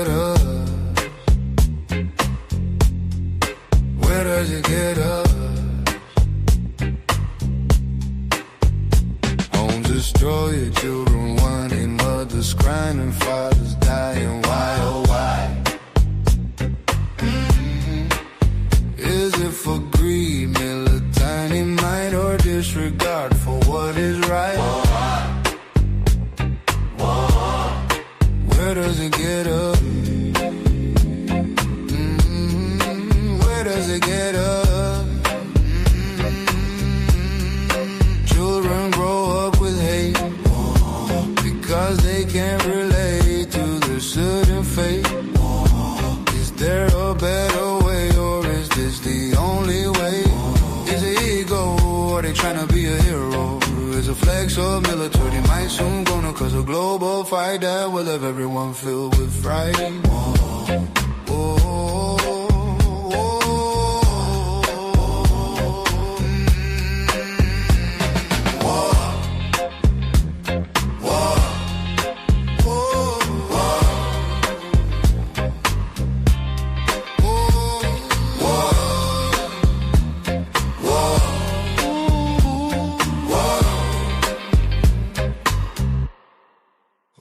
get us? Where does it get us? Homes destroyed, children wanting mothers crying and fathers dying. Why, oh why? Is it for greed, military might, or disregard for what is right? Where does it get us? Where does it get us? Children grow up with hate because they can't relate to their sudden fate. Is there a better way, or is this the only way? Is it ego, or they trying to be a hero? Is a flex of military might soon gonna cause a global fight that will have everyone filled with fright?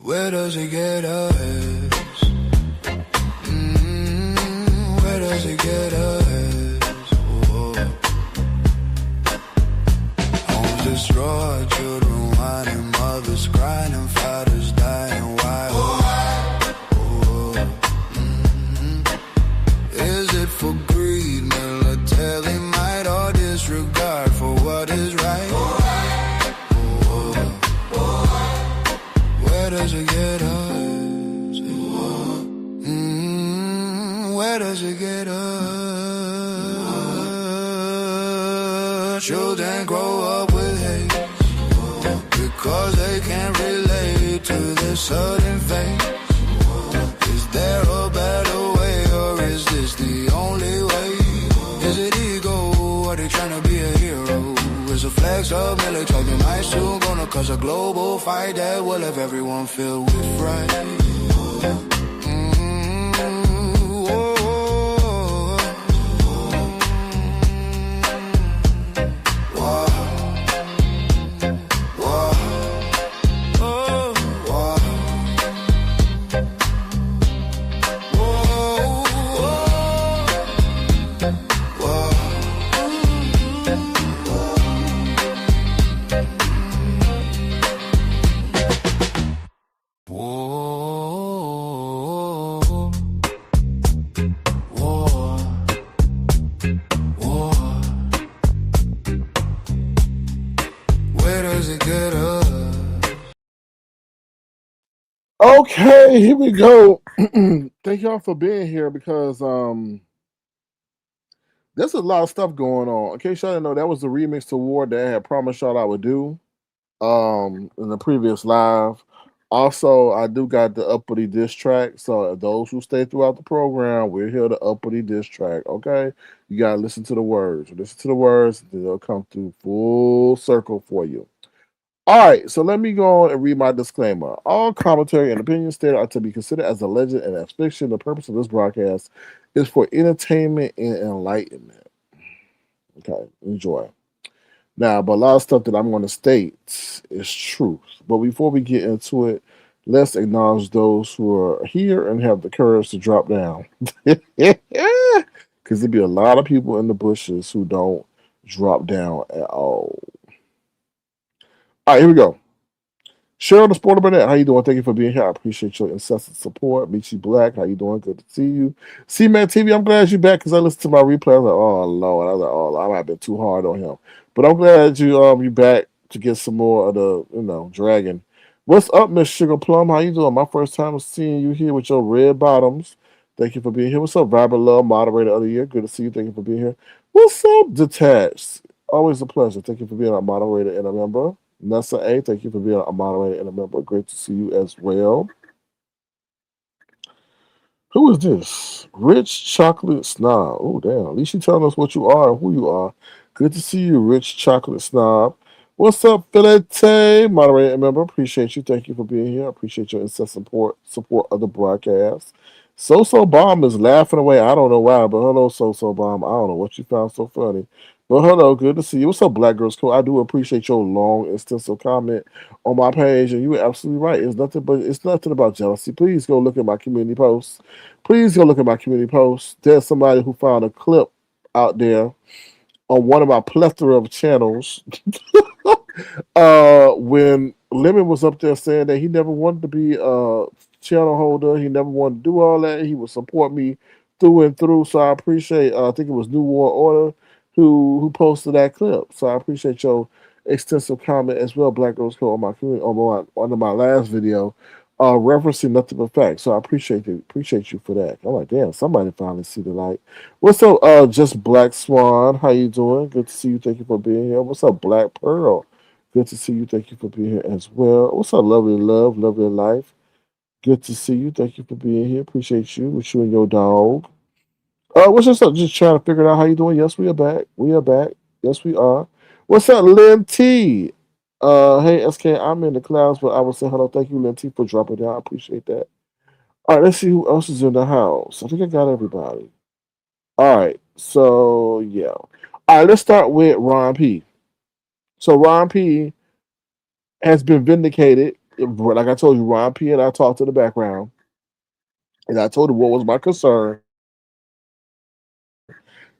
Where does it get us? Where does it get us? Homes destroyed, children whining, mothers crying and fathers dying. Why? Is it for greed, military might, or disregard for what is right? Where does it get us? Where does it get us? Children grow up with hate because they can't relate to their sudden fate. Is there a better way, or is this the only way? Is it ego, are they trying to be a hero? Is a flex of military might soon gonna cause a global fight that will have everyone filled with fright? Okay, here we go. Thank y'all for being here because there's a lot of stuff going on. In case y'all didn't know, that was the remix to War that I had promised y'all I would do in the previous live. Also, I do got the uppity diss track. So those who stay throughout the program, we're here to uppity diss track. Okay, you gotta listen to the words. Listen to the words, they'll come through full circle for you. All right, so let me go on and read my disclaimer. All commentary and opinions stated are to be considered as a legend and as fiction. The purpose of this broadcast is for entertainment and enlightenment. Okay, enjoy. Now, but a lot of stuff that I'm going to state is truth. But before we get into it, let's acknowledge those who are here and have the courage to drop down. Because there'd be a lot of people in the bushes who don't drop down at all. All right, here we go. Cheryl the Sporter Burnett, how you doing? Thank you for being here. I appreciate your incessant support. Michi Black, how you doing? Good to see you. C-Man TV, I'm glad you're back because I listened to my replay. I was like, oh, Lord. I was like, oh, I might have been too hard on him. But I'm glad you back to get some more of the, dragon. What's up, Miss Sugar Plum? How you doing? My first time seeing you here with your red bottoms. Thank you for being here. What's up, Vibrant Love, moderator of the year? Good to see you. Thank you for being here. What's up, Detached? Always a pleasure. Thank you for being a moderator and a member. Nessa A, thank you for being a moderator and a member. Great to see you as well. Who is this? Rich Chocolate Snob. Oh, damn. At least you telling us what you are and who you are. Good to see you, Rich Chocolate Snob. What's up, Filete? Moderator and member. Appreciate you. Thank you for being here. I appreciate your incessant support of the broadcast. So Bomb is laughing away. I don't know why, but hello, So Bomb. I don't know what you found so funny. But hello, good to see you. What's up, Black Girls Cool? I do appreciate your long, extensive comment on my page, and you were absolutely right. It's nothing about jealousy. Please go look at my community posts. Please go look at my community posts. There's somebody who found a clip out there on one of my plethora of channels when Lemon was up there saying that he never wanted to be a channel holder, he never wanted to do all that. He would support me through and through. So I appreciate. I think it was New World Order who posted that clip. So I appreciate your extensive comment as well, Black Girls Code, on my on my last video, referencing nothing but facts. So I appreciate you for that. I'm like, damn, somebody finally see the light. What's up, just Black Swan? How you doing? Good to see you. Thank you for being here. What's up, Black Pearl? Good to see you. Thank you for being here as well. What's up, lovely love, lovely life? Good to see you. Thank you for being here. Appreciate you with you and your dog. What's just up? Just trying to figure out how you doing. Yes, we are back. We are back. Yes, we are. What's up, Lynn T? Hey, SK, I'm in the clouds, but I will say hello. Thank you, Lynn T, for dropping down. I appreciate that. All right, let's see who else is in the house. I think I got everybody. All right, so yeah. All right, let's start with Ron P. So Ron P has been vindicated. Like I told you, Ron P and I talked to the background, and I told him what was my concern.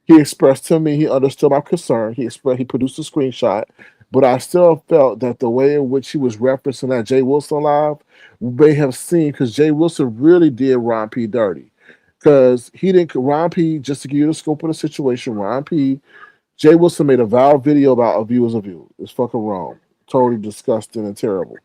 He expressed to me he understood my concern. He produced a screenshot, but I still felt that the way in which he was referencing that Jay Wilson live may have seen because Jay Wilson really did Ron P dirty. Because he didn't Ron P, just to give you the scope of the situation, Ron P, Jay Wilson made a vile video about a view is a view. It's fucking wrong. Totally disgusting and terrible.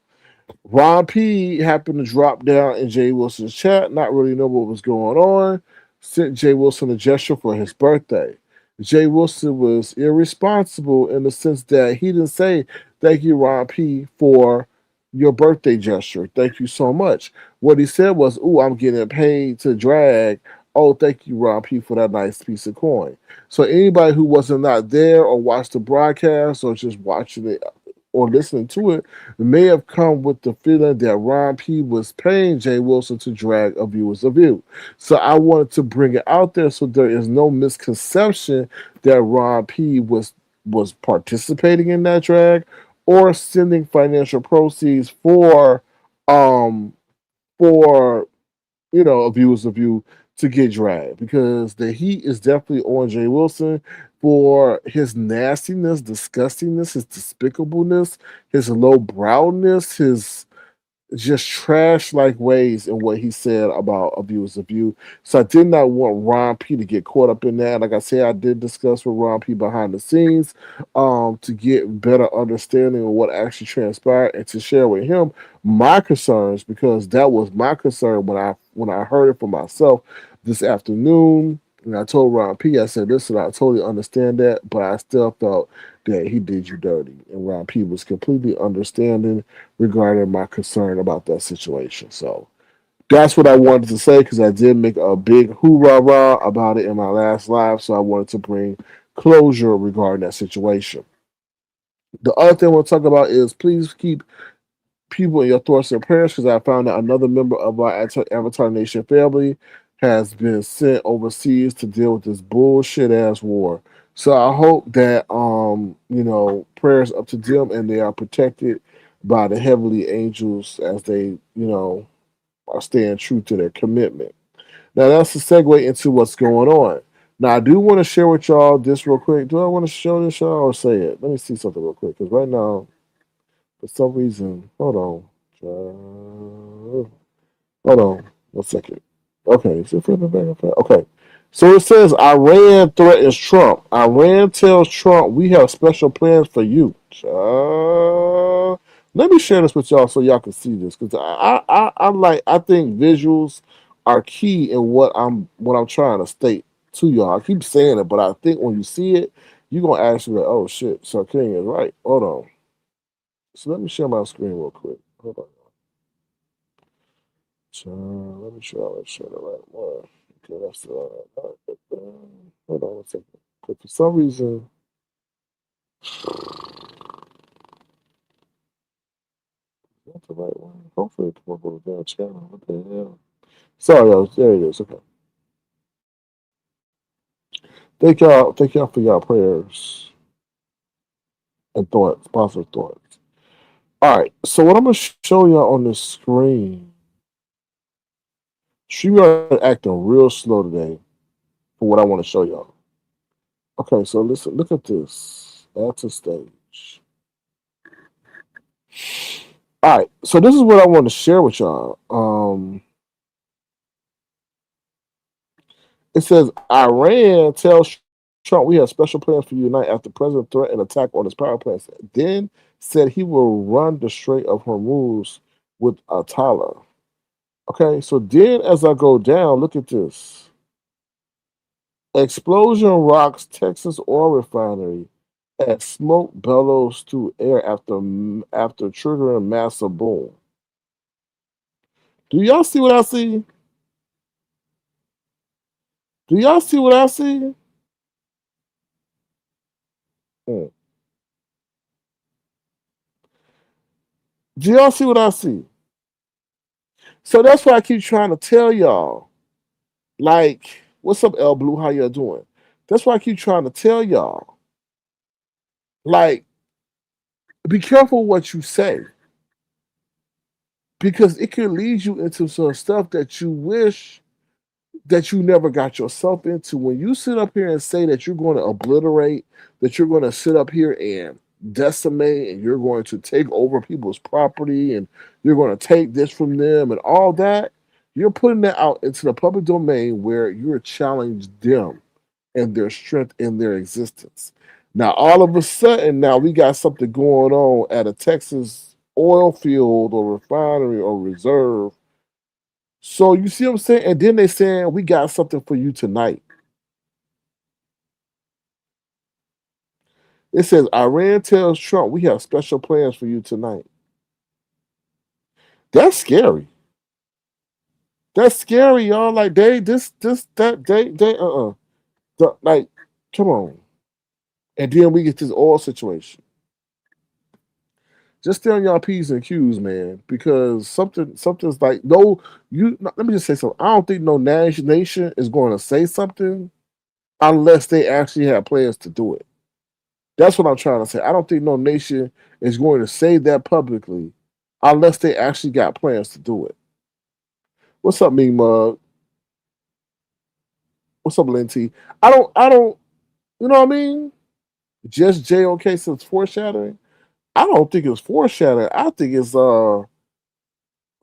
Ron P happened to drop down in Jay Wilson's chat, not really know what was going on, sent Jay Wilson a gesture for his birthday. Jay Wilson was irresponsible in the sense that he didn't say, thank you, Ron P, for your birthday gesture. Thank you so much. What he said was, ooh, I'm getting paid to drag. Oh, thank you, Ron P, for that nice piece of coin. So anybody who wasn't not there or watched the broadcast or just watching it or listening to it may have come with the feeling that Ron P was paying Jay Wilson to drag a viewer's view. So I wanted to bring it out there so there is no misconception that Ron P was participating in that drag or sending financial proceeds um for a viewers of you to get dragged because the heat is definitely on Jay Wilson for his nastiness, disgustingness, his despicableness, his lowbrowness, his just trash like ways in what he said about abuse of you. So I did not want Ron P to get caught up in that. Like I said, I did discuss with Ron P behind the scenes to get better understanding of what actually transpired and to share with him my concerns because that was my concern when I heard it for myself this afternoon. And I told Ron P, I said, listen, I totally understand that, but I still felt that he did you dirty. And Ron P was completely understanding regarding my concern about that situation. So that's what I wanted to say because I did make a big hoorah rah about it in my last live. So I wanted to bring closure regarding that situation. The other thing I want to talk about is please keep people in your thoughts and prayers because I found that another member of our Avatar Nation family has been sent overseas to deal with this bullshit ass war. So I hope that prayers up to them and they are protected by the heavenly angels as they, are staying true to their commitment. Now that's a segue into what's going on. Now I do want to share with y'all this real quick. Do I want to show this y'all or say it? Let me see something real quick because right now for some reason, hold on. Hold on 1 second. Okay, is it further back? Okay. So it says Iran threatens Trump. Iran tells Trump we have special plans for you. Let me share this with y'all so y'all can see this because I think visuals are key in what I'm trying to state to y'all. I keep saying it, but I think when you see it, you're gonna actually be like, oh shit, so King is right. Hold on. So let me share my screen real quick. Hold on. So let me try to share the right one. Okay, that's the hold on 1 second. Because for some reason, that's the right one. Hopefully it come up with a damn channel. What the hell? Sorry, y'all. There it is. Okay. Thank y'all for your prayers and thoughts, positive thoughts. All right. So what I'm gonna show y'all on the screen, StreamYard acting real slow today for what I want to show y'all. Okay, so listen, look at this. Add to stage. All right, so this is what I want to share with y'all. It says Iran tells Trump we have special plans for you tonight after President threatened an attack on his power plants. Then said he will run the Strait of Hormuz with Atala. Okay, so then as I go down, look at this. Explosion rocks Texas oil refinery as smoke bellows through air after triggering massive boom. Do y'all see what I see? Do y'all see what I see? Hmm. Do y'all see what I see? So that's why I keep trying to tell y'all. Like, what's up, L Blue? How y'all doing? That's why I keep trying to tell y'all. Like, be careful what you say because it can lead you into some stuff that you wish that you never got yourself into. When you sit up here and say that you're going to obliterate, that you're going to sit up here and decimate, and you're going to take over people's property, and you're going to take this from them, and all that, you're putting that out into the public domain where you're challenging them and their strength in their existence. Now, all of a sudden, now we got something going on at a Texas oil field or refinery or reserve. So you see what I'm saying? And then they saying we got something for you tonight. It says Iran tells Trump we have special plans for you tonight. That's scary. That's scary, y'all. Like they this that they like come on. And then we get this oil situation. Just stay on y'all P's and Q's, man, because something's like no. You let me just say something. I don't think no nation is going to say something unless they actually have plans to do it. That's what I'm trying to say. I don't think no nation is going to say that publicly unless they actually got plans to do it. What's up, me mug? What's up, Linty? I don't you know what I mean? Just JOK since foreshadowing. I don't think it's foreshadowing. I think it's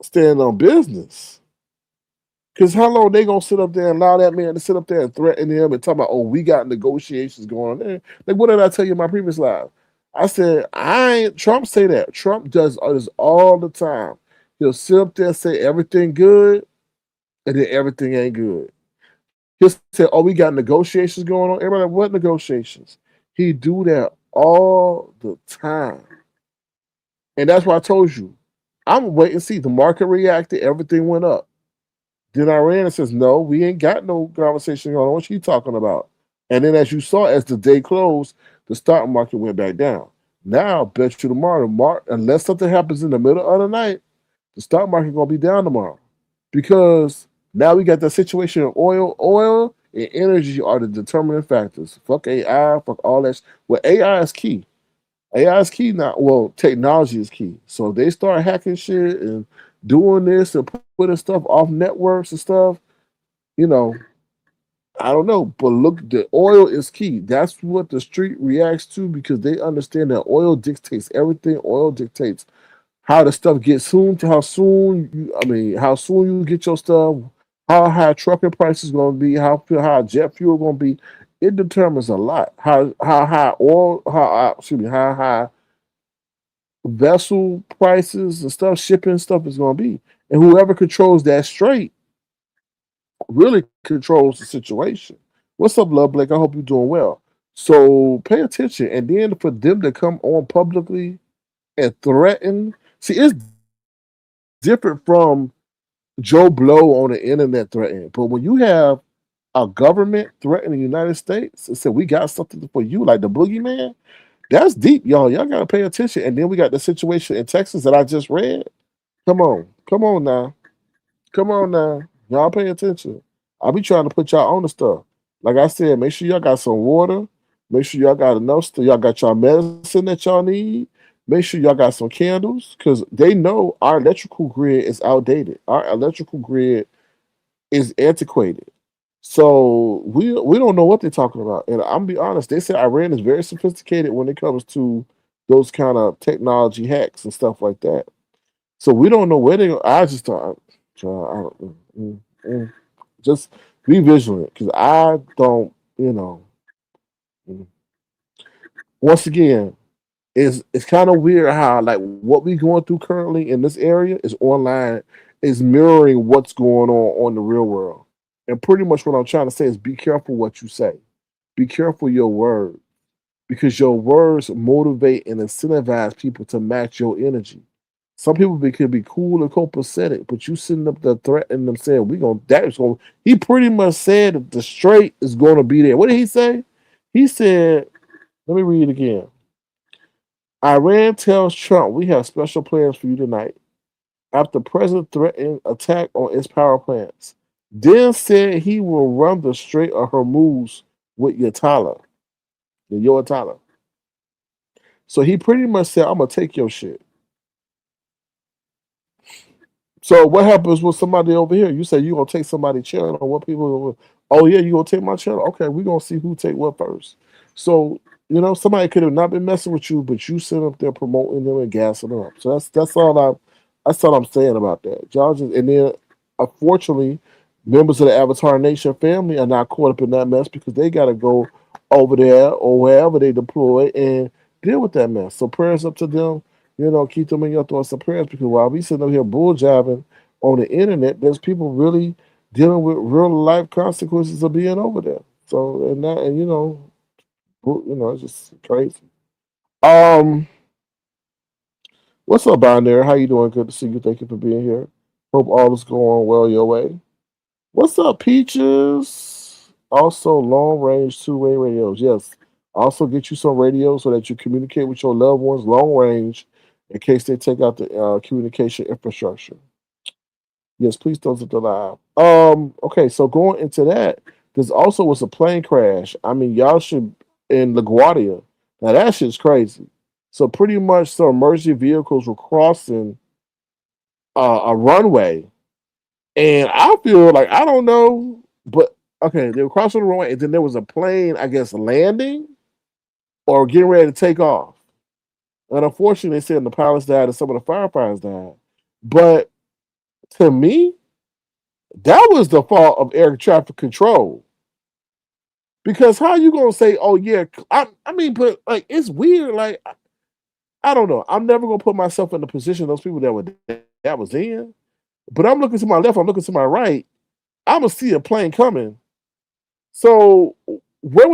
staying on business. Because how long they gonna sit up there and allow that man to sit up there and threaten him and talk about, oh, we got negotiations going on there? Like, what did I tell you in my previous live? I said, I ain't Trump say that. Trump does this all the time. He'll sit up there and say everything good, and then everything ain't good. He'll say, oh, we got negotiations going on. Everybody, like, what negotiations? He do that all the time. And that's why I told you, I'm waiting to see. The market reacted, everything went up. Then Iran and says, no, we ain't got no conversation going on. What you talking about? And then as you saw, as the day closed, the stock market went back down. Now, bet you tomorrow, unless something happens in the middle of the night, the stock market gonna be down tomorrow. Because now we got the situation of oil. Oil and energy are the determining factors. Fuck AI, fuck all that. Well, AI is key. AI is key now. Well, technology is key. So if they start hacking shit and doing this and putting stuff off networks and stuff, you know, I don't know. But look, the oil is key. That's what the street reacts to because they understand that oil dictates everything. Oil dictates how the stuff gets soon to how soon how soon you get your stuff, how high trucking prices going to be, how jet fuel going to be. It determines a lot. How high oil, how high vessel prices and stuff, shipping stuff is going to be. And whoever controls that strait really controls the situation. What's up, Love Blake? I hope you're doing well. So pay attention. And then for them to come on publicly and threaten, see, it's different from Joe Blow on the internet threatening. But when you have a government threatening the United States and say, we got something for you, like the boogeyman, that's deep, y'all. Y'all got to pay attention. And then we got the situation in Texas that I just read. Come on. Come on now. Come on now. Y'all pay attention. I be trying to put y'all on the stuff. Like I said, make sure y'all got some water. Make sure y'all got enough stuff. Y'all got y'all medicine that y'all need. Make sure y'all got some candles because they know our electrical grid is outdated. Our electrical grid is antiquated. So we don't know what they're talking about. And I'm gonna be honest, they say Iran is very sophisticated when it comes to those kind of technology hacks and stuff like that. So we don't know where they. I just thought, I don't, just be vigilant because I don't. Mm. Once again, it's kind of weird how like what we going through currently in this area is online is mirroring what's going on the real world. And pretty much what I'm trying to say is be careful what you say. Be careful your words because your words motivate and incentivize people to match your energy. Some people could be cool and copacetic, but you sitting up there threatening them saying, we gonna that's gonna he pretty much said that the straight is gonna be there. What did he say? He said, let me read it again. Iran tells Trump we have special plans for you tonight after President threatened attack on its power plants. Then said he will run the Strait of Hormuz with Yatala, the Yoatala. So he pretty much said, I'm gonna take your shit. So what happens with somebody over here? You say you gonna take somebody's channel. What people? Oh yeah, you gonna take my channel? Okay, we gonna see who take what first. So somebody could have not been messing with you, but you sit up there promoting them and gassing them up. So that's all I'm saying about that. Y'all just and then unfortunately, members of the Avatar Nation family are not caught up in that mess because they gotta go over there or wherever they deploy and deal with that mess. So prayers up to them, keep them in your thoughts and prayers because while we sitting up here bull jabbing on the internet, there's people really dealing with real life consequences of being over there. So and it's just crazy. Um, what's up, down there? How you doing? Good to see you. Thank you for being here. Hope all is going well your way. What's up, Peaches? Also, long range two-way radios. Yes. Also, get you some radios so that you communicate with your loved ones long range in case they take out the communication infrastructure. Yes, please don't hit the live. Okay, so going into that, this also was a plane crash. I mean, y'all should in LaGuardia. Now that shit's crazy. So pretty much, some emergency vehicles were crossing a runway, and I feel like I don't know, but okay, they were crossing the runway, and then there was a plane, I guess, landing or getting ready to take off. And unfortunately, they said the pilots died and some of the firefighters died. But to me, that was the fault of air traffic control. Because how you gonna say, oh yeah, I mean, but like it's weird. Like I don't know. I'm never gonna put myself in the position of those people that was in. But I'm looking to my left, I'm looking to my right. I'm gonna see a plane coming. So why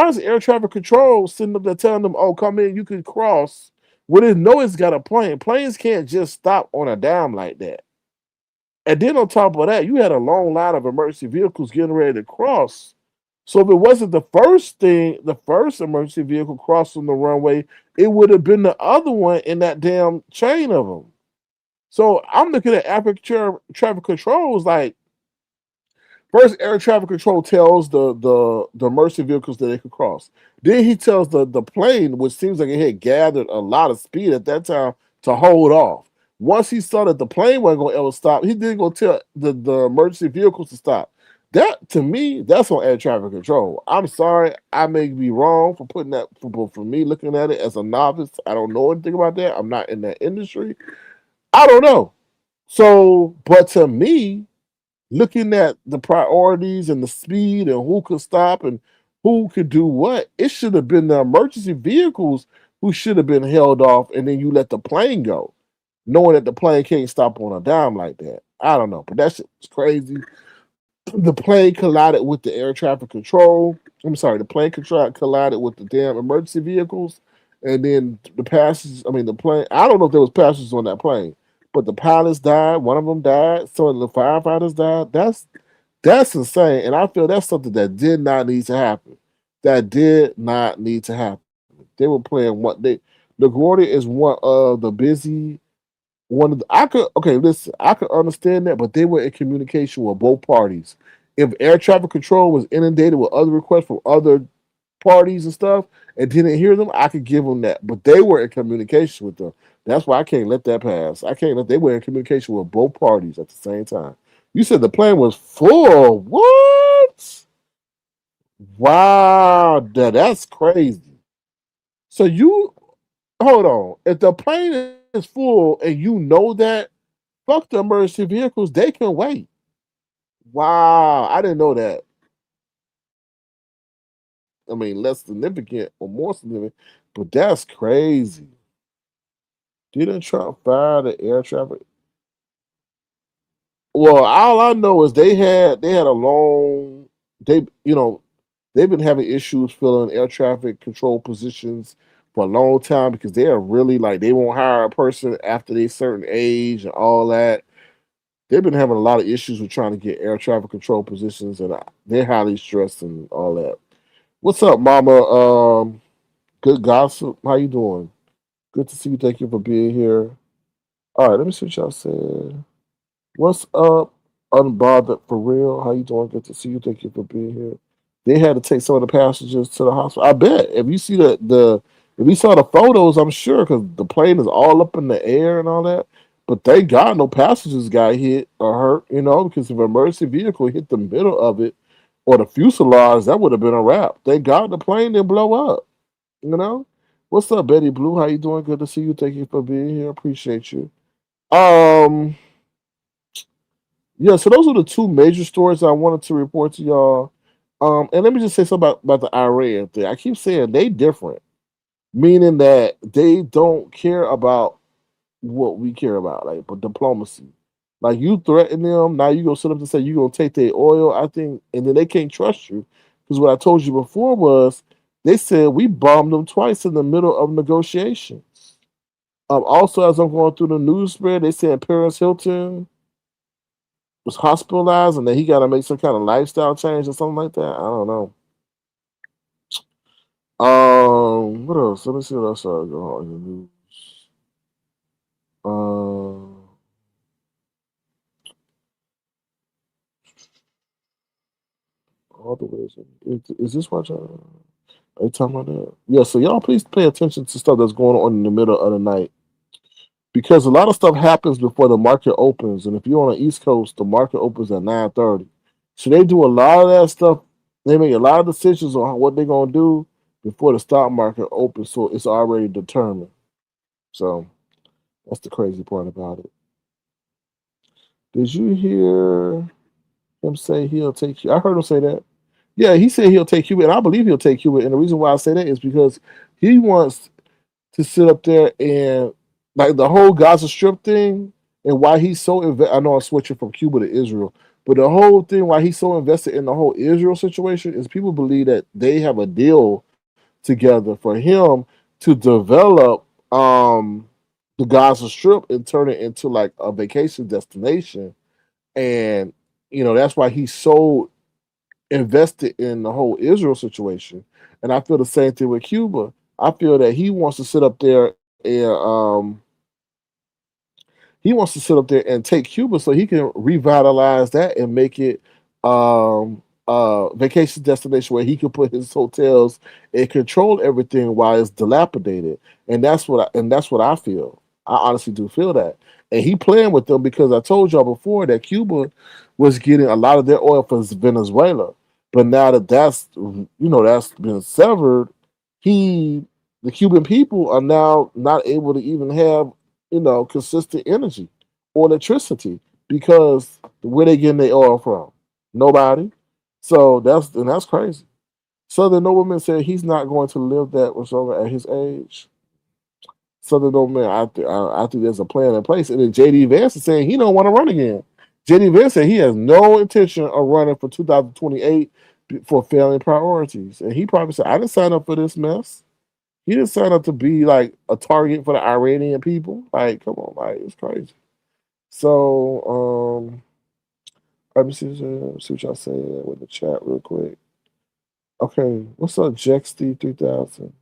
is air traffic control sitting up there telling them, oh, come in, you can cross when they know it's got a plane. Planes can't just stop on a dime like that. And then on top of that, you had a long line of emergency vehicles getting ready to cross. So if it wasn't the first emergency vehicle crossing the runway, it would have been the other one in that damn chain of them. So I'm looking at traffic controls like first air traffic control tells the emergency vehicles that they could cross. Then he tells the plane, which seems like it had gathered a lot of speed at that time, to hold off. Once he saw that the plane wasn't going to ever stop, he didn't go tell the emergency vehicles to stop. That to me, that's on air traffic control. I'm sorry, I may be wrong for putting that for me looking at it as a novice. I don't know anything about that. I'm not in that industry. I don't know. So, but to me, looking at the priorities and the speed and who could stop and who could do what, it should have been the emergency vehicles who should have been held off, and then you let the plane go, knowing that the plane can't stop on a dime like that. I don't know, but that shit was crazy. The plane collided with the air traffic control. I'm sorry, the plane collided with the damn emergency vehicles, and then the passengers. I mean, the plane. I don't know if there was passengers on that plane, but the pilots died. One of them died. Some of the firefighters died. That's insane, and I feel that's something that did not need to happen. That did not need to happen. They were playing what they. LaGuardia is one of the busy. I could okay, listen, I could understand that, but they were in communication with both parties. If air traffic control was inundated with other requests from other parties and stuff and didn't hear them, I could give them that. But they were in communication with them. That's why I can't let that pass. I can't let they were in communication with both parties at the same time. You said the plane was full. What? Wow, that's crazy. So you hold on. If the plane is full and you know that, fuck the emergency vehicles. They can wait. Wow, I didn't know that. I mean, less significant or more significant, but that's crazy. Didn't Trump fire the air traffic? Well, all I know is they had a long they they've been having issues filling air traffic control positions for a long time because they are really like they won't hire a person after they certain age and all that. They've been having a lot of issues with trying to get air traffic control positions, and they're highly stressed and all that. What's up, Mama? Good gossip. How you doing? Good to see you. Thank you for being here. All right, let me see what y'all said. What's up, unbothered for real? How you doing? Good to see you. Thank you for being here. They had to take some of the passengers to the hospital. I bet if you see the if you saw the photos, I'm sure because the plane is all up in the air and all that. But thank God no passengers got hit or hurt. Because if an emergency vehicle hit the middle of it or the fuselage, that would have been a wrap. Thank God the plane didn't blow up. You know. What's up, Betty Blue? How you doing? Good to see you. Thank you for being here. Appreciate you. Um. Yeah, so those are the two major stories I wanted to report to y'all. And let me just say something about the Iran thing. I keep saying they different, meaning that they don't care about what we care about, like but diplomacy. Like you threaten them, now you go sit up and say you gonna take their oil. I think, and then they can't trust you because what I told you before was they said we bombed them twice in the middle of negotiations. Also, as I'm going through the news spread, they said Paris Hilton was hospitalized and then he got to make some kind of lifestyle change or something like that. I don't know. What else? Let me see what else I go on in the news. All the ways. Is this what y'all? Are you talking about that? Yeah. So y'all please pay attention to stuff that's going on in the middle of the night because a lot of stuff happens before the market opens, and if you're on the East Coast, the market opens at 9:30. So they do a lot of that stuff. They make a lot of decisions on what they're gonna do before the stock market opens, so it's already determined. So that's the crazy part about it. Did you hear him say he'll take you? I heard him say that. Yeah, he said he'll take Cuba, and I believe he'll take Cuba. And the reason why I say that is because he wants to sit up there and like the whole Gaza Strip thing, and why he's so I know I'm switching from Cuba to Israel, but the whole thing why he's so invested in the whole Israel situation is people believe that they have a deal together for him to develop the Gaza Strip and turn it into like a vacation destination. And that's why he's so invested in the whole Israel situation. And I feel the same thing with Cuba. I feel that he wants to sit up there and he wants to sit up there and take Cuba so he can revitalize that and make it vacation destination where he can put his hotels and control everything while it's dilapidated. And that's what I feel. I honestly do feel that. And he playing with them because I told y'all before that Cuba was getting a lot of their oil from Venezuela. But now that that's been severed, he the Cuban people are now not able to even have consistent energy or electricity because where they getting their oil from? Nobody. So that's crazy. Southern Nobleman said he's not going to live that much longer at his age. Southern Nobleman, I think there's a plan in place. And then JD Vance is saying he don't want to run again. JD Vance said he has no intention of running for 2028 for failing priorities. And he probably said, I didn't sign up for this mess. He didn't sign up to be like a target for the Iranian people. Like, come on, like it's crazy. So, let me see what y'all say with the chat real quick. Okay, what's up, Jexty 3000?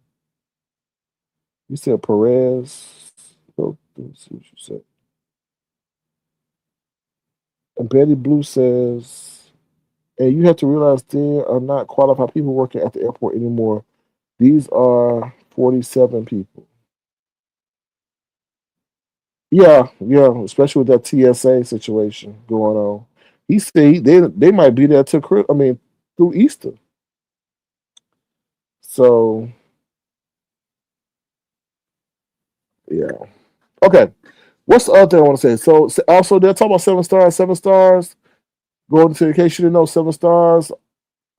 You said Perez. Let me see what you said. And Betty Blue says, and you have to realize there are not qualified people working at the airport anymore. These are 47 people. Yeah, yeah, especially with that TSA situation going on. He said they might be there to through Easter. So yeah. Okay. What's the other thing I want to say? So also they're talking about 7 stars. 7 stars. Going to, in case you didn't know, 7 stars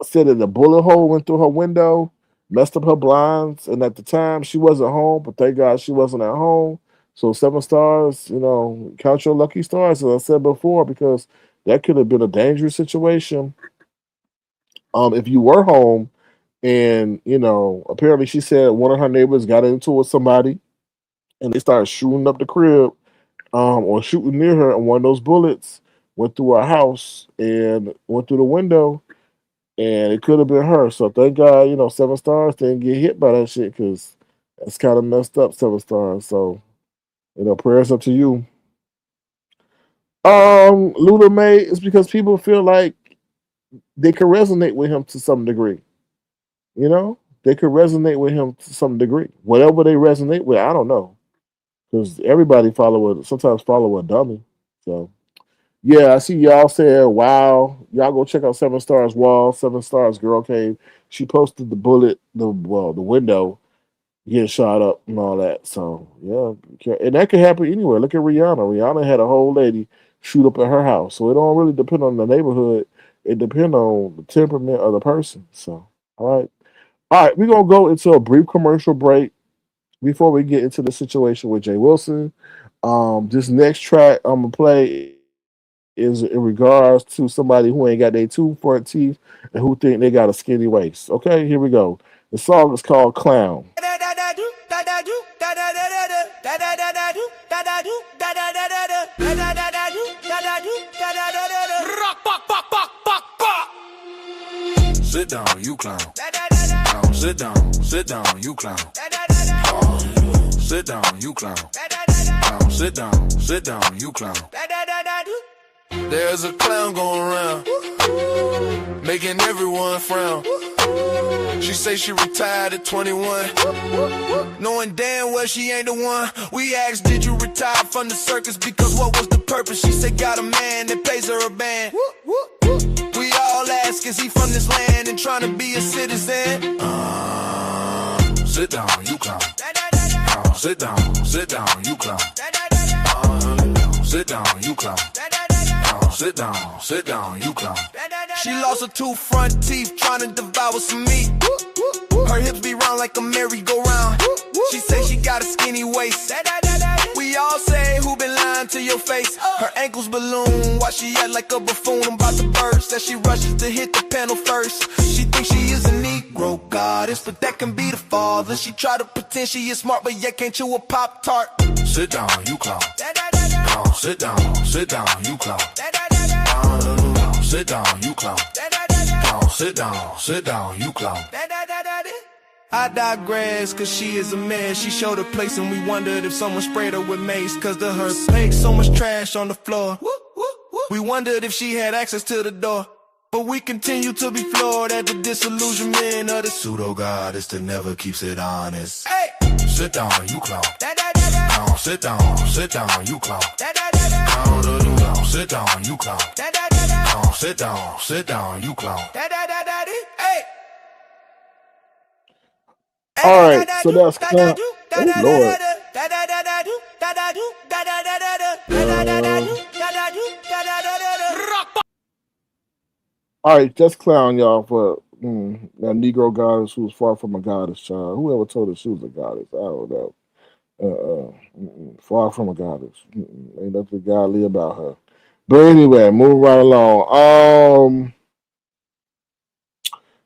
said that the bullet hole went through her window, messed up her blinds, and at the time she wasn't home, but thank God she wasn't at home. So 7 stars, count your lucky stars, as I said before, because that could have been a dangerous situation. If you were home and apparently she said one of her neighbors got into it with somebody and they started shooting up the crib, or shooting near her, and one of those bullets went through her house and went through the window, and it could have been her. So thank God, 7 stars didn't get hit by that shit because that's kind of messed up. 7 stars. So prayers up to you. Luda May is because people feel like they can resonate with him to some degree. They could resonate with him to some degree. Whatever they resonate with, I don't know, because everybody sometimes follow a dummy. So yeah, I see y'all said, wow. Y'all go check out 7 stars wall, 7 stars girl cave. She posted the bullet, the window getting shot up and all that. So yeah, and that could happen anywhere. Look at Rihanna. Rihanna had a whole lady shoot up at her house. So it don't really depend on the neighborhood. It depends on the temperament of the person. So all right, we're gonna go into a brief commercial break before we get into the situation with Jay Wilson. This next track I'm gonna play is in regards to somebody who ain't got their two front teeth and who think they got a skinny waist. Okay, here we go. The song is called Clown. Sit down, you clown. Sit down, you clown. Sit down, you clown. Sit down, you clown. There's a clown going around, making everyone frown. She say she retired at 21, knowing damn well she ain't the one. We asked, did you retire from the circus? Because what was the purpose? She said, got a man that pays her a band. We all ask, is he from this land and trying to be a citizen? Sit down, you clown. Sit down, you clown. Sit down, you clown. Sit down, you clown. She lost her two front teeth trying to devour some meat. Her hips be round like a merry-go-round. She say she got a skinny waist. We all say, who been lying to your face? Her ankles balloon, why she act like a buffoon? I'm about to burst as she rushes to hit the panel first. She thinks she is a Negro goddess, but that can be the father. She try to pretend she is smart, but yet can't chew a Pop-Tart. Sit down, you clown. Sit down, you clown. Sit down, you clown. Sit down, you clown. I digress, cause she is a mess. She showed her place and we wondered if someone sprayed her with mace. Cause the her makes so much trash on the floor. We wondered if she had access to the door. But we continue to be floored at the disillusionment of the pseudo-goddess that never keeps it honest. Hey! Sit down, you clown. Sit down, you clown. Sit down, you clown. Sit down, you clown. Hey! All right, so that's clown. Oh Lord. All right, that's clown, y'all, for that Negro goddess who's far from a goddess, child. Whoever told her she was a goddess, I don't know. Far from a goddess. Ain't nothing godly about her. But anyway, moving right along.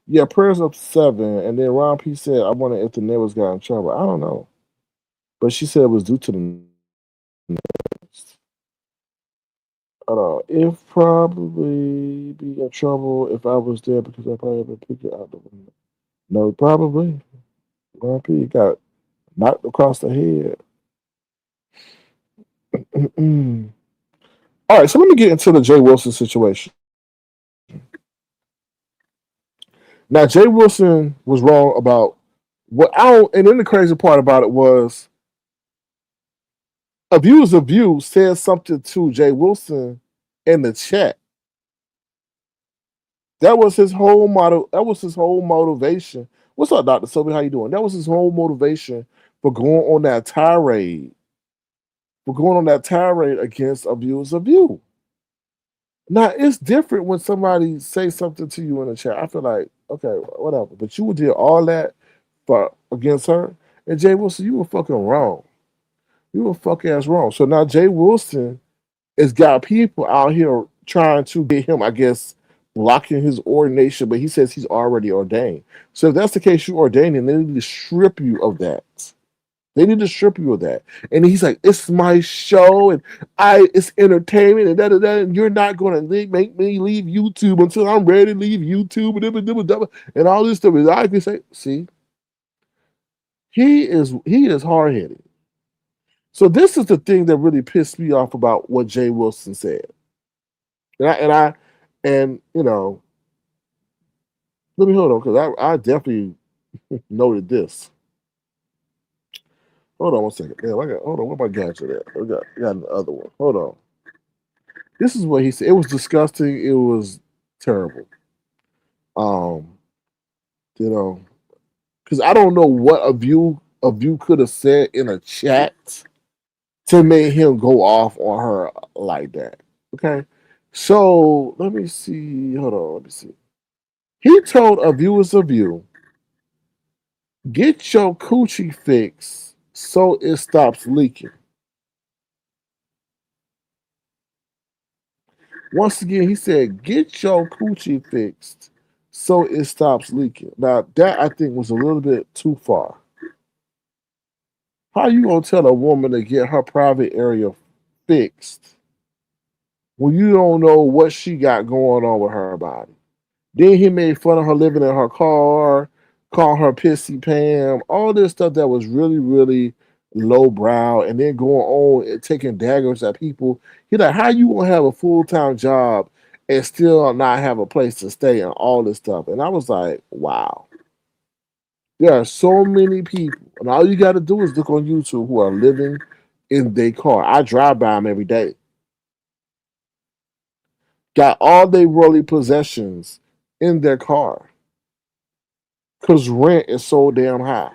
Yeah, prayers up to 7, and then Ron P said, "I wonder if the neighbors got in trouble." I don't know, but she said it was due to the neighbors. If probably be in trouble if I was there because I probably would pick it out the window. No, probably. Ron P got knocked across the head. All right, so let me get into the Jay Wilson situation. Now, Jay Wilson was wrong about what I don't, and then the crazy part about it was a view is a view said something to Jay Wilson in the chat. That was his whole model. That was his whole motivation. What's up, Doctor Sobe? How you doing? That was his whole motivation for going on that tirade. For going on that tirade against a view is a view. Now it's different when somebody says something to you in the chat. I feel like okay, whatever. But you did all that for against her, and Jay Wilson, you were fucking wrong. You were fucking ass wrong. So now Jay Wilson has got people out here trying to get him, I guess, blocking his ordination, but he says he's already ordained. So if that's the case, you ordained, and they need to strip you of that. They need to strip you of that. And he's like, it's my show and it's entertainment and and you're not gonna make me leave YouTube until I'm ready to leave YouTube and all this stuff. And I can say, see, he is hard headed. So this is the thing that really pissed me off about what Jay Wilson said. And you know, let me hold on because I definitely noted this. Hold on one second. Damn, hold on. Where my gadget at? I got the other one. Hold on. This is what he said. It was disgusting. It was terrible. Um, you know, because I don't know what a view could have said in a chat to make him go off on her like that. Okay, so let me see. Hold on. Let me see. He told a viewer's review, "Get your coochie fixed so it stops leaking." Once again, he said, "Get your coochie fixed so it stops leaking." Now that I think was a little bit too far. How you gonna tell a woman to get her private area fixed when you don't know what she got going on with her body? Then he made fun of her living in her car, called her pissy Pam, all this stuff that was really, really lowbrow, and then going on and taking daggers at people. He like, how you gonna have a full-time job and still not have a place to stay and all this stuff? And I was like, wow. There are so many people, and all you got to do is look on YouTube who are living in their car. I drive by them every day. Got all their worldly possessions in their car because rent is so damn high.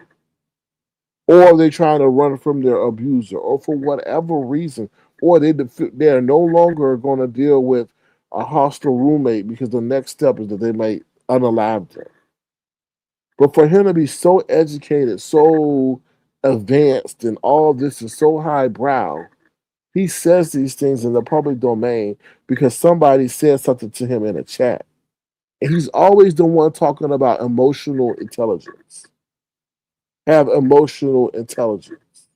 Or they trying to run from their abuser, or for whatever reason, or they're no longer going to deal with a hostile roommate because the next step is that they might unalive them. But for him to be so educated, so advanced, and all this is so highbrow, he says these things in the public domain because somebody said something to him in a chat. And he's always the one talking about emotional intelligence. Have emotional intelligence.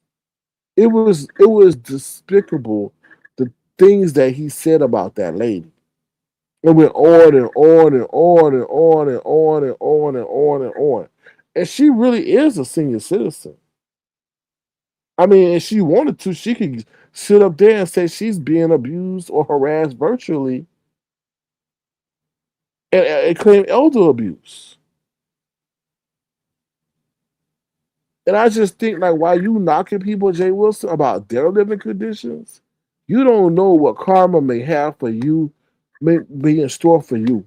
It was despicable the things that he said about that lady. It went on and on and on and on and on and on and on and on. And she really is a senior citizen. I mean, if she wanted to, she could sit up there and say she's being abused or harassed virtually and claim elder abuse. And I just think, like, why you knocking people, Jay Wilson, about their living conditions, you don't know what karma may have for you, may be in store for you.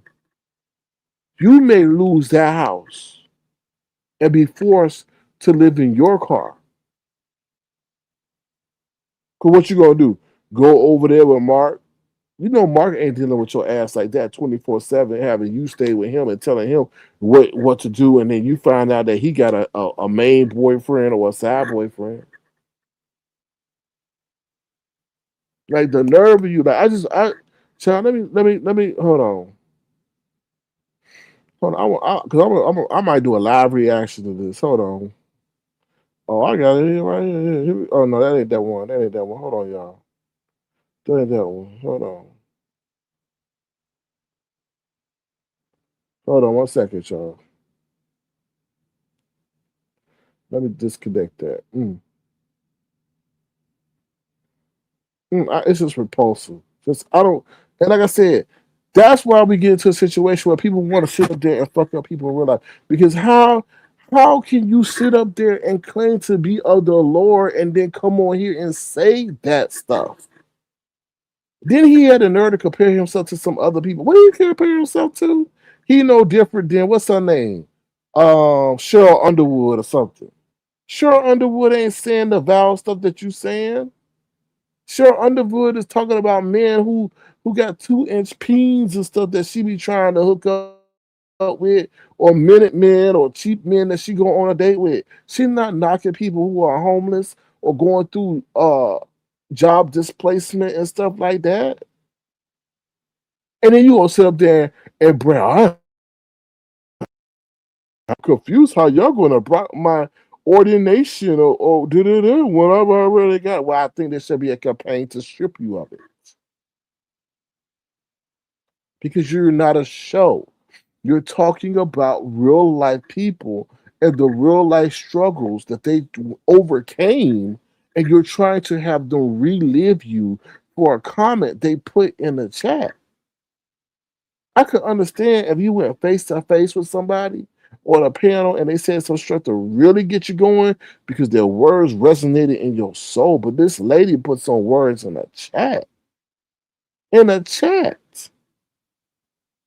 You may lose that house and be forced to live in your car. Cause what you gonna do? Go over there with Mark? You know Mark ain't dealing with your ass like that 24/7, having you stay with him and telling him what to do, and then you find out that he got a main boyfriend or a side boyfriend. Like the nerve of you, like child, let me hold on, I might do a live reaction to this. Hold on. Oh, I got it here right here. Oh no, that ain't that one. That ain't that one. Hold on, y'all. That ain't that one. Hold on. Hold on one second, y'all. Let me disconnect that. It's just repulsive. Just I don't. And like I said, that's why we get into a situation where people want to sit up there and fuck up people in real life. Because how can you sit up there and claim to be of the Lord and then come on here and say that stuff? Then he had the nerve to compare himself to some other people. What do you compare himself to? He no different than what's her name? Cheryl Underwood or something. Cheryl Underwood ain't saying the vile stuff that you saying. Cheryl Underwood is talking about men who got 2-inch peens and stuff that she be trying to hook up with, or minute men or cheap men that she go on a date with. She's not knocking people who are homeless or going through job displacement and stuff like that. And then you gonna sit up there and bring, I'm confused how y'all gonna block my ordination or whatever I really got. Well, I think there should be a campaign to strip you of it because you're not a show. You're talking about real life people and the real life struggles that they overcame, and you're trying to have them relive you for a comment they put in the chat. I could understand if you went face to face with somebody on a panel and they said some stuff to really get you going because their words resonated in your soul. But this lady put some words in a chat. In a chat.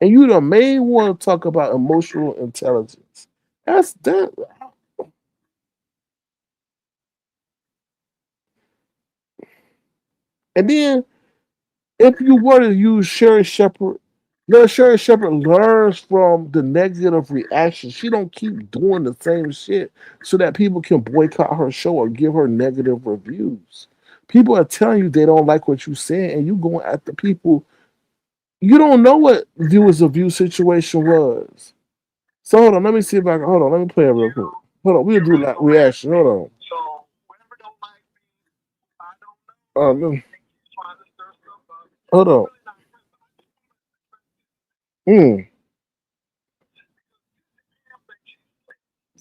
And you the main one to talk about emotional intelligence. That's that. And then if you were to use Sherry Shepherd, Sherry Shepherd learns from the negative reaction. She don't keep doing the same shit so that people can boycott her show or give her negative reviews. People are telling you they don't like what you saying, and you going after people. You don't know what viewers of view situation was. So hold on, let me see if I can. Hold on, let me play it real quick. Hold on, we'll do that reaction. Hold on. Hold on. Mm.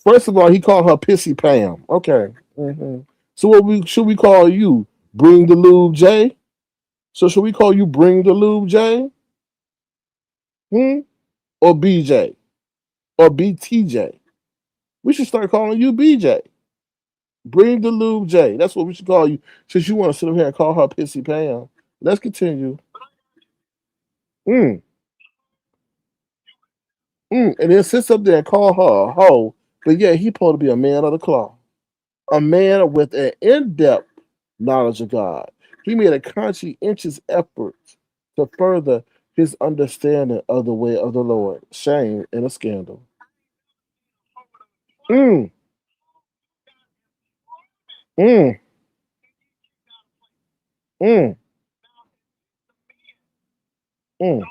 First of all, he called her Pissy Pam. Okay. So what we should we call you? Bring the Lube J? So should we call you Bring the Lube J? Hmm? Or BJ? Or BTJ? We should start calling you BJ. Bring the Lube J. That's what we should call you. Since you want to sit up here and call her Pissy Pam. Let's continue. Mm, and then sits up there and call her a hoe. But yeah, he supposed to be a man of the cloth. A man with an in-depth knowledge of God. He made a conscientious effort to further his understanding of the way of the Lord. Shame and a scandal. Mm, mm, mm, mm,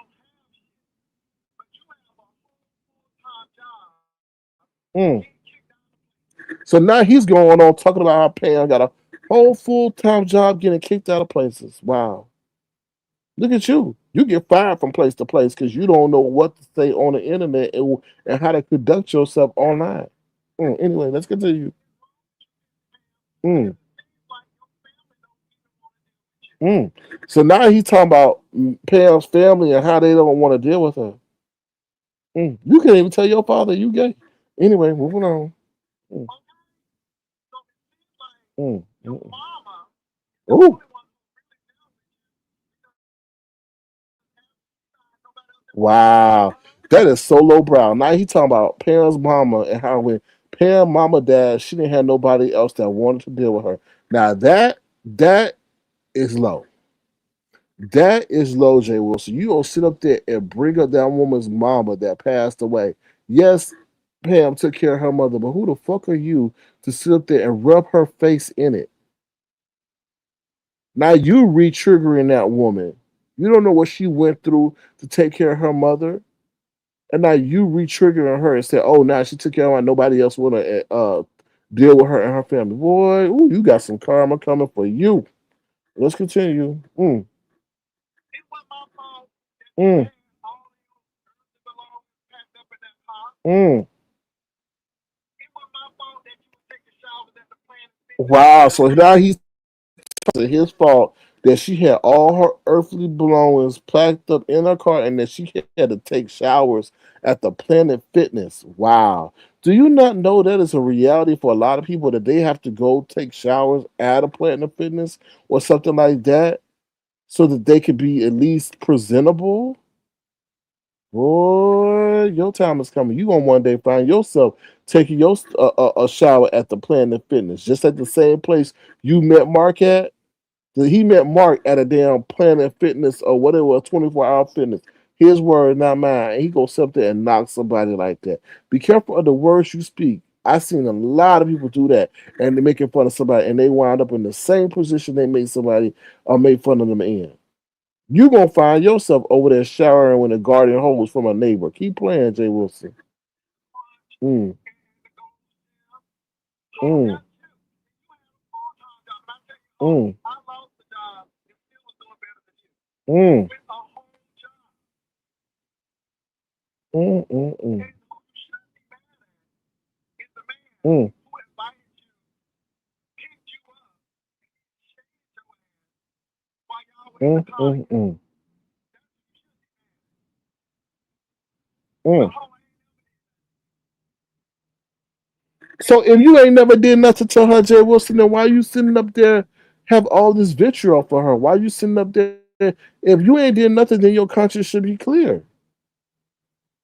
mm. So now he's going on talking about how Pam got a whole full-time job getting kicked out of places. Wow. Look at you. You get fired from place to place because you don't know what to say on the internet and how to conduct yourself online. Anyway, let's continue. Mm, mm. So now he's talking about Pam's family and how they don't want to deal with her. You can't even tell your father you gay. Anyway, moving on. Mm, mm. Oh, wow. That is so low brow. Now he talking about Pam's mama and how when Pam mama died, she didn't have nobody else that wanted to deal with her. Now that is low. That is low, Jay Wilson. You gonna sit up there and bring up that woman's mama that passed away. Yes, Pam took care of her mother, but who the fuck are you to sit up there and rub her face in it? Now you re-triggering that woman. You don't know what she went through to take care of her mother. And now you re-triggering her and say, "Oh, now she took care of her. Nobody else want to deal with her and her family." Boy, ooh, you got some karma coming for you. Let's continue. Mm, mm. Wow. So now he's his fault that she had all her earthly belongings packed up in her car and that she had to take showers at the Planet Fitness. Wow. Do you not know that is a reality for a lot of people that they have to go take showers at a Planet Fitness or something like that so that they could be at least presentable? Boy, your time is coming. You gonna one day find yourself taking your a shower at the Planet Fitness, just at the same place you met Mark at. He met Mark at a damn Planet Fitness or whatever, 24-hour fitness. His word, not mine. And he goes up there and knock somebody like that. Be careful of the words you speak. I've seen a lot of people do that and they're making fun of somebody and they wind up in the same position they made somebody or made fun of them in. You gonna find yourself over there showering with a garden hose from a neighbor. Keep playing, Jay Wilson. Mm, mm, mm, mm, mm, mm, mm, mm, mm, mm, mm, mm. So if you ain't never did nothing to her, Jay Wilson, then why you sitting up there have all this vitriol for her? Why you sitting up there? If you ain't did nothing, then your conscience should be clear.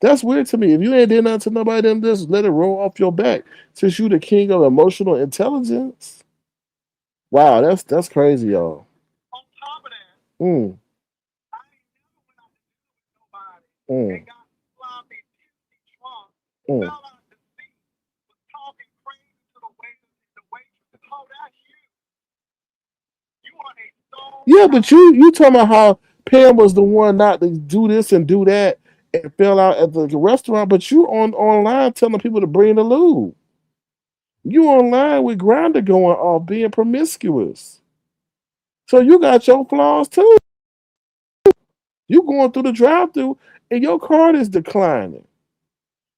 That's weird to me. If you ain't did nothing to nobody, then just let it roll off your back. Since you the king of emotional intelligence. Wow, that's crazy, y'all. Mm, mm, mm. Yeah, but you talking about how Pam was the one not to do this and do that and fell out at the restaurant, but you online telling people to bring the lube. You online with Grinder going off being promiscuous. So you got your flaws too. You going through the drive through and your card is declining.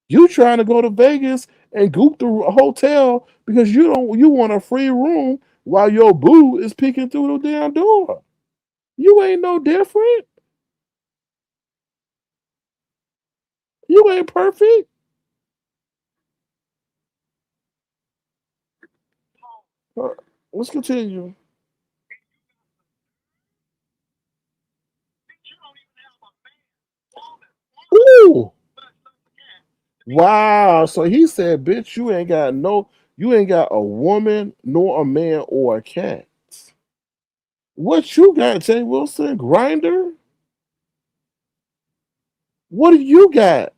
You trying to go to Vegas and goop the hotel because you want a free room while your boo is peeking through the damn door. You ain't no different. You ain't perfect. Uh, let's continue. Ooh. Wow. So he said, bitch, you ain't got a woman, nor a man, or a cat. What you got, Jay Wilson? Grinder? What do you got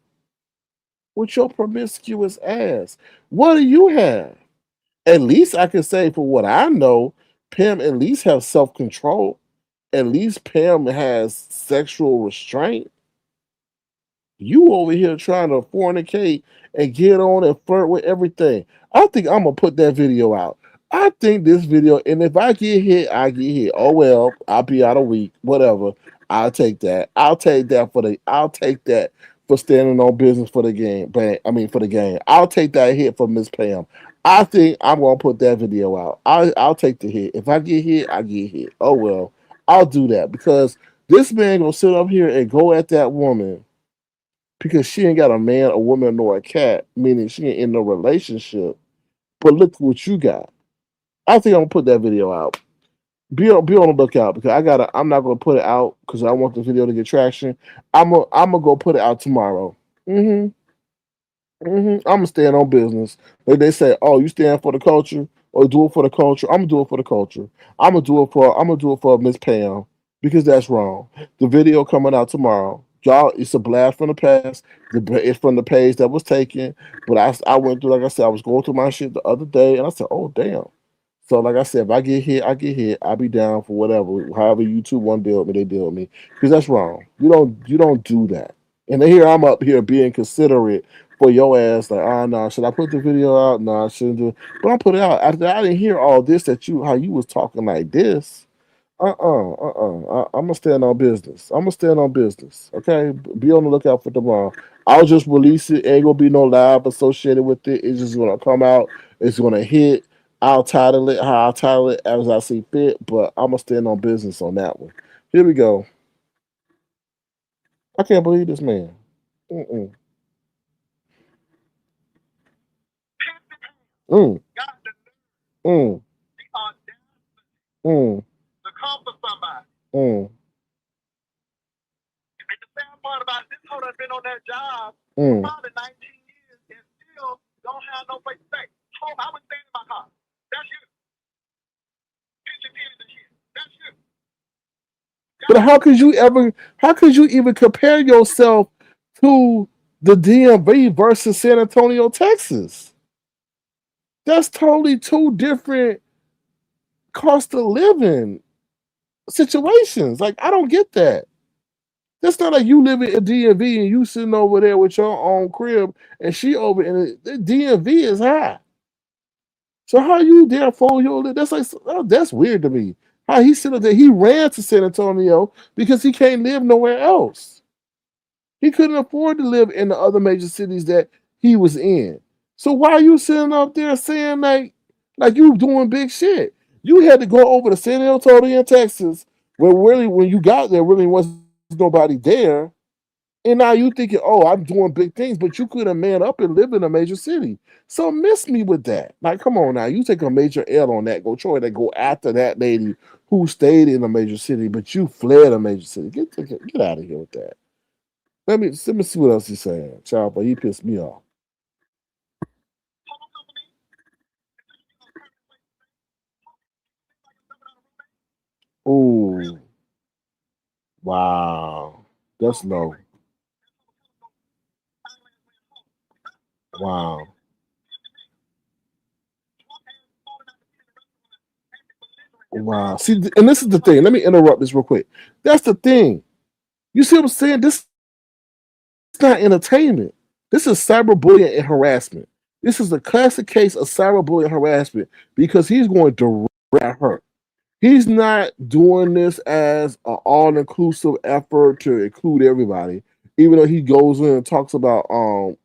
with your promiscuous ass? What do you have? At least I can say, for what I know, Pam at least have self control. At least Pam has sexual restraint. You over here trying to fornicate and get on and flirt with everything. I think I'm gonna put that video out. I think this video, and if I get hit, I get hit. Oh well, I'll be out a week, whatever. I'll take that. I'll take that for standing on business for the game. But I mean for the game. I'll take that hit for Miss Pam. I think I'm gonna put that video out. I'll take the hit. If I get hit, I get hit. Oh well. I'll do that because this man gonna sit up here and go at that woman because she ain't got a man, a woman, nor a cat, meaning she ain't in no relationship. But look what you got. I think I'm gonna put that video out. Be on the lookout because I'm not gonna put it out because I want the video to get traction. I'm gonna go put it out tomorrow. Hmm. I'm gonna stand on business. Like they say, oh, you stand for the culture or do it for the culture. I'm gonna do it for the culture. I'm gonna do it for Miss Pam because that's wrong. The video coming out tomorrow. Y'all, it's a blast from the past. It's from the page that was taken. But I went through, like I said, I was going through my shit the other day and I said, oh damn. So like I said, if I get hit, I get hit. I'll be down for whatever. However you two want to deal with me, they deal with me. Because that's wrong. You don't do that. And then here I'm up here being considerate for your ass. Like, oh no, should I put the video out? No, I shouldn't do it. But I put it out. After I didn't hear all this that you how you was talking like this. I'm gonna stand on business. I'm gonna stand on business. Okay, be on the lookout for tomorrow. I'll just release it. Ain't gonna be no live associated with it. It's just gonna come out. It's gonna hit. I'll title it how I'll title it as I see fit, but I'm gonna stand on business on that one. Here we go. I can't believe this man. Mm-mm. Mm, mm, mm, mm, mm. But how could you ever? How could you even compare yourself to the DMV versus San Antonio, Texas? That's totally two different cost of living situations. Like I don't get that. That's not like you live in a DMV and you sitting over there with your own crib and she over in the DMV is high. So how you there for your that's like oh, that's weird to me. How he sitting there, he ran to San Antonio because he can't live nowhere else. He couldn't afford to live in the other major cities that he was in. So why are you sitting up there saying like you doing big shit? You had to go over to San Antonio, Texas, where really when you got there really wasn't nobody there. And now you thinking, oh, I'm doing big things, but you could have man up and live in a major city. So miss me with that. Like, come on now, you take a major L on that. Go try to go after that lady who stayed in a major city, but you fled a major city. Get out of here with that. Let me see what else he's saying. Child, but he pissed me off. Oh, wow. That's low. Wow. Wow. See, and this is the thing. Let me interrupt this real quick. That's the thing. You see what I'm saying? This is not entertainment. This is cyberbullying and harassment. This is a classic case of cyberbullying and harassment because he's going direct at her. He's not doing this as an all-inclusive effort to include everybody, even though he goes in and talks about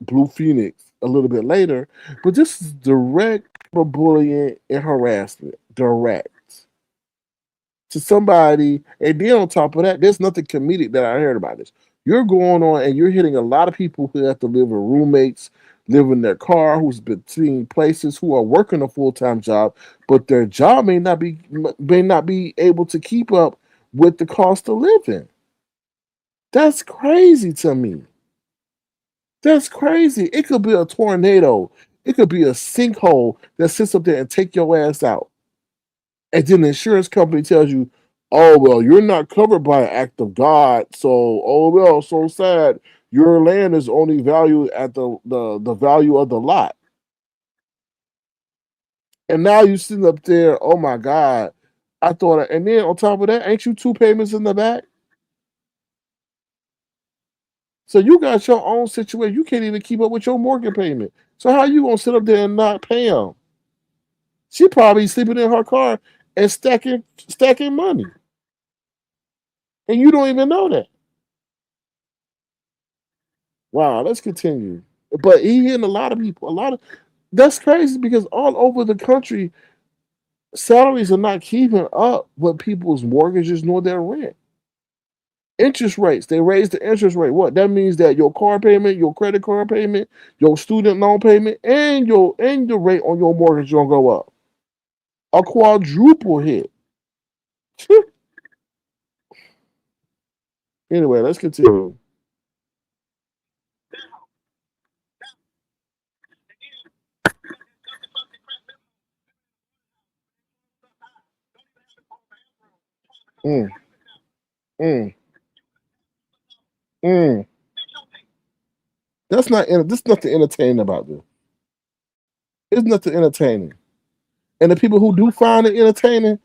Blue Phoenix a little bit later. But this is direct bullying and harassment. Direct to somebody, and then on top of that, there's nothing comedic that I heard about this. You're going on and you're hitting a lot of people who have to live with roommates, live in their car, who's between places, who are working a full time job, but their job may not be able to keep up with the cost of living. That's crazy to me. That's crazy. It could be a tornado. It could be a sinkhole that sits up there and take your ass out. And then the insurance company tells you, "Oh well, you're not covered by an act of God, so oh well, so sad. Your land is only valued at the value of the lot." And now you sitting up there, oh my God, I thought, and then on top of that, ain't you two payments in the back? So you got your own situation. You can't even keep up with your mortgage payment. So how you gonna sit up there and not pay them? She probably sleeping in her car and stacking money, and you don't even know that. Wow, let's continue. But he hitting a lot of people. A lot of that's crazy because all over the country, salaries are not keeping up with people's mortgages nor their rent. Interest rates, they raised the interest rate. What that means that your car payment, your credit card payment, your student loan payment, and your rate on your mortgage gonna go up. A quadruple hit. Anyway, let's continue. Mm, mm, mm. There's nothing entertaining about this. There's nothing entertaining. And the people who do find it entertaining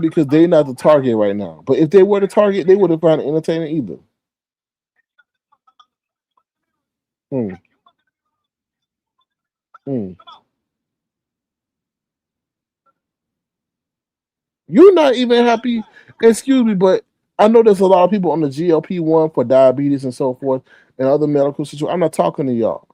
because they're not the target right now. But if they were the target, they wouldn't find it entertaining either. Mm, mm. You're not even happy. Excuse me, but I know there's a lot of people on the GLP-1 for diabetes and so forth and other medical situations. I'm not talking to y'all.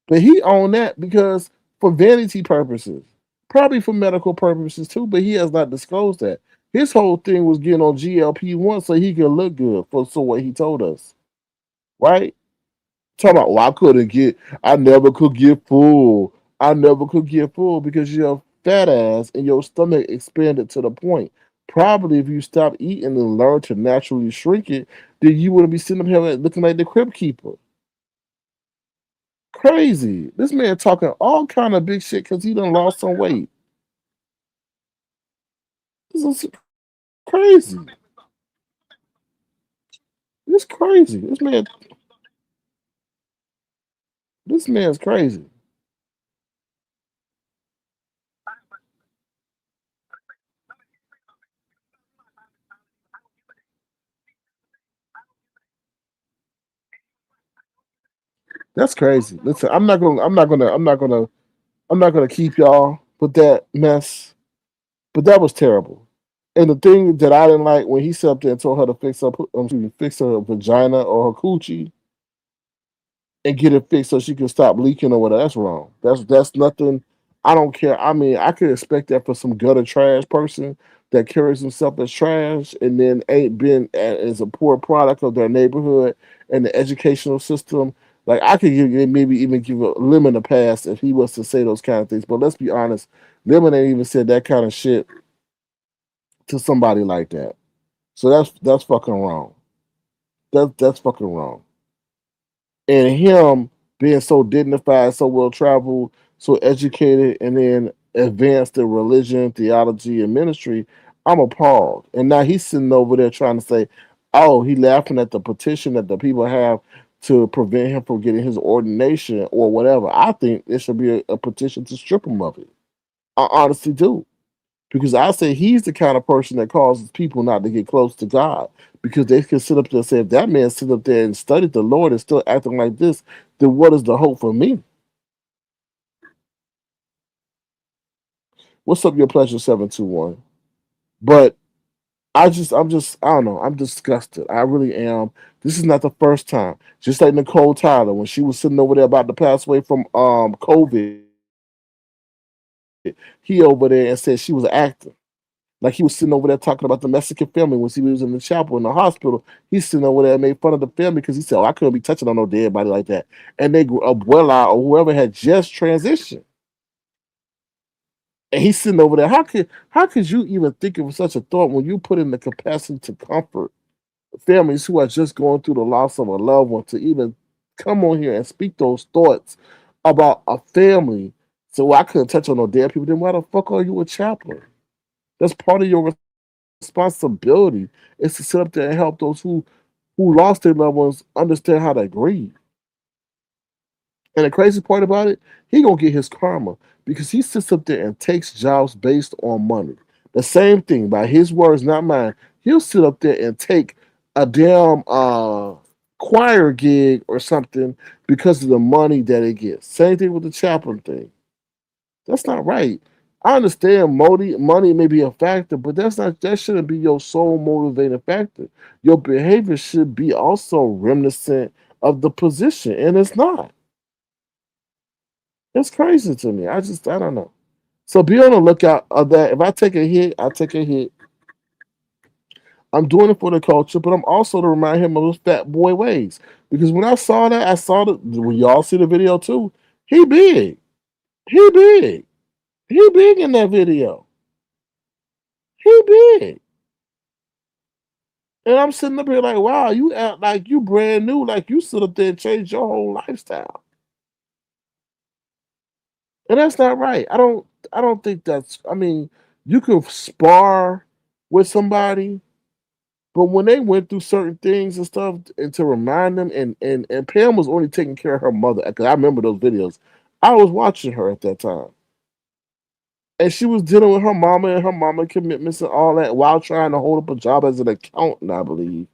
But he owned that because for vanity purposes. probably for medical purposes too, but he has not disclosed that. His whole thing was getting on GLP-1 so he could look good for so what he told us, right? Talking about, well, I never could get full. I never could get full because you're fat ass and your stomach expanded to the point. Probably if you stop eating and learn to naturally shrink it, then you wouldn't be sitting up here looking like the crib keeper. Crazy. This man talking all kind of big shit because he done lost some weight. This is crazy. It's crazy. This man's crazy. That's crazy. Listen, I'm not gonna keep y'all with that mess. But that was terrible. And the thing that I didn't like when he sat up there and told her to fix her vagina or her coochie and get it fixed so she can stop leaking or whatever. That's wrong. That's nothing. I don't care. I mean, I could expect that for some gutter trash person that carries himself as trash and then ain't been as a poor product of their neighborhood and the educational system. Like I could maybe even give a Lemon a pass if he was to say those kind of things. But let's be honest, Lemon ain't even said that kind of shit to somebody like that. So that's fucking wrong. That's fucking wrong. And him being so dignified, so well traveled, so educated, and then advanced in religion, theology, and ministry, I'm appalled. And now he's sitting over there trying to say, "Oh, he laughing at the petition that the people have to prevent him from getting his ordination or whatever." I think there should be a petition to strip him of it. I honestly do. Because I say he's the kind of person that causes people not to get close to God. Because they can sit up there and say, if that man sit up there and studied the Lord and still acting like this, then what is the hope for me? What's up, your pleasure 721? But I don't know. I'm disgusted. I really am. This is not the first time. Just like Nicole Tyler, when she was sitting over there about to pass away from COVID, he over there and said she was acting. Like he was sitting over there talking about the Mexican family when he was in the chapel in the hospital. He's sitting over there and made fun of the family because he said, "Oh, I couldn't be touching on no dead body like that." And they, Abuela or whoever had just transitioned, and he's sitting over there. How could you even think of such a thought when you put in the capacity to comfort families who are just going through the loss of a loved one to even come on here and speak those thoughts about a family? So I couldn't touch on no dead people. Then why the fuck are you a chaplain? That's part of your responsibility is to sit up there and help those who lost their loved ones understand how to grieve. And the crazy part about it, he gonna get his karma because he sits up there and takes jobs based on money. The same thing, by his words, not mine. He'll sit up there and take a damn choir gig or something because of the money that it gets. Same thing with the chaplain thing. That's not right. I understand money may be a factor, but that shouldn't be your sole motivating factor. Your behavior should be also reminiscent of the position, and it's not. It's crazy to me. I don't know. So be on the lookout of that. If I take a hit, I take a hit. I'm doing it for the culture, but I'm also to remind him of those fat boy ways. Because when I saw that, I saw that when y'all see the video too, he big. He big. He big in that video. He big. And I'm sitting up here like, wow, you act like you brand new, like you sit up there and change your whole lifestyle. And that's not right. I don't think that's I mean, you can spar with somebody, but when they went through certain things and stuff and to remind them and Pam was only taking care of her mother because I remember those videos. I was watching her at that time. And she was dealing with her mama and her mama commitments and all that while trying to hold up a job as an accountant, I believe,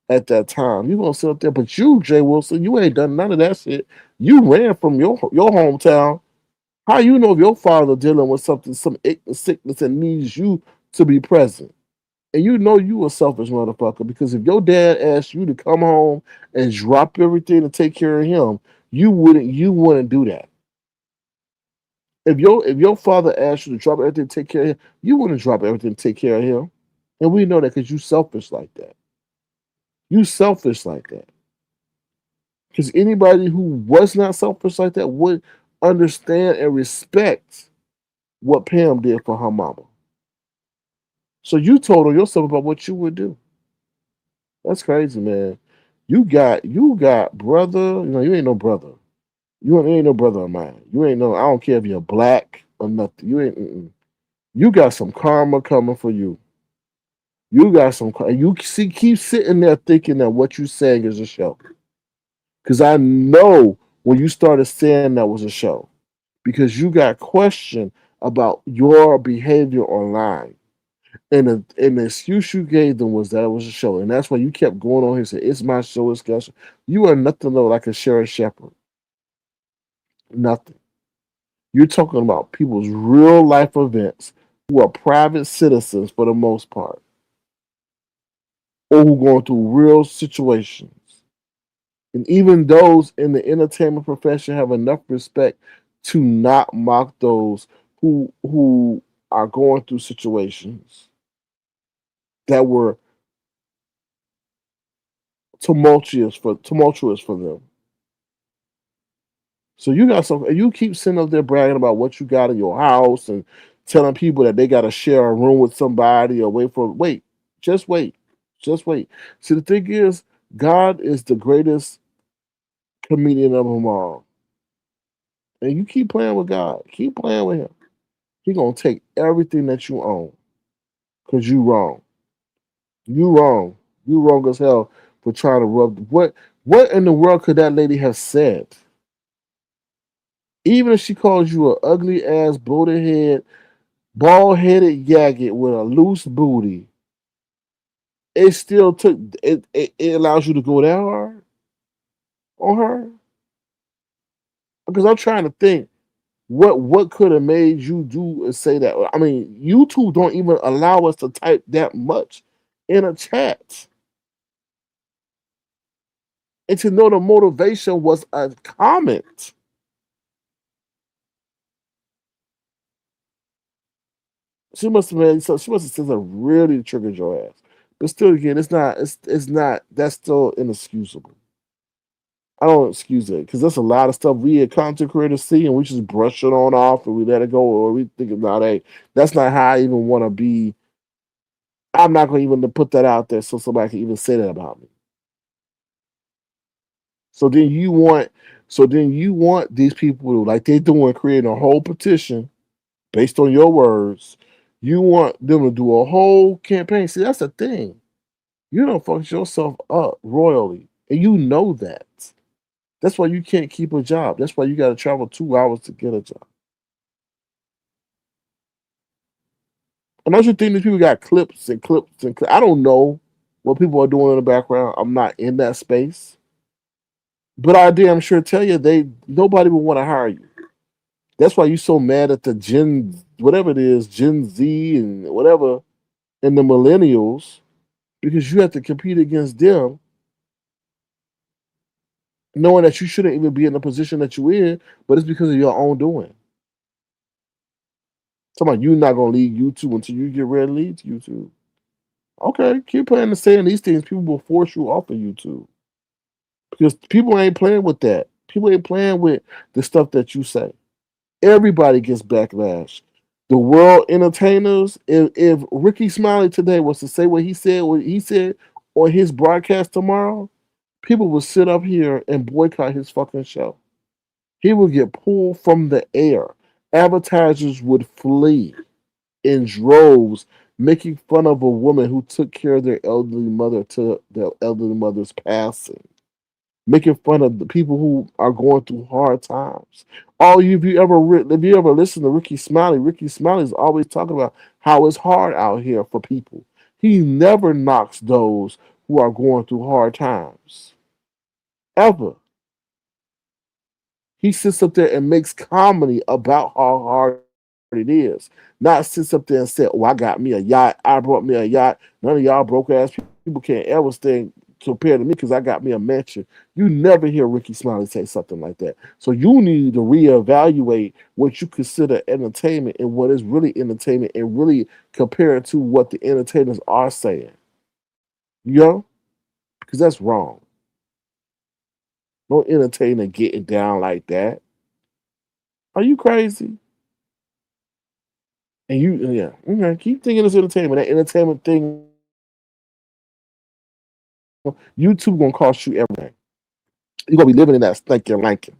at that time. You gonna sit up there, but you, Jay Wilson, you ain't done none of that shit. You ran from your hometown. How you know if your father dealing with something, some sickness and needs you to be present? And you know you a selfish motherfucker because if your dad asked you to come home and drop everything to take care of him, you wouldn't do that. If your father asked you to drop everything, to take care of him, you wouldn't drop everything to take care of him. And we know that because you selfish like that. You selfish like that. Because anybody who was not selfish like that would understand and respect what Pam did for her mama. So you told her yourself about what you would do. That's crazy, man. You got brother. You ain't no brother. You ain't no brother of mine. You ain't no. I don't care if you're black or nothing. You ain't. You got some karma coming for you. You got some. You see, keep sitting there thinking that what you saying is a show. Because I know when you started saying that was a show, because you got questioned about your behavior online. And the excuse you gave them was that it was a show. And that's why you kept going on here and saying, it's my show, it's Gus. You are nothing though like a Sheriff Shepherd. Nothing. You're talking about people's real life events who are private citizens for the most part, or who going through real situations. And even those in the entertainment profession have enough respect to not mock those who are going through situations that were tumultuous for them. So you got some. You keep sitting up there bragging about what you got in your house and telling people that they got to share a room with somebody or wait, just wait, just wait. See, the thing is, God is the greatest comedian of them all, and you keep playing with God, keep playing with Him. He gonna take everything that you own because you wrong, you wrong, you wrong as hell for trying to rub. What in the world could that lady have said? Even if she calls you an ugly ass, bloated head, bald headed yaggot with a loose booty, it still took it allows you to go that hard on her. Because I'm trying to think what could have made you do and say that. I mean, YouTube don't even allow us to type that much in a chat. And to know the motivation was a comment. She must have said something really triggered your ass. But still again, it's not that's still inexcusable. I don't excuse it because there's a lot of stuff we as content creators see and we just brush it on off and we let it go or we think about, hey, that's not how I even want to be. I'm not going to even put that out there so somebody can even say that about me. So then you want, these people to, like they're doing, creating a whole petition based on your words. You want them to do a whole campaign. See, that's the thing. You don't fuck yourself up royally, and you know that. That's why you can't keep a job. That's why you got to travel 2 hours to get a job. And don't you think these people got clips and clips and I don't know what people are doing in the background. I'm not in that space, but I damn sure tell you nobody would want to hire you. That's why you so mad at the Gen whatever it is, Gen Z and whatever, and the millennials because you have to compete against them, knowing that you shouldn't even be in the position that you're in, but it's because of your own doing. Talking about you not gonna leave YouTube until you get ready to leave YouTube. Okay, keep playing and saying these things. People will force you off of YouTube because people ain't playing with that. People ain't playing with the stuff that you say. Everybody gets backlash. The world entertainers. If Ricky Smiley today was to say what he said on his broadcast tomorrow, people would sit up here and boycott his fucking show. He would get pulled from the air. Advertisers would flee in droves, making fun of a woman who took care of their elderly mother to their elderly mother's passing, making fun of the people who are going through hard times. If you ever listen to Ricky Smiley is always talking about how it's hard out here for people. He never knocks those who are going through hard times. Ever. He sits up there and makes comedy about how hard it is. Not sits up there and said, "Oh, I got me a yacht. I brought me a yacht. None of y'all broke ass people can't ever stay. compared to me because I got me a mansion. You never hear Ricky Smiley say something like that. So you need to reevaluate what you consider entertainment and what is really entertainment and really compare it to what the entertainers are saying. You know? Because that's wrong. No entertainer getting down like that. Are you crazy? And you, yeah, okay, keep thinking it's entertainment. That entertainment thing, YouTube gonna cost you everything. You're gonna be living in that stinking Lincoln.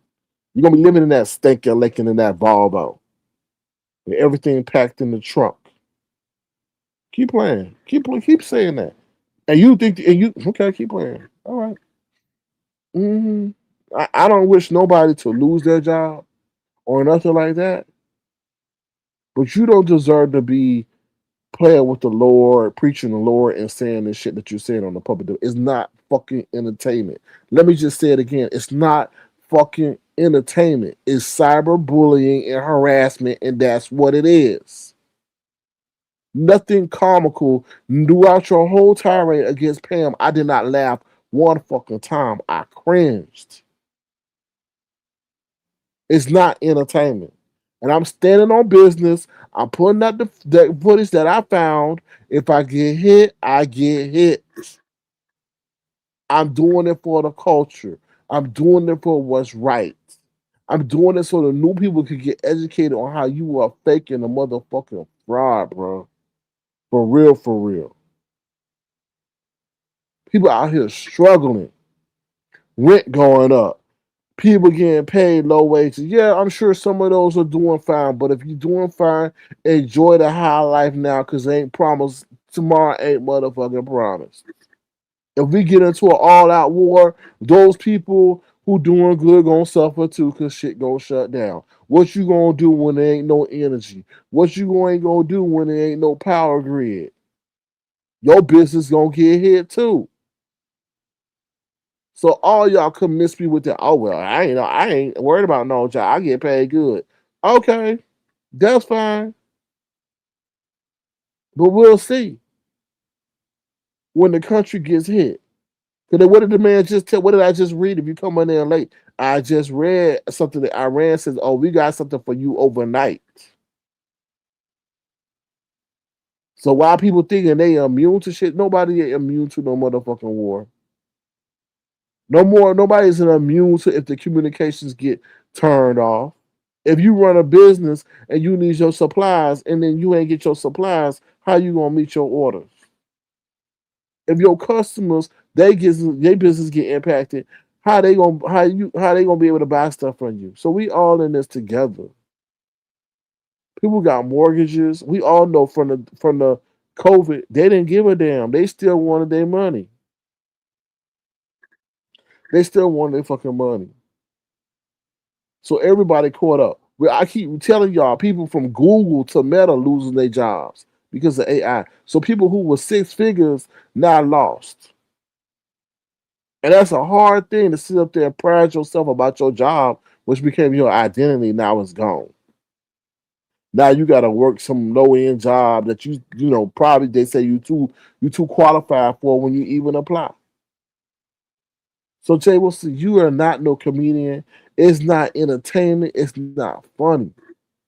You're gonna be living in that stinking Lincoln in that Volvo. With everything packed in the trunk. Keep playing. Keep saying that. And you think and you okay, keep playing. All right. Mm-hmm. I don't wish nobody to lose their job or nothing like that. But you don't deserve to be playing with the Lord, preaching the Lord, and saying the shit that you're saying on the public. It's not fucking entertainment. Let me just say it again. It's not fucking entertainment. It's cyberbullying and harassment, and that's what it is. Nothing comical throughout your whole tirade against Pam. I did not laugh one fucking time. I cringed. It's not entertainment. And I'm standing on business. I'm putting out the footage that I found. If I get hit, I get hit. I'm doing it for the culture. I'm doing it for what's right. I'm doing it so the new people can get educated on how you are faking a motherfucking fraud, bro. For real, for real. People out here struggling. Rent going up. People getting paid low wages. Yeah, I'm sure some of those are doing fine, but if you're doing fine, enjoy the high life now because ain't promised tomorrow ain't motherfucking promised. If we get into an all-out war, those people who doing good gonna suffer too because shit gonna shut down. What you gonna do when there ain't no energy? What you ain't gonna do when there ain't no power grid? Your business gonna get hit too. So all y'all come miss me with that. Oh well, I ain't worried about no job. I get paid good. Okay, that's fine. But we'll see when the country gets hit. Because what did the man just tell? What did I just read? If you come in there late, I just read something that Iran says, "Oh, we got something for you overnight." So why people thinking they immune to shit? Nobody ain't immune to no motherfucking war. No more. Nobody's immune to if the communications get turned off. If you run a business and you need your supplies and then you ain't get your supplies, how you gonna meet your orders? If your customers their business get impacted, how they gonna be able to buy stuff from you? So we all in this together. People got mortgages. We all know from the COVID, they didn't give a damn. They still wanted their money. They still wanted their fucking money. So everybody caught up. Well, I keep telling y'all, people from Google to Meta losing their jobs because of AI. So people who were six figures now lost. And that's a hard thing to sit up there and pride yourself about your job, which became your identity. Now it's gone. Now you got to work some low end job that you know probably they say you too qualified for when you even apply. So Jay Wilson, you are not no comedian. It's not entertainment. It's not funny.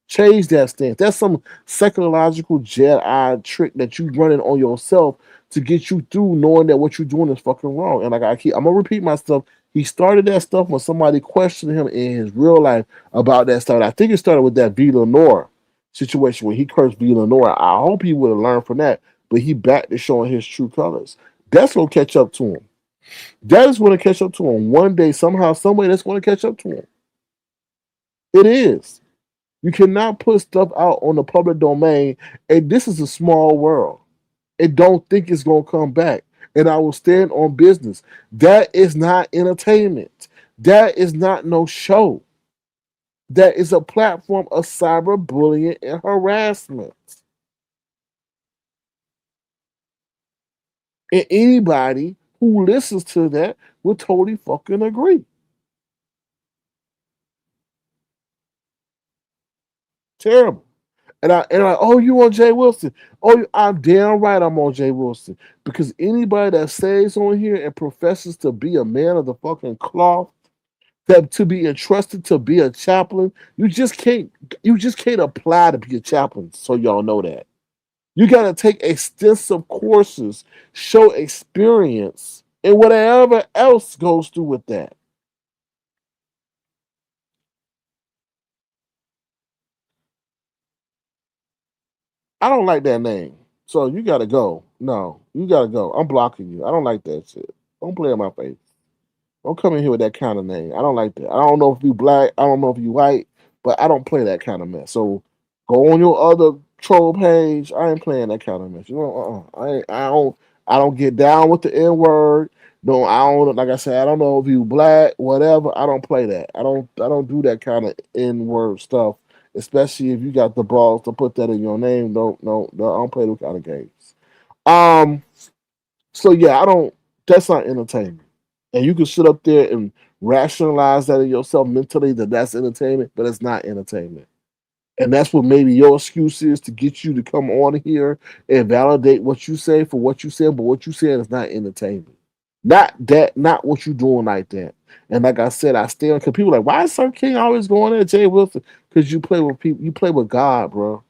Change that stance. That's some psychological Jedi trick that you running on yourself to get you through knowing that what you're doing is fucking wrong. And like I'm gonna repeat myself. He started that stuff when somebody questioned him in his real life about that stuff. I think it started with that V. Lenore situation when he cursed V. Lenore. I hope he would have learned from that, but he back to showing his true colors. That's gonna catch up to him. That is going to catch up to him one day, somehow, some way. That's going to catch up to him. It is. You cannot put stuff out on the public domain, and this is a small world. And don't think it's gonna come back. And I will stand on business. That is not entertainment. That is not no show. That is a platform of cyberbullying and harassment. And anybody who listens to that will totally fucking agree. Terrible. Oh, you on Jay Wilson? Oh, I'm damn right I'm on Jay Wilson because anybody that stays on here and professes to be a man of the fucking cloth, that to be entrusted to be a chaplain, you just can't apply to be a chaplain. So y'all know that you got to take extensive courses, show experience, and whatever else goes through with that. I don't like that name. So you gotta go. No, you gotta go. I'm blocking you. I don't like that shit. Don't play in my face. Don't come in here with that kind of name. I don't like that. I don't know if you black. I don't know if you white, but I don't play that kind of mess. So go on your other troll page. I ain't playing that kind of mess. You know, I don't get down with the N word. No, I don't. Like I said, I don't know if you black, whatever. I don't play that. I don't do that kind of N word stuff. Especially if you got the balls to put that in your name. I don't play those kind of games. Um. So yeah, I don't. That's not entertainment. And you can sit up there and rationalize that in yourself mentally that that's entertainment, but it's not entertainment. And that's what maybe your excuse is to get you to come on here and validate what you say for what you said, but what you said is not entertainment. Not that, not what you doing like that. And like I said, I stand because people are like, why is Sir King always going at Jay Wilson? Because you play with people, you play with God, bro.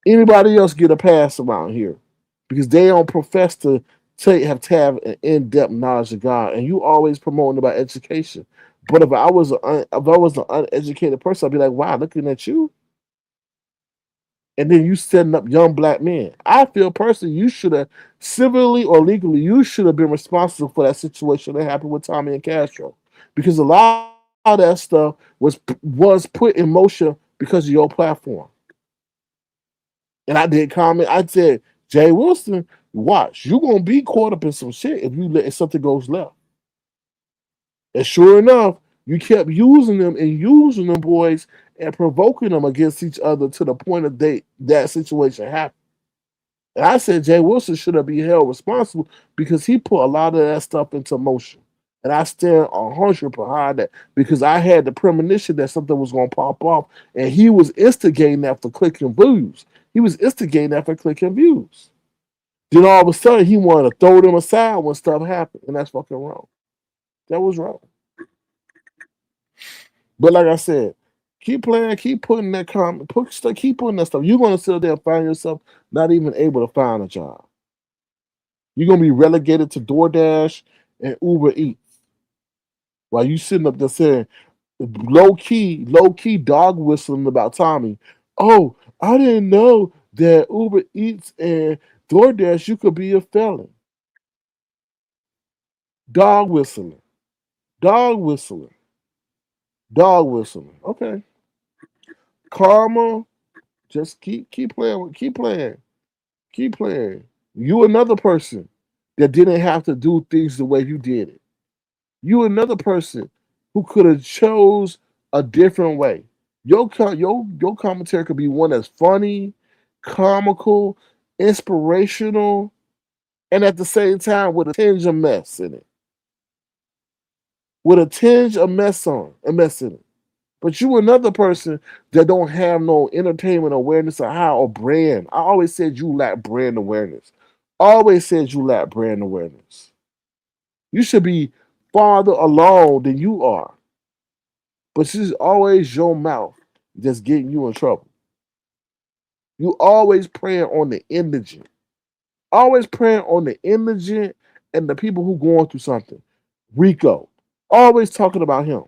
Anybody else get a pass around here because they don't profess to have an in-depth knowledge of God, and you always promoting about education. But if I was an uneducated person, I'd be like, wow, looking at you, and then you setting up young black men. I feel personally, you should have civilly or legally, you should have been responsible for that situation that happened with Tommy and Castro, because a lot of that stuff was put in motion because of your platform. And I did comment. I said, Jay Wilson, watch, you're gonna be caught up in some shit if something goes left. And sure enough, you kept using them boys and provoking them against each other to the point of that situation happened. And I said Jay Wilson should have been held responsible because he put a lot of that stuff into motion. And I stand 100 behind that because I had the premonition that something was going to pop off, and he was instigating that for clicking views. He was instigating that for clicking views. Then all of a sudden, he wanted to throw them aside when stuff happened, and that's fucking wrong. That was wrong. But like I said, keep playing, keep putting that comment, keep putting that stuff. You're gonna sit there and find yourself not even able to find a job. You're gonna be relegated to DoorDash and Uber Eats while you sitting up there saying low key dog whistling about Tommy. Oh, I didn't know that Uber Eats and DoorDash you could be a felon. Dog whistling, dog whistling, dog whistling. Okay, karma. Just keep playing, keep playing. You another person that didn't have to do things the way you did it. You another person who could have chose a different way. Your commentary could be one that's funny, comical, inspirational, and at the same time with a tinge of mess in it. With a tinge of a mess in it. But you another person that don't have no entertainment awareness or how or brand. I always said you lack brand awareness. Always said you lack brand awareness. You should be farther along than you are. But it's always your mouth just getting you in trouble. You always preying on the indigent. Always preying on the indigent and the people who going through something. Rico. Always talking about him.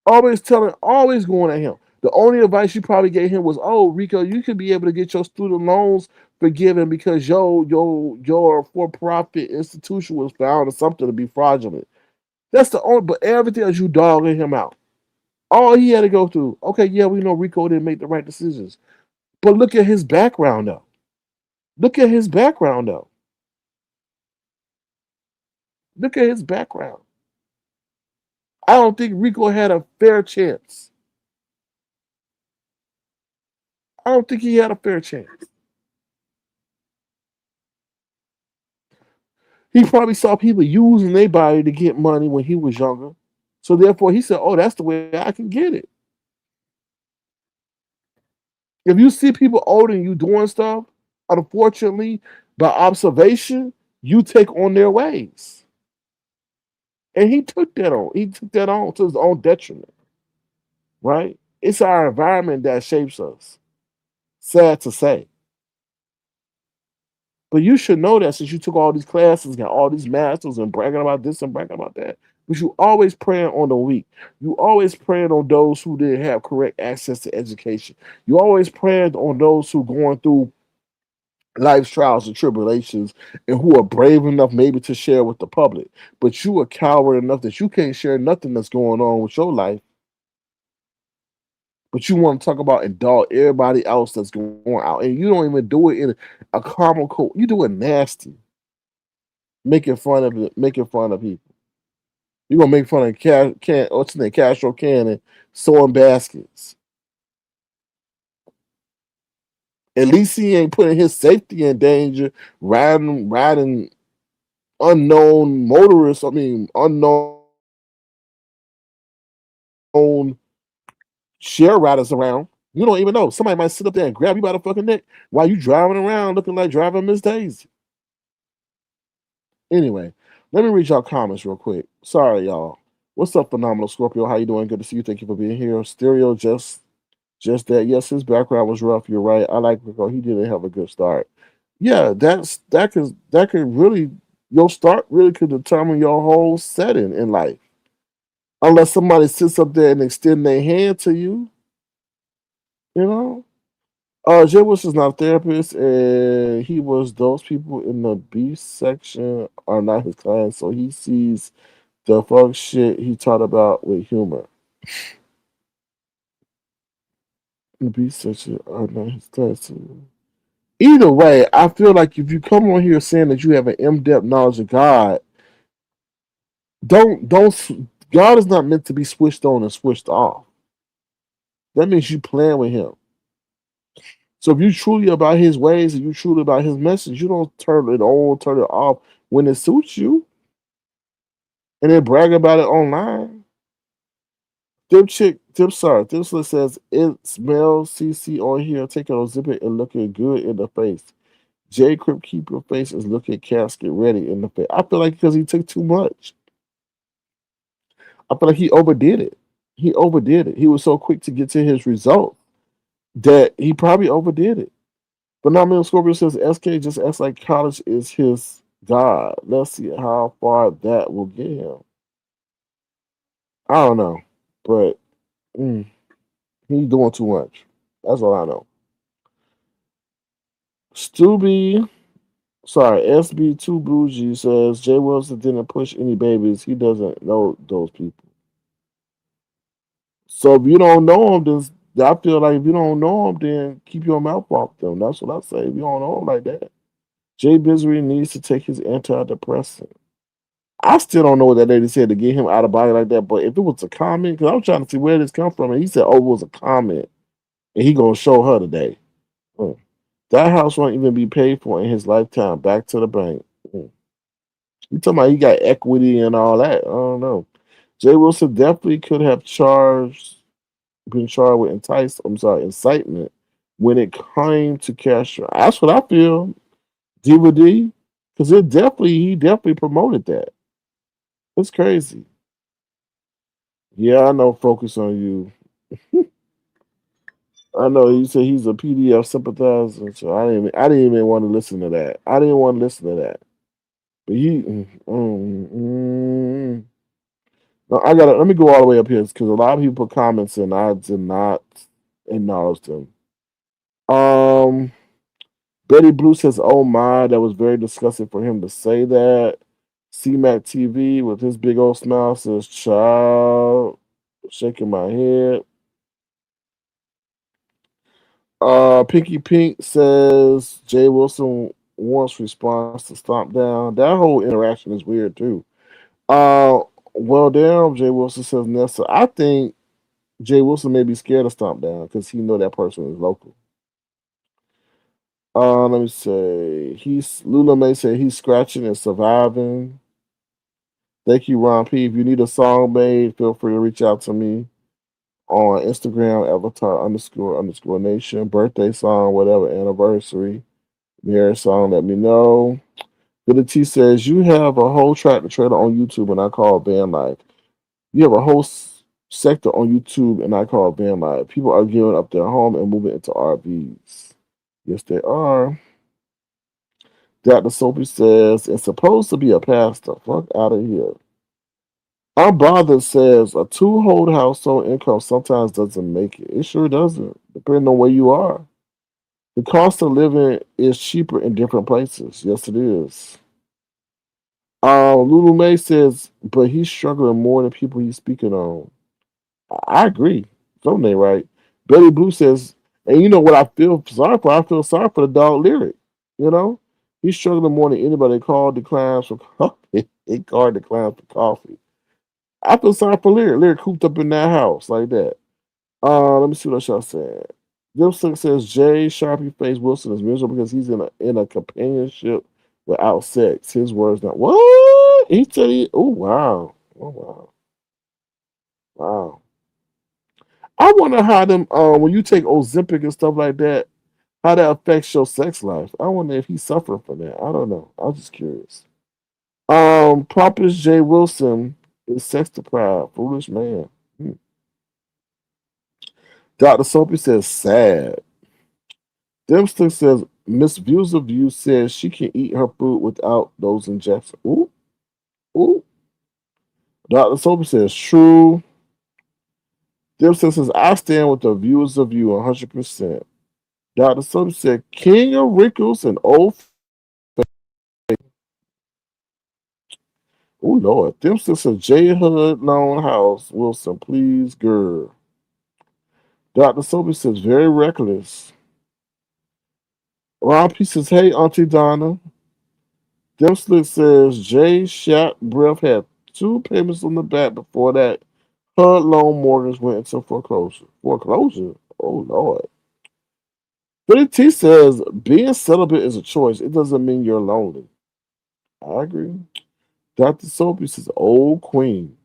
Always going at him. The only advice you probably gave him was, "Oh, Rico, you could be able to get your student loans forgiven because your for-profit institution was found or something to be fraudulent." That's the only. But everything else, you dogging him out. All he had to go through. Okay, yeah, we know Rico didn't make the right decisions, but look at his background though. Look at his background though. Look at his background. I don't think Rico had a fair chance. I don't think he had a fair chance. He probably saw people using their body to get money when he was younger. So therefore he said, oh, that's the way I can get it. If you see people older than you doing stuff, unfortunately, by observation, you take on their ways. And he took that on. He took that on to his own detriment, right? It's our environment that shapes us. Sad to say. But you should know that since you took all these classes, got all these masters, and bragging about this and bragging about that. But you always praying on the weak. You always praying on those who didn't have correct access to education. You always praying on those who going through life's trials and tribulations and who are brave enough maybe to share with the public. But you are coward enough that you can't share nothing that's going on with your life. But you want to talk about and dog everybody else that's going out, and you don't even do it in a comical. You do it nasty, making fun of people. You gonna make fun of what's his name, Castro Cannon, sewing baskets. At least he ain't putting his safety in danger, riding unknown motorists. I mean, unknown share riders around. You don't even know. Somebody might sit up there and grab you by the fucking neck while you driving around looking like driving Miss Daisy. Anyway, let me read y'all comments real quick. Sorry, y'all. What's up, Phenomenal Scorpio? How you doing? Good to see you. Thank you for being here. Stereo, just that. Yes, his background was rough. You're right. I like Rico. He didn't have a good start. Yeah, that could really your start really could determine your whole setting in life. Unless somebody sits up there and extend their hand to you, you know. Jay Wilson's not a therapist, and he was those people in the B section are not his clients, so he sees the fuck shit he taught about with humor. The B section are not his clients. Either way, I feel like if you come on here saying that you have an in-depth knowledge of God, don't God is not meant to be switched on and switched off. That means you playing with him. So if you truly about his ways and you truly about his message, you don't turn it on, turn it off when it suits you, and then brag about it online. Dipsler says it smells CC on here, taking on zip it and looking good in the face. J Crip keep your face is looking casket ready in the face. I feel like because he took too much. I feel like he overdid it. He overdid it. He was so quick to get to his result that he probably overdid it. Phenomenal Scorpio says SK just acts like college is his god. Let's see how far that will get him. I don't know, but he's doing too much. That's all I know. Stubby, sorry, SB2 Bougie says Jay Wilson didn't push any babies. He doesn't know those people. So if you don't know him, then I feel like if you don't know him, then keep your mouth off them. That's what I say. If you don't know him like that, Jay Bisery needs to take his antidepressant. I still don't know what that lady said to get him out of body like that. But if it was a comment, because I was trying to see where this come from, and he said, "Oh, it was a comment," and he gonna show her today. Mm. That house won't even be paid for in his lifetime. Back to the bank. You talking about he got equity and all that? I don't know. Jay Wilson definitely could have been charged with incitement when it came to cash. That's what I feel. DVD, because he definitely promoted that. It's crazy. Yeah, I know. Focus on you. I know you said he's a PDF sympathizer, so I didn't even want to listen to that. I didn't want to listen to that. But no, I gotta let me go all the way up here because a lot of people put comments and I did not acknowledge them. Um, Betty Blue says, "Oh my, that was very disgusting for him to say that." CMAC TV with his big old smile says, "Child," shaking my head. Pinky Pink says Jay Wilson wants response to stomp down. That whole interaction is weird too. Uh, well, damn. Jay Wilson says Nessa. I think Jay Wilson may be scared of stomp down because he know that person is local. Let me say he's Lula may say he's scratching and surviving. Thank you, Ron P. If you need a song made, feel free to reach out to me. on Instagram, avatar underscore nation, birthday song, whatever, anniversary, marriage song, let me know. Billy T says, you have a whole tractor trailer on YouTube and I call van life. You have a whole sector on YouTube and I call van life. People are giving up their home and moving into RVs. Yes, they are. Dr. Soapy says, it's supposed to be a pastor. Fuck out of here. Unbothered says, a two-hold household income sometimes doesn't make it. It sure doesn't, depending on where you are. The cost of living is cheaper in different places. Yes, it is. Lulu May says, but he's struggling more than people he's speaking on. I agree. Something ain't right. Betty Blue says, and you know what I feel sorry for? I feel sorry for the dog Lyric. You know? He's struggling more than anybody. Called declines for coffee. He called declines for coffee. I feel sorry for Lyric. Lyric cooped up in that house like that. Let me see what else y'all said. Dipstick says Jay Sharpie face Wilson is miserable because he's in a companionship without sex. His words not what? He said he oh wow. Oh wow. Wow. I wonder how them when you take Ozempic and stuff like that, how that affects your sex life. I wonder if he's suffering from that. I don't know. I'm just curious. Prophet J. Wilson is sex deprived, foolish man. Hmm. Dr. Soapy says sad. Dempster says Miss Views of You says she can eat her food without those injections. Ooh, ooh. Dr. Soapy says true. Dempster says I stand with the views of you 100%. Dr. Soapy said King of Wrinkles and old. Oh Lord, Dempster says J Hood Lone House Wilson, please, girl. Dr. Soapy says very reckless. Ron P says, hey, Auntie Donna. Dempster says Jay Shot Breath had two payments on the back before that. Her loan mortgage went into foreclosure. Foreclosure? Oh Lord. Billy T says being celibate is a choice. It doesn't mean you're lonely. I agree. Dr. Soapy says old queen.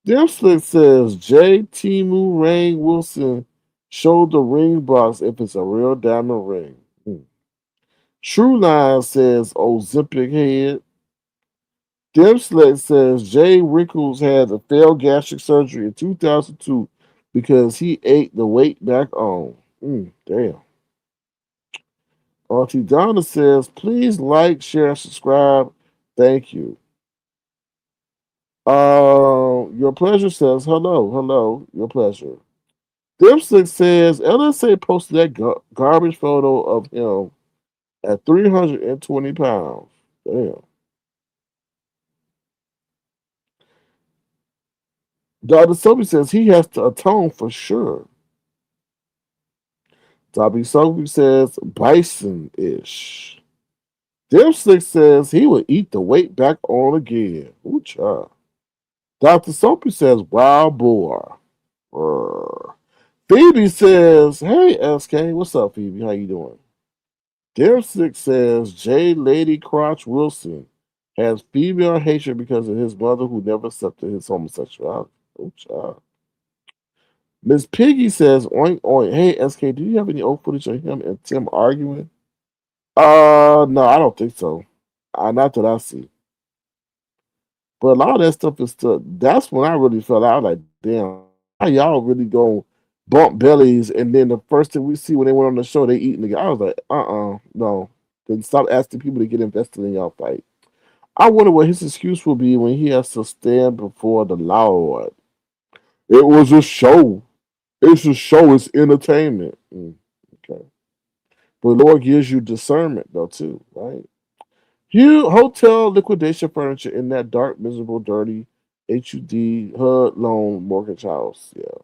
Dempster says J. Timu Rain Wilson showed the ring box if it's a real diamond ring. True Line says Ozempic head. Dempslet says Jay Wrinkles had a failed gastric surgery in 2002 because he ate the weight back on. Damn. Auntie Donna says, please like, share, subscribe. Thank you. Your pleasure says, hello, hello, your pleasure. Dipstick says, LSA posted that garbage photo of him at 320 pounds. Damn. Dr. Sophie says he has to atone for sure. Dr. Sophie says bison ish. Dipstick says he would eat the weight back on again. Ooh, child. Dr. Sophie says wild boar. Brr. Phoebe says, hey, SK, what's up, Phoebe? How you doing? Dipstick says J. Lady Crotch Wilson has female hatred because of his mother who never accepted his homosexuality. Oh, child. Miss Piggy says, oink, oink. Hey, SK, do you have any old footage of him and Tim arguing? No, I don't think so. Not that I see. But a lot of that stuff is still, that's when I really felt out like, damn, how y'all really gonna bump bellies and then the first thing we see when they went on the show, they eating together. I was like, no. Then stop asking people to get invested in y'all fight. I wonder what his excuse will be when he has to stand before the Lord. It was a show. It's a show. It's entertainment. Okay. But the Lord gives you discernment, though, too, right? You hotel liquidation furniture in that dark, miserable, dirty HUD HUD loan mortgage house. Yeah.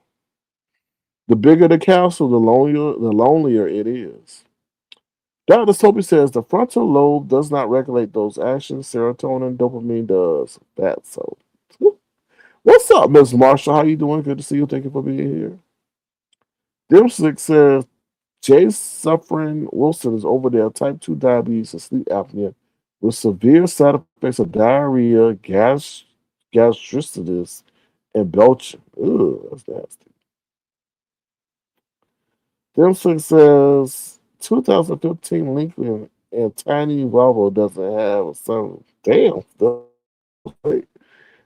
The bigger the castle, the lonelier it is. Dr. Soapy says the frontal lobe does not regulate those actions. Serotonin, dopamine does. That's so. What's up, Miss Marshall? How you doing? Good to see you. Thank you for being here. Dipstick says Jay suffering Wilson is over there, type 2 diabetes and sleep apnea with severe side effects of diarrhea, gastritis, and belching. Ugh, that's nasty. Dempsey says 2015 Lincoln and tiny Volvo doesn't have a sun. Damn,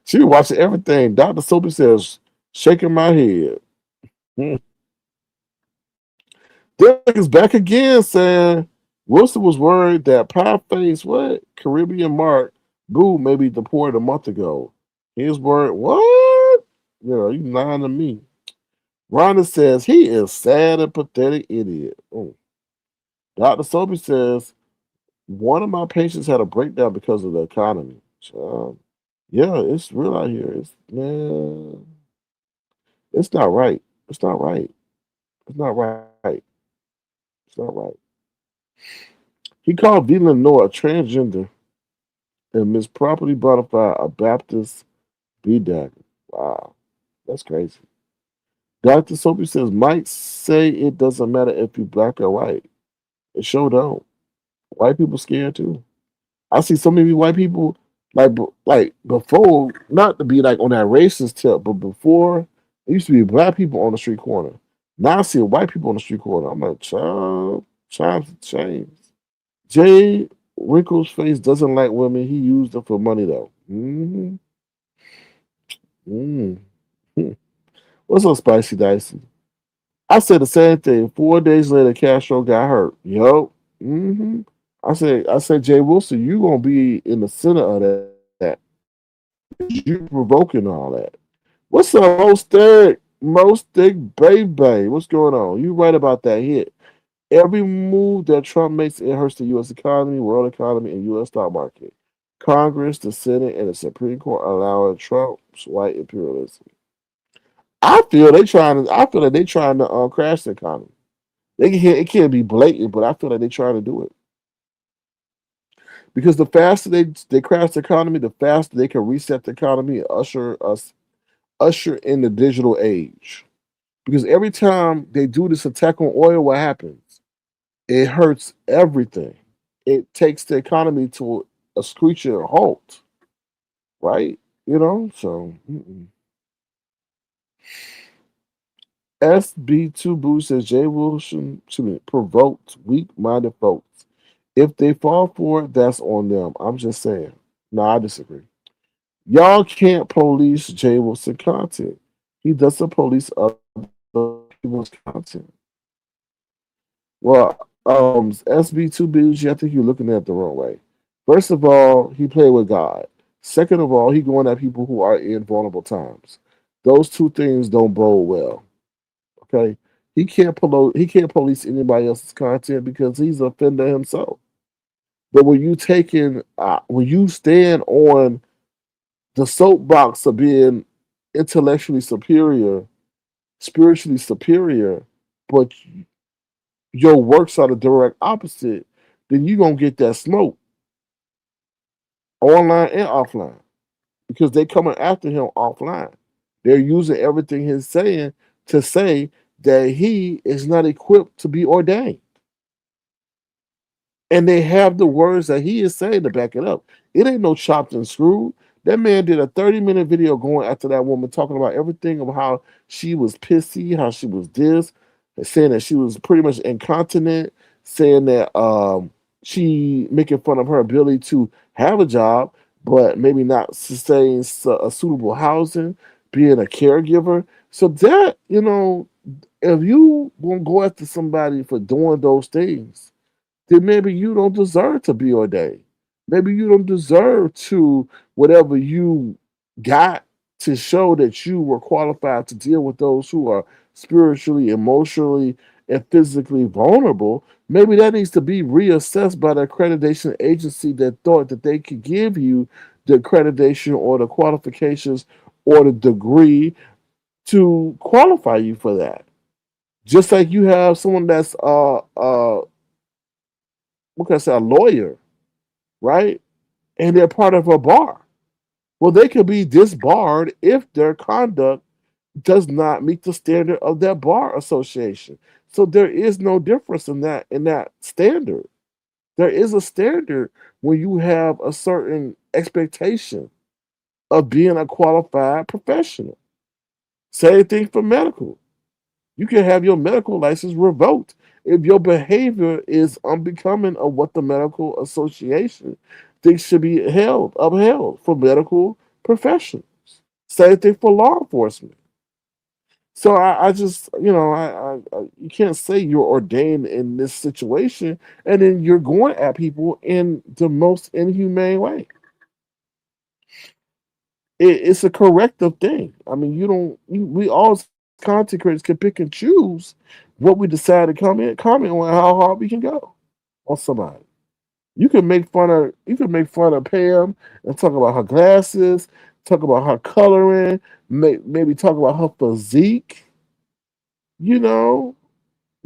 she watching everything. Dr. Soapy says, shaking my head. Hmm. Derek is back again saying Wilson was worried that Pie Face, what? Caribbean Mark, Boo may be deported a month ago. His word, what? You lying to me. Rhonda says he is sad and pathetic idiot. Oh. Dr. Soapy says one of my patients had a breakdown because of the economy. So, yeah, it's real out here. It's man, it's not right. It's not right. It's not right. It's not right. He called Veland Noah a transgender and Miss Property Bonafide a Baptist B-Dagger. Wow, that's crazy. Dr. Soapy says Mike say it doesn't matter if you black or white. It sure don't. White people scared too. I see so many white people like before, not to be like on that racist tip, but before it used to be black people on the street corner. Now I see white people on the street corner. I'm like, child, times have changed. Jay Wrinkle's face doesn't like women. He used them for money though. Mm. What's up, Spicy Dicey? I said the same thing. 4 days later, Castro got hurt. Yup. I said, Jay Wilson, you gonna be in the center of that because you provoking all that. What's up, Most Thick Baby? What's going on? You right about that hit. Every move that Trump makes, it hurts the U.S. economy, world economy, and U.S. stock market. Congress, the Senate, and the Supreme Court allowing Trump's white imperialism. I feel like they trying to crash the economy. It can't be blatant, but I feel like they're trying to do it because the faster they crash the economy, the faster they can reset the economy and usher in the digital age. Because every time they do this attack on oil, what happens? It hurts everything. It takes the economy to a screeching halt, right? So SB2 Boo says Jay Wilson provoked weak minded folks. If they fall for it, that's on them. I'm just saying. No, I disagree. Y'all can't police Jay Wilson content. He doesn't police other people's content. Well, SB2BG, I think you're looking at it the wrong way. First of all, he played with God. Second of all, he going at people who are in vulnerable times. Those two things don't bode well. Okay, he can't police anybody else's content because he's an offender himself. But when you stand on the soapbox of being intellectually superior, spiritually superior, but your works are the direct opposite, then you're gonna get that smoke online and offline because they coming after him offline. They're using everything he's saying to say that he is not equipped to be ordained. And they have the words that he is saying to back it up. It ain't no chopped and screwed. That man did a 30-minute video going after that woman, talking about everything of how she was pissy, how she was this, and saying that she was pretty much incontinent, saying that she making fun of her ability to have a job, but maybe not sustain a suitable housing, being a caregiver. So that, if you want to go after somebody for doing those things, then maybe you don't deserve to be ordained. Maybe you don't deserve to whatever you got to show that you were qualified to deal with those who are spiritually, emotionally, and physically vulnerable. Maybe that needs to be reassessed by the accreditation agency that thought that they could give you the accreditation or the qualifications or the degree to qualify you for that. Just like you have someone that's what can I say, a lawyer, right? And they're part of a bar. Well, they could be disbarred if their conduct does not meet the standard of that bar association. So there is no difference in that standard. There is a standard when you have a certain expectation of being a qualified professional. Same thing for medical. You can have your medical license revoked if your behavior is unbecoming of what the medical association thinks should be upheld for medical professionals. Same thing for law enforcement. So I just, you can't say you're ordained in this situation and then you're going at people in the most inhumane way. It's a corrective thing. I mean, we all as content creators can pick and choose what we decide to comment on how hard we can go on somebody. You can make fun of Pam and talk about her glasses, talk about her coloring, maybe talk about her physique, you know,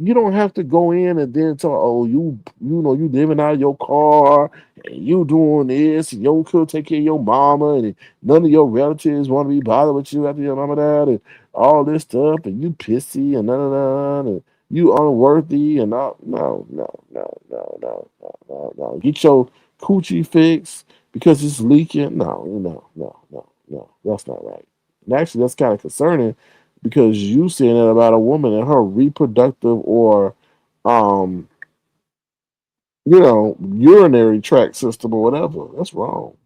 you don't have to go in and then talk, oh, you living out of your car and you doing this and you could take care of your mama and none of your relatives want to be bothered with you after your mama died and all this stuff and you pissy and and you unworthy and all. No. Get your coochie fixed because it's leaking. No. That's not right. And actually, that's kind of concerning because you saying that about a woman and her reproductive or um urinary tract system or whatever. That's wrong.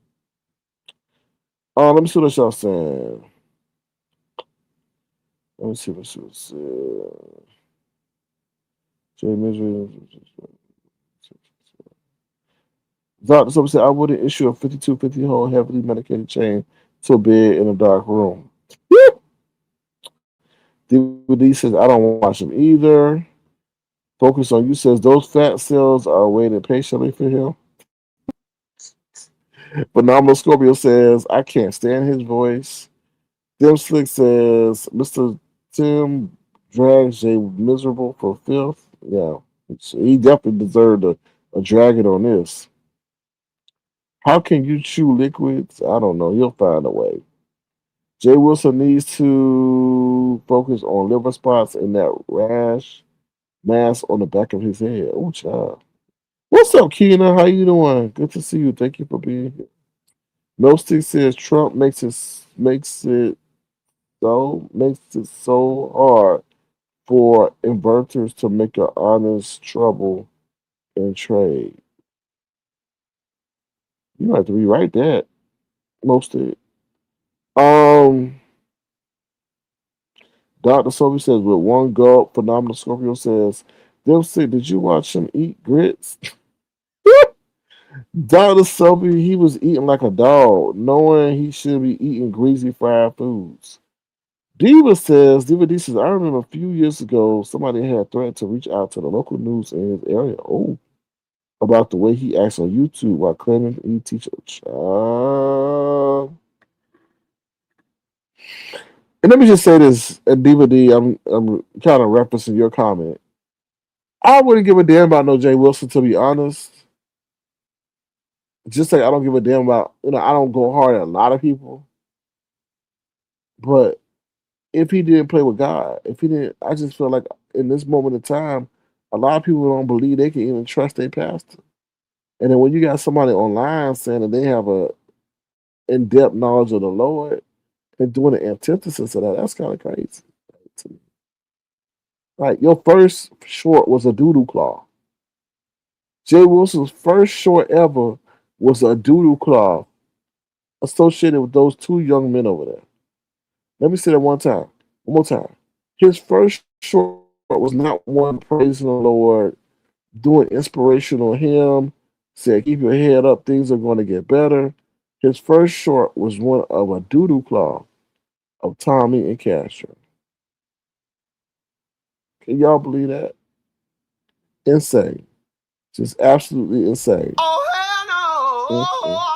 Let me see what y'all saying. Let me see what she was saying. Jay Misery. Doctor Soap said I wouldn't issue a 5250 hole heavily medicated chain to a bed in a dark room. DVD says I don't watch them either. Focus on You says those fat cells are waiting patiently for him. Phenomenal Scorpio says I can't stand his voice. Dim Slick says Mr. Tim drags Jay miserable for filth. Yeah, he definitely deserved a dragon on this. How can you chew liquids? I don't know. He'll find a way. Jay Wilson needs to focus on liver spots and that rash mass on the back of his head. Oh, child. What's up, Keena? How you doing? Good to see you. Thank you for being here. No Stick says Trump makes it so hard for inverters to make an honest trouble in trade. You have to rewrite that. Most of it. Um, Dr. Sophie says with one gulp, Phenomenal Scorpio says, Them say, did you watch him eat grits? Dr. Sophie, he was eating like a dog, knowing he should be eating greasy fried foods. Diva D says, I remember a few years ago somebody had threatened to reach out to the local news in his area. Oh, about the way he acts on YouTube while claiming he teaches a child. And let me just say this, and Diva D, I'm kind of referencing your comment. I wouldn't give a damn about no Jay Wilson, to be honest. Just like I don't give a damn about, I don't go hard at a lot of people. But if he didn't play with God, if he didn't, I just feel like in this moment of time, a lot of people don't believe they can even trust their pastor. And then when you got somebody online saying that they have a in-depth knowledge of the Lord and doing the antithesis of that, that's kind of crazy to me. Like your first short was a doodoo claw. Jay Wilson's first short ever was a doodoo claw associated with those two young men over there. Let me say that one more time. His first short was not one praising the Lord, doing inspirational hymn, said, keep your head up, things are going to get better. His first short was one of a doodoo claw of Tommy and Castro. Can y'all believe that? Insane. Just absolutely insane. Oh, Mm-mm-mm. hell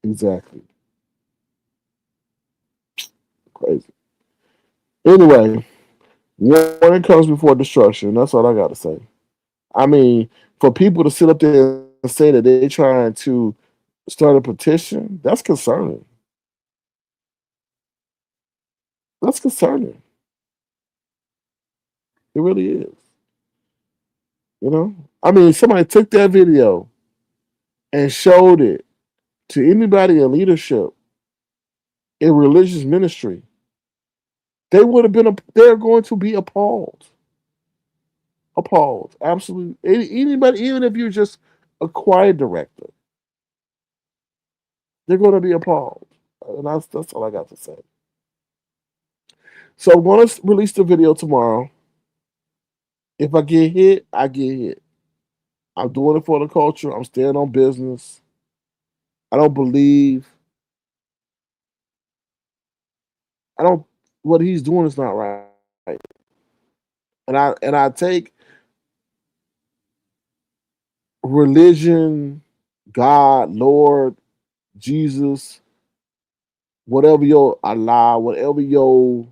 Exactly. Crazy. Anyway, warning comes before destruction. That's all I got to say. I mean, for people to sit up there and say that they're trying to start a petition, that's concerning. That's concerning. It really is. You know? I mean, somebody took that video and showed it to anybody in leadership in religious ministry, they would have been, they're going to be appalled. Appalled. Absolutely. Anybody, even if you're just a choir director, they're going to be appalled. And that's all I got to say. So I'm going to release the video tomorrow. If I get hit, I get hit. I'm doing it for the culture. I'm staying on business. I don't believe, I don't, what he's doing is not right. And I take religion, God, Lord, Jesus, whatever your Allah, whatever your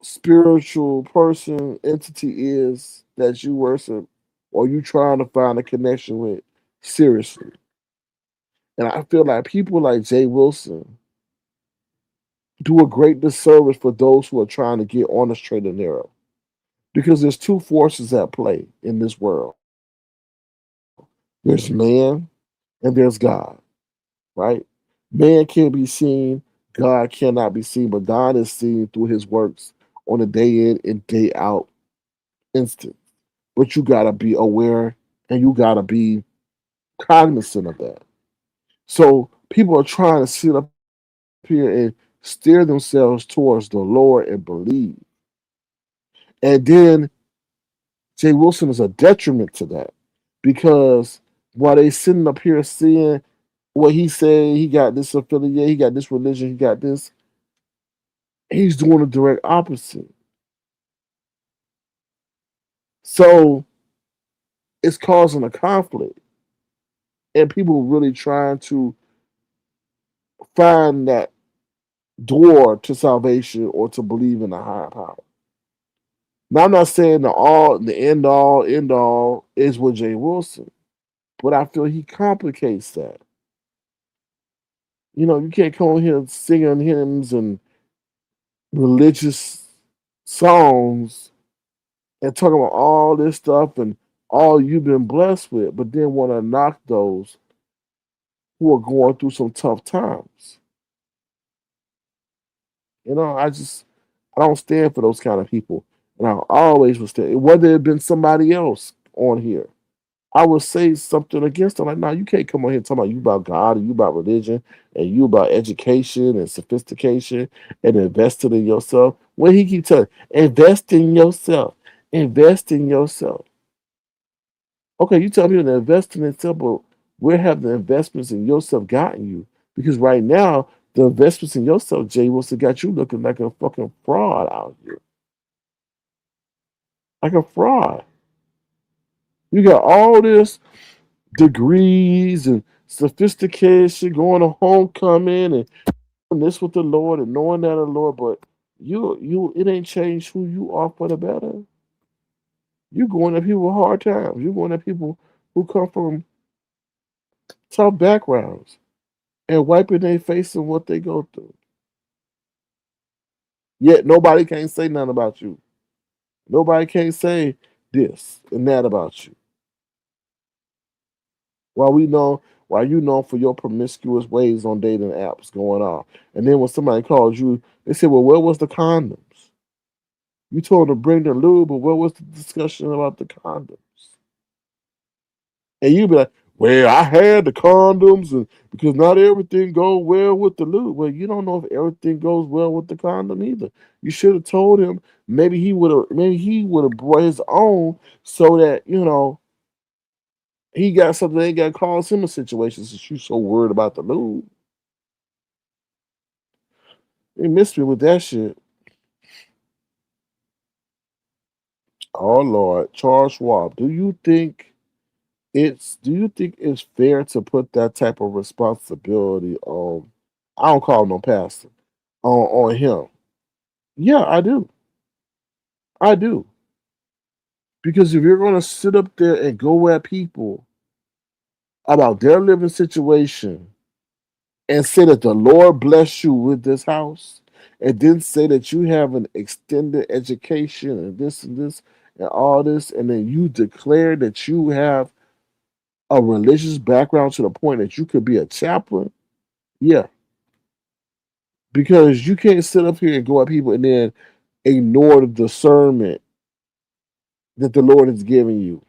spiritual person entity is that you worship or you trying to find a connection with, seriously. And I feel like people like Jay Wilson do a great disservice for those who are trying to get on the straight and narrow. Because there's two forces at play in this world. There's man and there's God, right? Man can't be seen, God cannot be seen, but God is seen through his works on a day in and day out instant. But you gotta be aware and you gotta be cognizant of that. So people are trying to sit up here and steer themselves towards the Lord and believe. And then Jay Wilson is a detriment to that because while they sitting up here seeing what he said, he got this affiliate, he got this religion, he got this, he's doing the direct opposite. So it's causing a conflict, and people really trying to find that door to salvation or to believe in a higher power. Now, I'm not saying the end all is with Jay Wilson, but I feel he complicates that. You know, you can't come on here singing hymns and religious songs and talking about all this stuff and all you've been blessed with, but then want to knock those who are going through some tough times. You know, I don't stand for those kind of people, and I always will stand. Whether it been somebody else on here, I would say something against them. Like, no, you can't come on here and talk about you about God and you about religion and you about education and sophistication and investing in yourself. When he keep telling, invest in yourself, invest in yourself. Okay, you tell me to invest in yourself, but where have the investments in yourself gotten you? Because right now, the investments in yourself, Jay Wilson, got you looking like a fucking fraud out here. Like a fraud. You got all this degrees and sophistication, going to homecoming and doing this with the Lord and knowing that the Lord, but you it ain't changed who you are for the better. You going at people with hard times. You going at people who come from tough backgrounds and wiping their face and what they go through. Yet nobody can't say nothing about you. Nobody can't say this and that about you. While we know, while you know for your promiscuous ways on dating apps going on, and then when somebody calls you, they say, "Well, where was the condoms? You told them to bring the lube, but where was the discussion about the condoms?" And you be like, "Well, I had the condoms, and because not everything goes well with the lube." Well, you don't know if everything goes well with the condom either. You should have told him. Maybe he would have brought his own so that he got something that ain't got to cause him a situation since you so worried about the lube. They missed me with that shit. Oh Lord, Charles Schwab, do you think it's fair to put that type of responsibility on, I don't call him no pastor, on him? Yeah, I do. I do. Because if you're gonna sit up there and go at people about their living situation and say that the Lord bless you with this house, and then say that you have an extended education and this and all this, and then you declare that you have a religious background to the point that you could be a chaplain, yeah, because you can't sit up here and go at people and then ignore the discernment that the Lord has given you.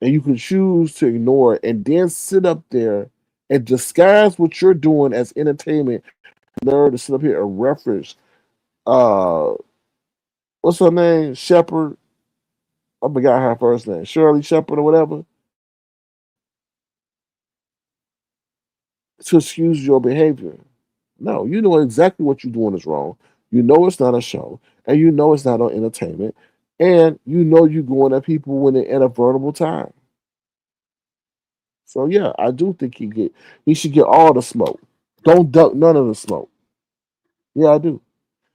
And you can choose to ignore it and then sit up there and disguise what you're doing as entertainment. Learn to sit up here and reference uh what's her name? Shepherd. I forgot her first name. Shirley Shepherd or whatever. To excuse your behavior. No, you know exactly what you're doing is wrong. You know it's not a show, and you know it's not on entertainment, and you know you're going at people when they're at a vulnerable time. So yeah, I do think he should get all the smoke. Don't duck none of the smoke. Yeah, I do.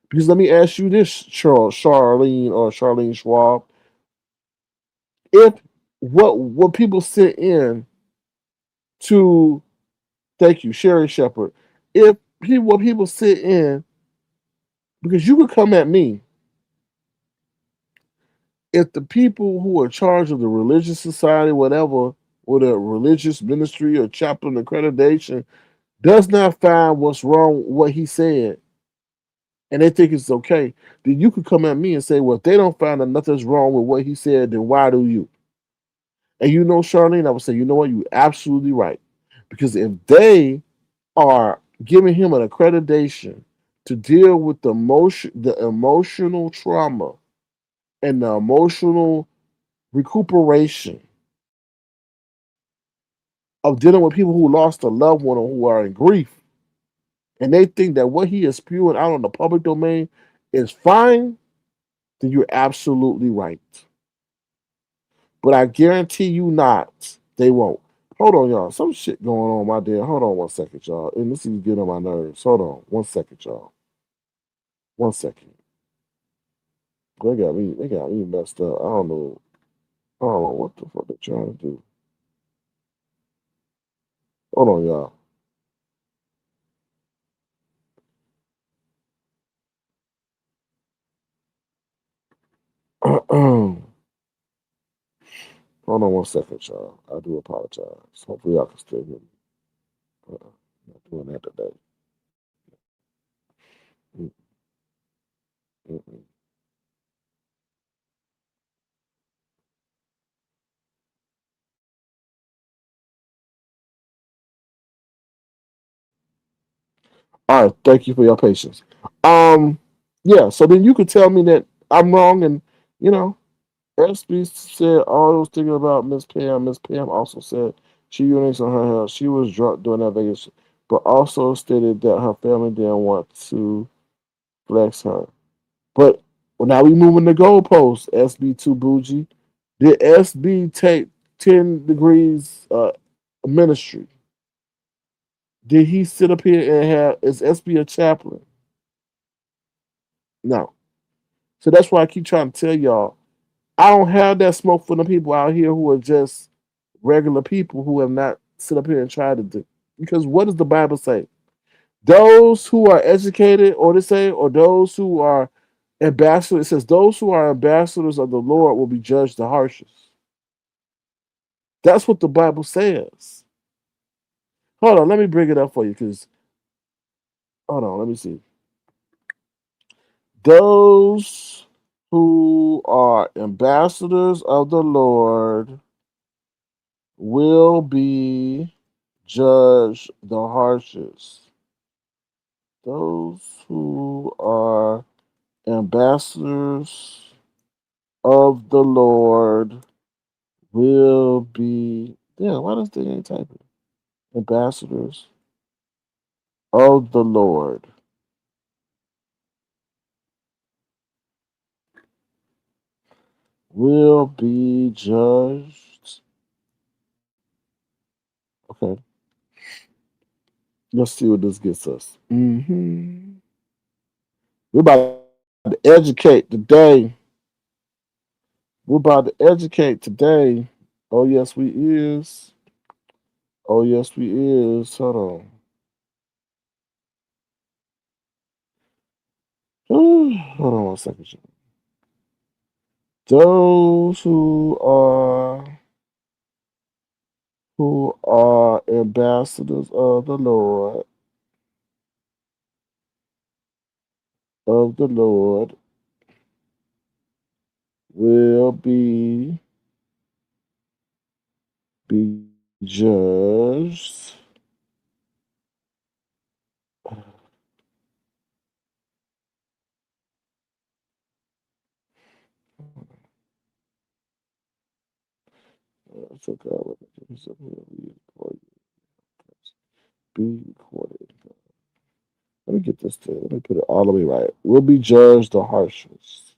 Because let me ask you this, Charlene or Charlene Schwab, if what people sit in to thank you, Sherry Shepherd, if what people sit in because you could come at me if the people who are in charge of the religious society, whatever, or the religious ministry or chaplain accreditation does not find what's wrong with what he said and they think it's okay, then you could come at me and say, well, if they don't find that nothing's wrong with what he said, then why do you? And you know, Charlene, I would say, you know what, you're absolutely right. Because if they are giving him an accreditation to deal with the emotional trauma and the emotional recuperation of dealing with people who lost a loved one or who are in grief, and they think that what he is spewing out on the public domain is fine, then you're absolutely right. But I guarantee you not, they won't. Hold on, y'all. Some shit going on, my dear. Hold on 1 second, y'all. And this is getting on my nerves. Hold on 1 second, y'all. 1 second. They got me messed up. I don't know. I don't know what the fuck they're trying to do. Hold on, y'all. Hold on 1 second, y'all. I do apologize. Hopefully y'all can still hear me. Not doing that today. Mm, mm, mm. All right, thank you for your patience. Um, yeah, so then you could tell me that I'm wrong, and you know, SB said all I was thinking about Miss Pam. Miss Pam also said she urinates on her hair. She was drunk during that Vegas, but also stated that her family didn't want to flex her. But well, now we moving the goalposts. SB too bougie. Did SB take 10 degrees ministry? Did he sit up here and have is SB a chaplain? No. So that's why I keep trying to tell y'all, I don't have that smoke for the people out here who are just regular people who have not sit up here and tried to do. Because what does the Bible say? Those who are educated, or they say, or those who are ambassadors, it says those who are ambassadors of the Lord will be judged the harshest. That's what the Bible says. Hold on, let me bring it up for you because hold on, let me see. Those who are ambassadors of the Lord will be judged the harshest. Those who are ambassadors of the Lord will be. Yeah, why does they ain't typing? Ambassadors of the Lord will be judged. Okay, let's see what this gets us. We're about to educate today. We're about to educate today. Oh yes, we is. Oh yes, we is. Hold on. Hold on 1 second. Those who are who are ambassadors of the Lord, will be judged so God will be recorded. Let me get this to let me put it all the way right. Will be judged the harshest.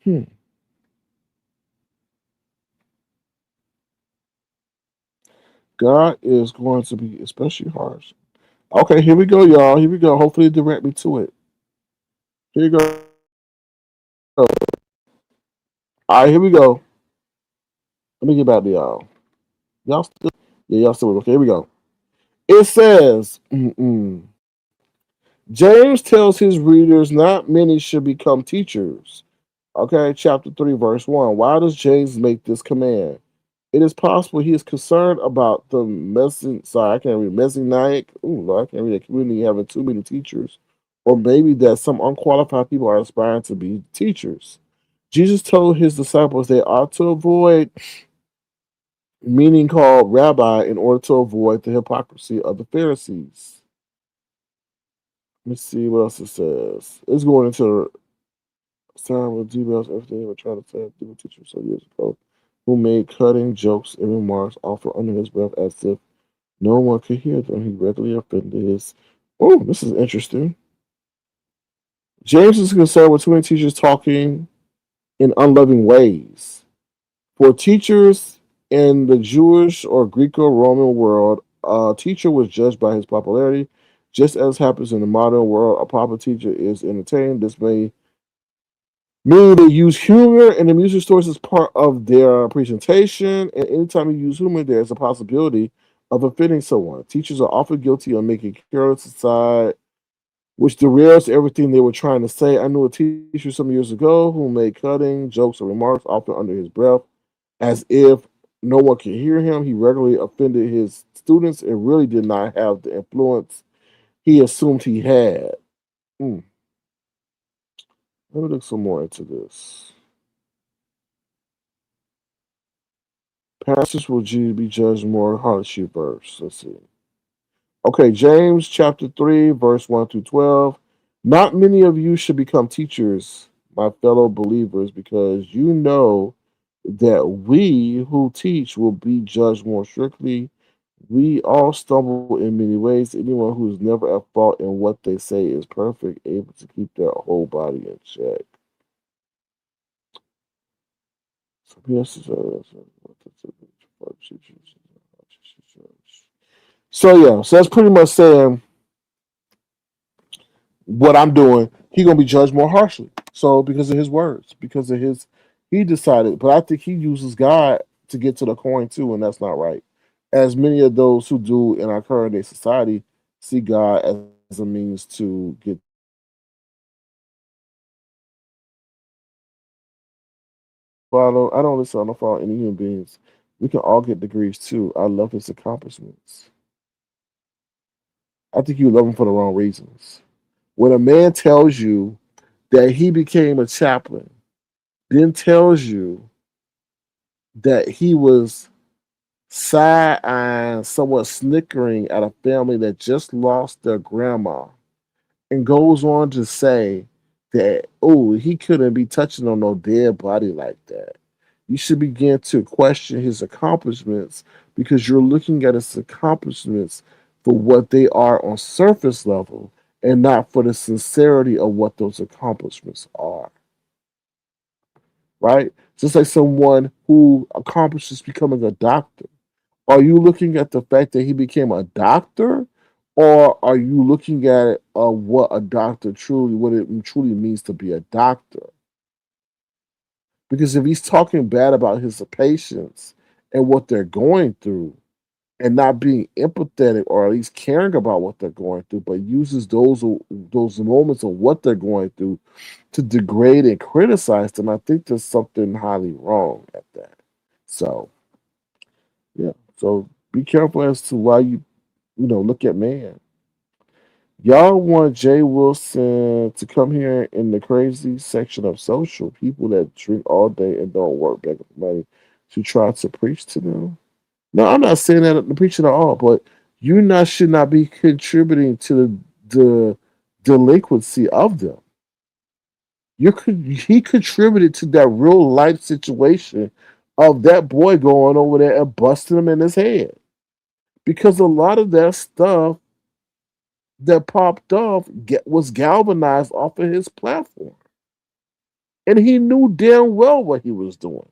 Hmm. God is going to be especially harsh. Okay, here we go, y'all. Here we go. Hopefully, direct me to it. Here you go. All right, here we go. Let me get back to y'all. Y'all still, yeah, y'all still. Okay, here we go. It says, James tells his readers not many should become teachers. Okay, chapter 3, verse 1. Why does James make this command? It is possible he is concerned about the sorry, I can't read messianic. Ooh, Lord, I can't read a community having too many teachers. Or maybe that some unqualified people are aspiring to be teachers. Jesus told his disciples they ought to avoid meaning called rabbi in order to avoid the hypocrisy of the Pharisees. Let me see what else it says. It's going into starting with details everything they were trying to say people teachers so years ago who made cutting jokes and remarks often under his breath as if no one could hear them. He regularly offended his. Oh, this is interesting. James is concerned with too many teachers talking in unloving ways. For teachers in the Jewish or Greco-Roman world, a teacher was judged by his popularity. Just as happens in the modern world, a popular teacher is entertained. This may mean they use humor and the music stories as part of their presentation. And anytime you use humor, there's a possibility of offending someone. Teachers are often guilty of making careless aside, which derails everything they were trying to say. I knew a teacher some years ago who made cutting jokes or remarks often under his breath as if no one could hear him. He regularly offended his students and really did not have the influence he assumed he had. Hmm. Let me look some more into this. Pastors will be judged more harshly verse. Let's see. Okay, James chapter 3, verse 1 through 12. Not many of you should become teachers, my fellow believers, because you know that we who teach will be judged more strictly. We all stumble in many ways. Anyone who is never at fault in what they say is perfect, able to keep their whole body in check. So, yes, so yeah, so that's pretty much saying what I'm doing, he gonna be judged more harshly. So because of his words, because of his, he decided. But I think he uses God to get to the coin too, and that's not right. As many of those who do in our current day society see God as a means to get to the coin. I don't listen. I don't follow any human beings. We can all get degrees too. I love his accomplishments. I think you love him for the wrong reasons. When a man tells you that he became a chaplain, then tells you that he was side eyeing, somewhat snickering at a family that just lost their grandma, and goes on to say that, oh, he couldn't be touching on no dead body like that. You should begin to question his accomplishments because you're looking at his accomplishments for what they are on surface level and not for the sincerity of what those accomplishments are, right? Just like someone who accomplishes becoming a doctor. Are you looking at the fact that he became a doctor, or are you looking at what a doctor truly, what it truly means to be a doctor? Because if he's talking bad about his patients and what they're going through, and not being empathetic or at least caring about what they're going through, but uses those moments of what they're going through to degrade and criticize them, I think there's something highly wrong at that. So yeah, so be careful as to why you look at man. Y'all want Jay Wilson to come here in the crazy section of social people that drink all day and don't work back with money to try to preach to them? No, I'm not saying that the preaching at all, but you not should not be contributing to the delinquency of them. He contributed to that real life situation of that boy going over there and busting him in his head. Because a lot of that stuff that popped off was galvanized off of his platform. And he knew damn well what he was doing.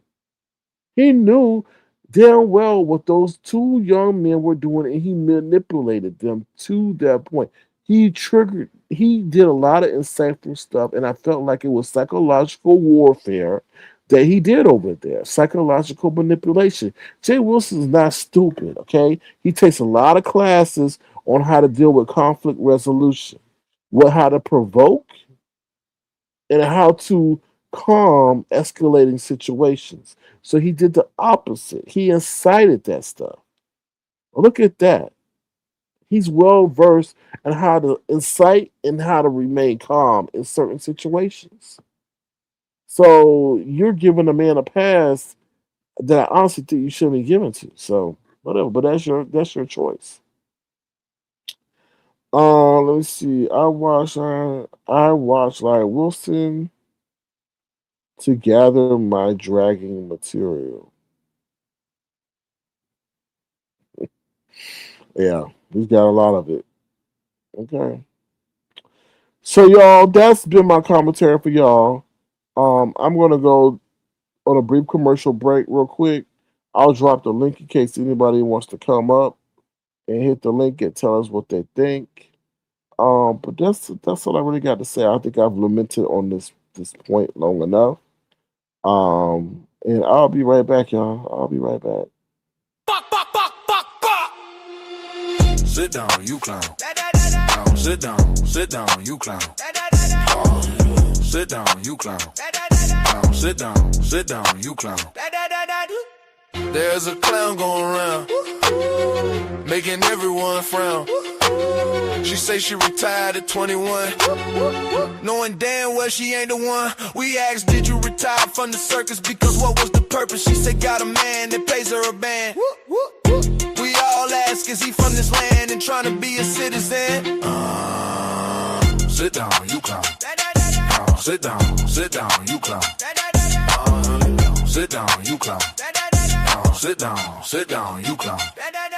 He knew damn well what those two young men were doing, and he manipulated them to that point. He did a lot of insightful stuff, and I felt like it was psychological warfare that he did over there, psychological manipulation. Jay Wilson's not stupid, okay? He takes a lot of classes on how to deal with conflict resolution, how to provoke, and how to calm escalating situations. So he did the opposite. He incited that stuff. Look at that. He's well versed in how to incite and how to remain calm in certain situations. So you're giving a man a pass that I honestly think you shouldn't be given to. So whatever, but that's your choice. Let me see. I watched like Wilson to gather my dragging material. Yeah, he's got a lot of it. Okay. So y'all, that's been my commentary for y'all. I'm gonna go on a brief commercial break real quick. I'll drop the link in case anybody wants to come up and hit the link and tell us what they think. But that's all I really got to say. I think I've lamented on this point long enough. And I'll be right back, y'all. I'll be right back. Sit down, you clown. Sit down, you clown. Sit down, you clown. Sit down, you clown. There's a clown going around, making everyone frown. She say she retired at 21, knowing damn well she ain't the one. We asked, did you retire from the circus? Because what was the purpose? She said, got a man that pays her a band. We all ask, is he from this land and trying to be a citizen? Sit down, you clown. Sit down, you clown. Sit down, you clown. Sit down, you clown.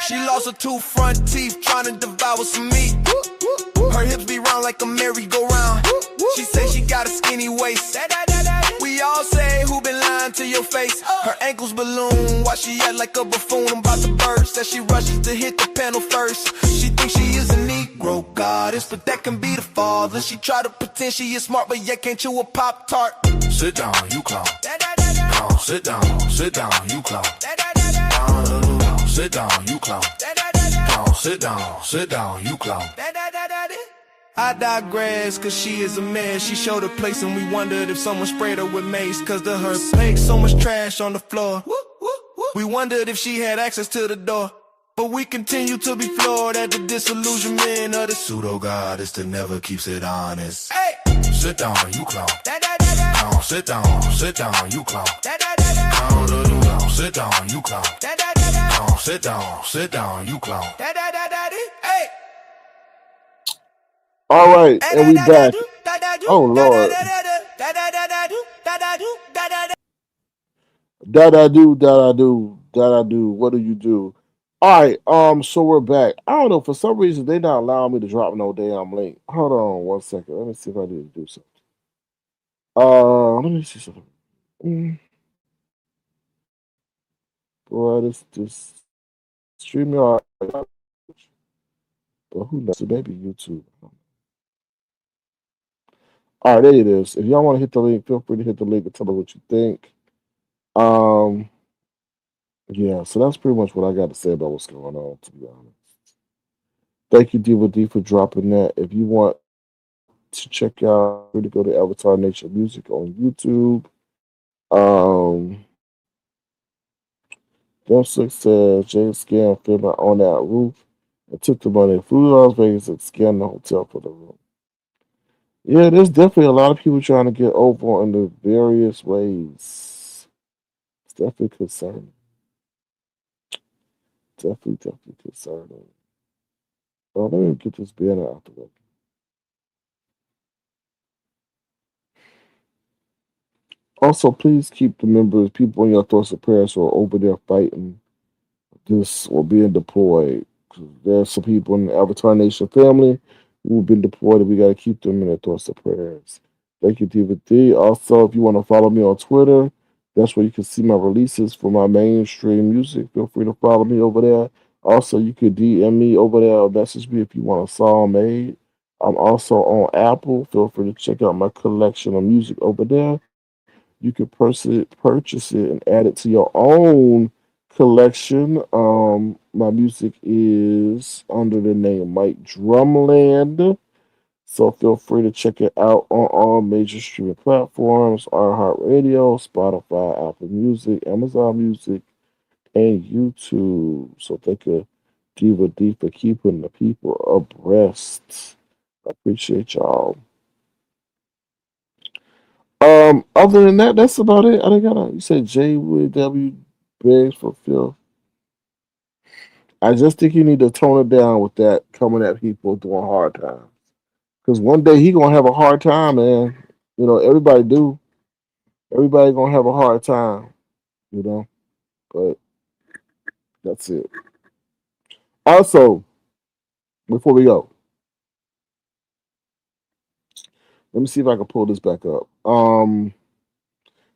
She lost her two front teeth trying to devour some meat. Her hips be round like a merry-go-round. She say she got a skinny waist. We all say, who been lying to your face? Her ankles balloon while she act like a buffoon. I'm about to burst as she rushes to hit the panel first. She thinks she is a Negro goddess, but that can be the father. She try to pretend she is smart, but yet can't chew a Pop-Tart. Sit down, you clown. Sit down, you clown. Sit down, you clown. Sit down, you clown. I digress, cause she is a mess. She showed her place and we wondered if someone sprayed her with mace. Cause to her place, so much trash on the floor. We wondered if she had access to the door. But we continue to be floored at the disillusionment of the pseudo-goddess that never keeps it honest. Hey. Sit down, you clown. Sit down, you clown. Sit down, you clown. Sit down, you clown. Hey. All right, and we back. Oh Lord. Da da do. What do you do? All right, so we're back. I don't know, for some reason they not allowing me to drop no damn link. Hold on 1 second. Let me see if I need to do something. Let me see something. Boy, this streaming, but who knows? Maybe YouTube. All right, there it is. If y'all want to hit the link, feel free to hit the link and tell me what you think. Um, Yeah, so that's pretty much what I got to say about what's going on, to be honest. Thank you, Diva D, for dropping that. If you want to check out, feel free to go to Avatar Nation Music on YouTube. Um, Them Six says Jay scam filming on that roof and took the money, flew to Las Vegas and scammed the hotel for the room. Yeah, there's definitely a lot of people trying to get over in the various ways. It's definitely concerning. Definitely concerning. Oh, let me get this banner out the way. Also, please keep the members, people in your thoughts and prayers who are over there fighting this or being deployed. 'Cause there's some people in the Avatar Nation family who've been deployed, and we got to keep them in their thoughts and prayers. Thank you, Diva D. Also, if you want to follow me on Twitter, that's where you can see my releases for my mainstream music. Feel free to follow me over there. Also, you could DM me over there or message me if you want a song made. I'm also on Apple. Feel free to check out my collection of music over there. You can purchase it and add it to your own collection. My music is under the name Mike Drumland. So feel free to check it out on all major streaming platforms, iHeartRadio, Spotify, Apple Music, Amazon Music, and YouTube. So thank you, Diva D, for keeping the people abreast. I appreciate y'all. Other than that, that's about it. I think I got you said J W begs for Phil. I just think you need to tone it down with that coming at people during hard times. Because one day he gonna have a hard time, man. You know, everybody do. Everybody gonna have a hard time, you know. But that's it. Also, before we go, let me see if I can pull this back up.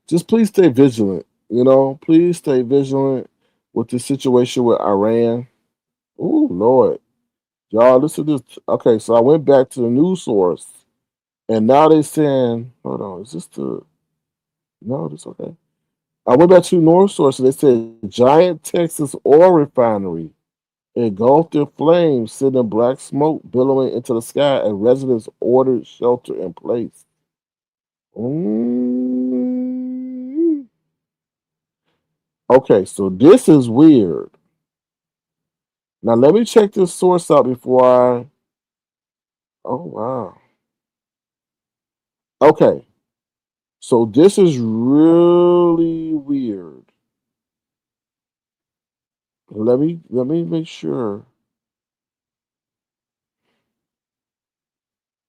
Just please stay vigilant. You know, please stay vigilant with the situation with Iran. Oh Lord, y'all, listen to this. Okay, so I went back to the news source, and now they saying, hold on, is this the? No, this okay. I went back to the news source, and they said giant Texas oil refinery engulfed in flames, sending black smoke billowing into the sky, and residents ordered shelter in place. Mm. Okay, so this is weird. Now let me check this source out before I. Oh wow. Okay, so this is really weird. Let me make sure.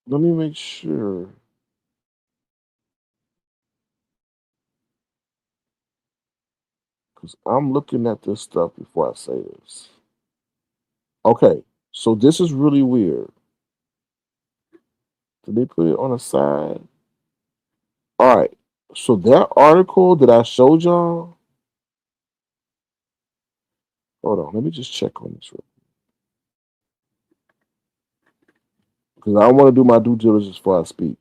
Let me make sure because I'm looking at this stuff before I say this. Okay, so this is really weird. Did they put it on the side? All right. So that article that I showed y'all. Hold on. Let me just check on this because I want to do my due diligence before I speak.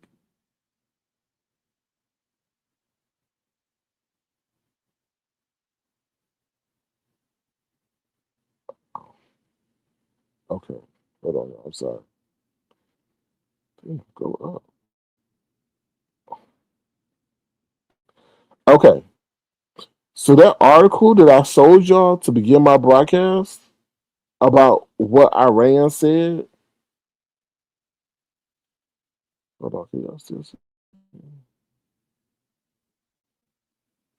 Okay. Hold on, y'all. I'm sorry. Damn, go up. Okay. So that article that I showed y'all to begin my broadcast about what Iran said. Hold on, can y'all still see?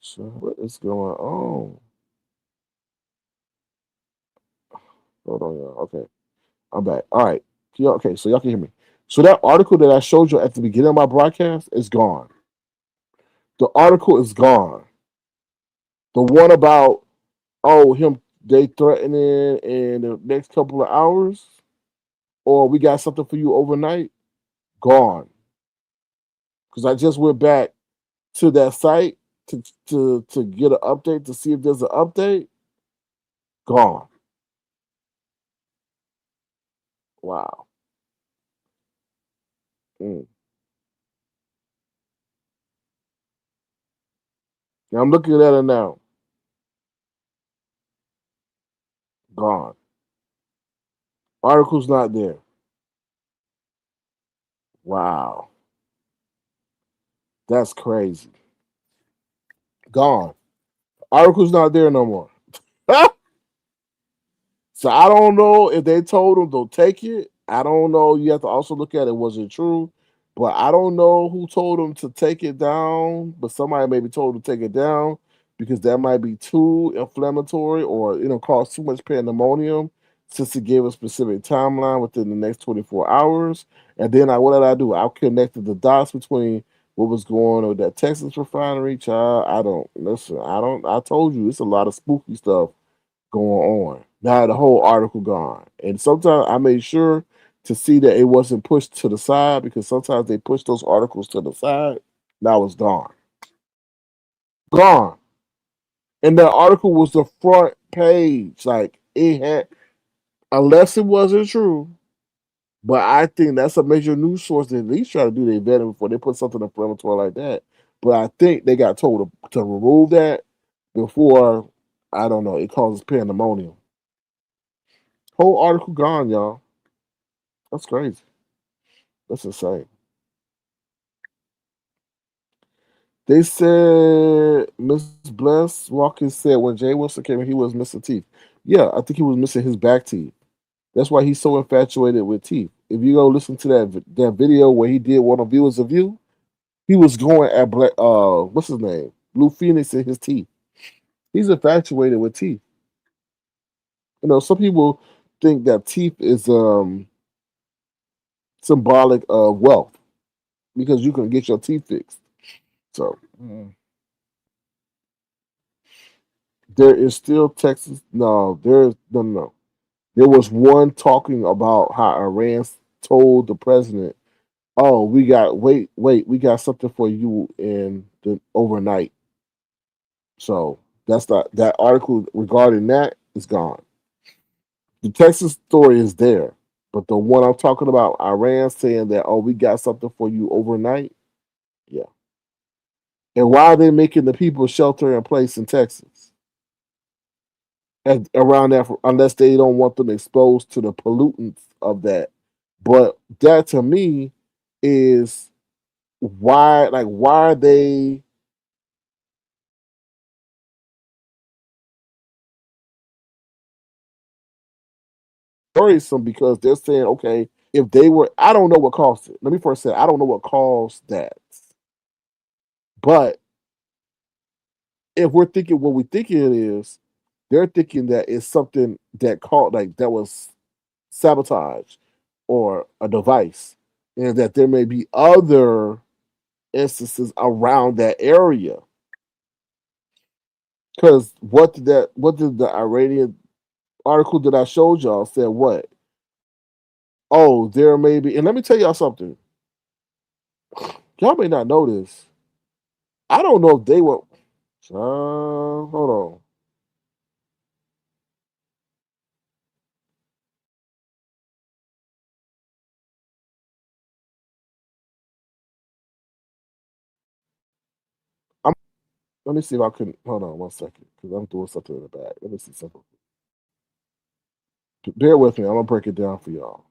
So what is going on? Hold on, y'all. Okay, I'm back. All right. Okay, so y'all can hear me. So that article that I showed you at the beginning of my broadcast is gone. The article is gone. The one about him they threatening in the next couple of hours, or we got something for you overnight, gone. Because I just went back to that site to get an update to see if there's an update. Gone. Wow. Mm. Now I'm looking at it now. Gone. Article's not there. Wow. That's crazy. Gone. Article's not there no more. So I don't know if they told him to take it. I don't know. You have to also look at it. Was it true? But I don't know who told him to take it down. But somebody maybe told him to take it down because that might be too inflammatory or cause too much pandemonium. Since he gave a specific timeline within the next 24 hours, and then what did I do? I connected the dots between what was going on with that Texas refinery. Child, I don't listen. I don't. I told you it's a lot of spooky stuff going on. Now the whole article gone. And sometimes I made sure to see that it wasn't pushed to the side because sometimes they push those articles to the side. Now it's gone. Gone. And that article was the front page. Like it had, unless it wasn't true, but I think that's a major news source that at least try to do their vetting before they put something inflammatory like that. But I think they got told to remove that before, I don't know, it causes pandemonium. Whole article gone, y'all. That's crazy. That's insane. They said Miss Bless Watkins said when Jay Wilson came in, he was missing teeth. Yeah, I think he was missing his back teeth. That's why he's so infatuated with teeth. If you go listen to that video where he did one of Viewers of You, he was going at Black, what's his name? Blue Phoenix in his teeth. He's infatuated with teeth. Some people think that teeth is symbolic of wealth because you can get your teeth fixed. So there is still Texas. No, there is no. There was one talking about how Iran told the president, "Oh, we got something for you in the overnight." So that's not that article regarding that is gone. The Texas story is there, but the one I'm talking about, Iran saying that, "Oh, we got something for you overnight." Yeah, and why are they making the people shelter in place in Texas? And around that, unless they don't want them exposed to the pollutants of that. But that to me is why are they worrisome? Because they're saying, okay, if they were, I don't know what caused it. Let me first say, I don't know what caused that. But if we're thinking what we think it is, they're thinking that it's something that caught, like that was sabotage or a device, and that there may be other instances around that area. Because what did the Iranian article that I showed y'all said what? Oh, there may be, and let me tell y'all something. Y'all may not know this. I don't know if they were. Hold on. I'm, let me see if I can. Hold on 1 second, because I'm doing something in the back. Let me see something. Bear with me. I'm gonna break it down for y'all.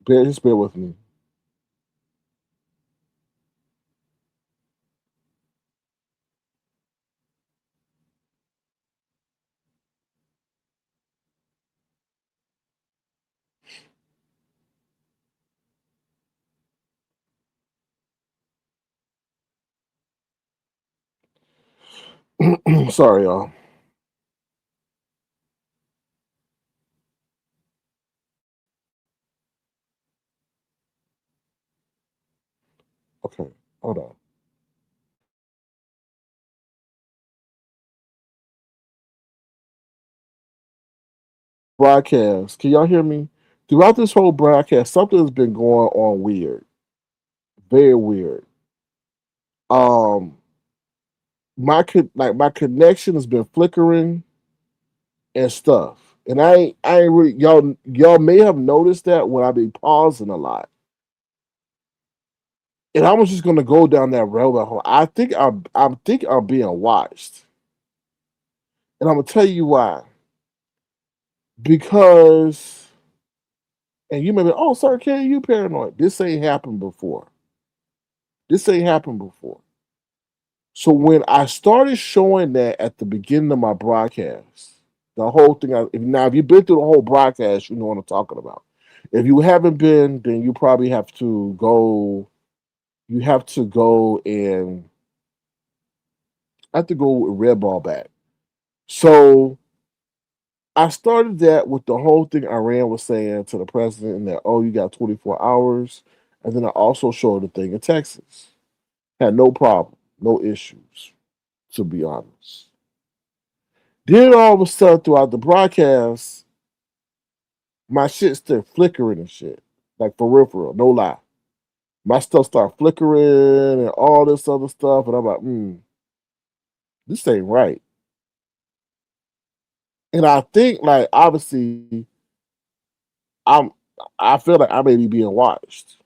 Just bear with me. Sorry, y'all. Okay, hold on. Broadcast. Can y'all hear me? Throughout this whole broadcast, something has been going on weird, very weird. Um, my connection has been flickering and stuff, and I ain't really y'all may have noticed that when I be pausing a lot. And I was just gonna go down that rabbit hole. I think I'm being watched, and I'm gonna tell you why. Because, and you may be, oh, Sir K, you paranoid. This ain't happened before. This ain't happened before. So when I started showing that at the beginning of my broadcast, the whole thing. If you've been through the whole broadcast, you know what I'm talking about. If you haven't been, then you probably have to go. You have to go with red ball back. So I started that with the whole thing Iran was saying to the president, and that, oh, you got 24 hours, and then I also showed the thing in Texas. Had no problem, no issues, to be honest. Then all of a sudden, throughout the broadcast, my shit started flickering and shit. Like for real, no lie. My stuff started flickering and all this other stuff, and I'm like, this ain't right. And I think, like, obviously, I'm, I feel like I may be being watched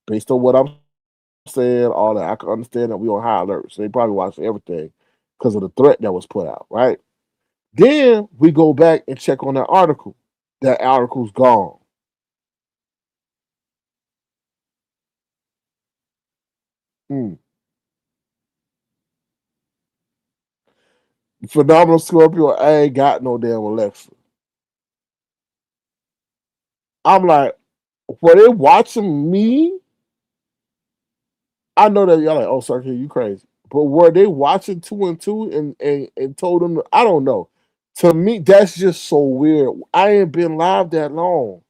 based on what I'm saying. All that I can understand that we on high alert, so they probably watching everything because of the threat that was put out, right? Then we go back and check on that article. That article's gone. Mm. Phenomenal Scorpio, I ain't got no damn Alexa. I'm like, were they watching me? I know that y'all like, oh, sir, you crazy. But were they watching two and two and told them, I don't know. To me, that's just so weird. I ain't been live that long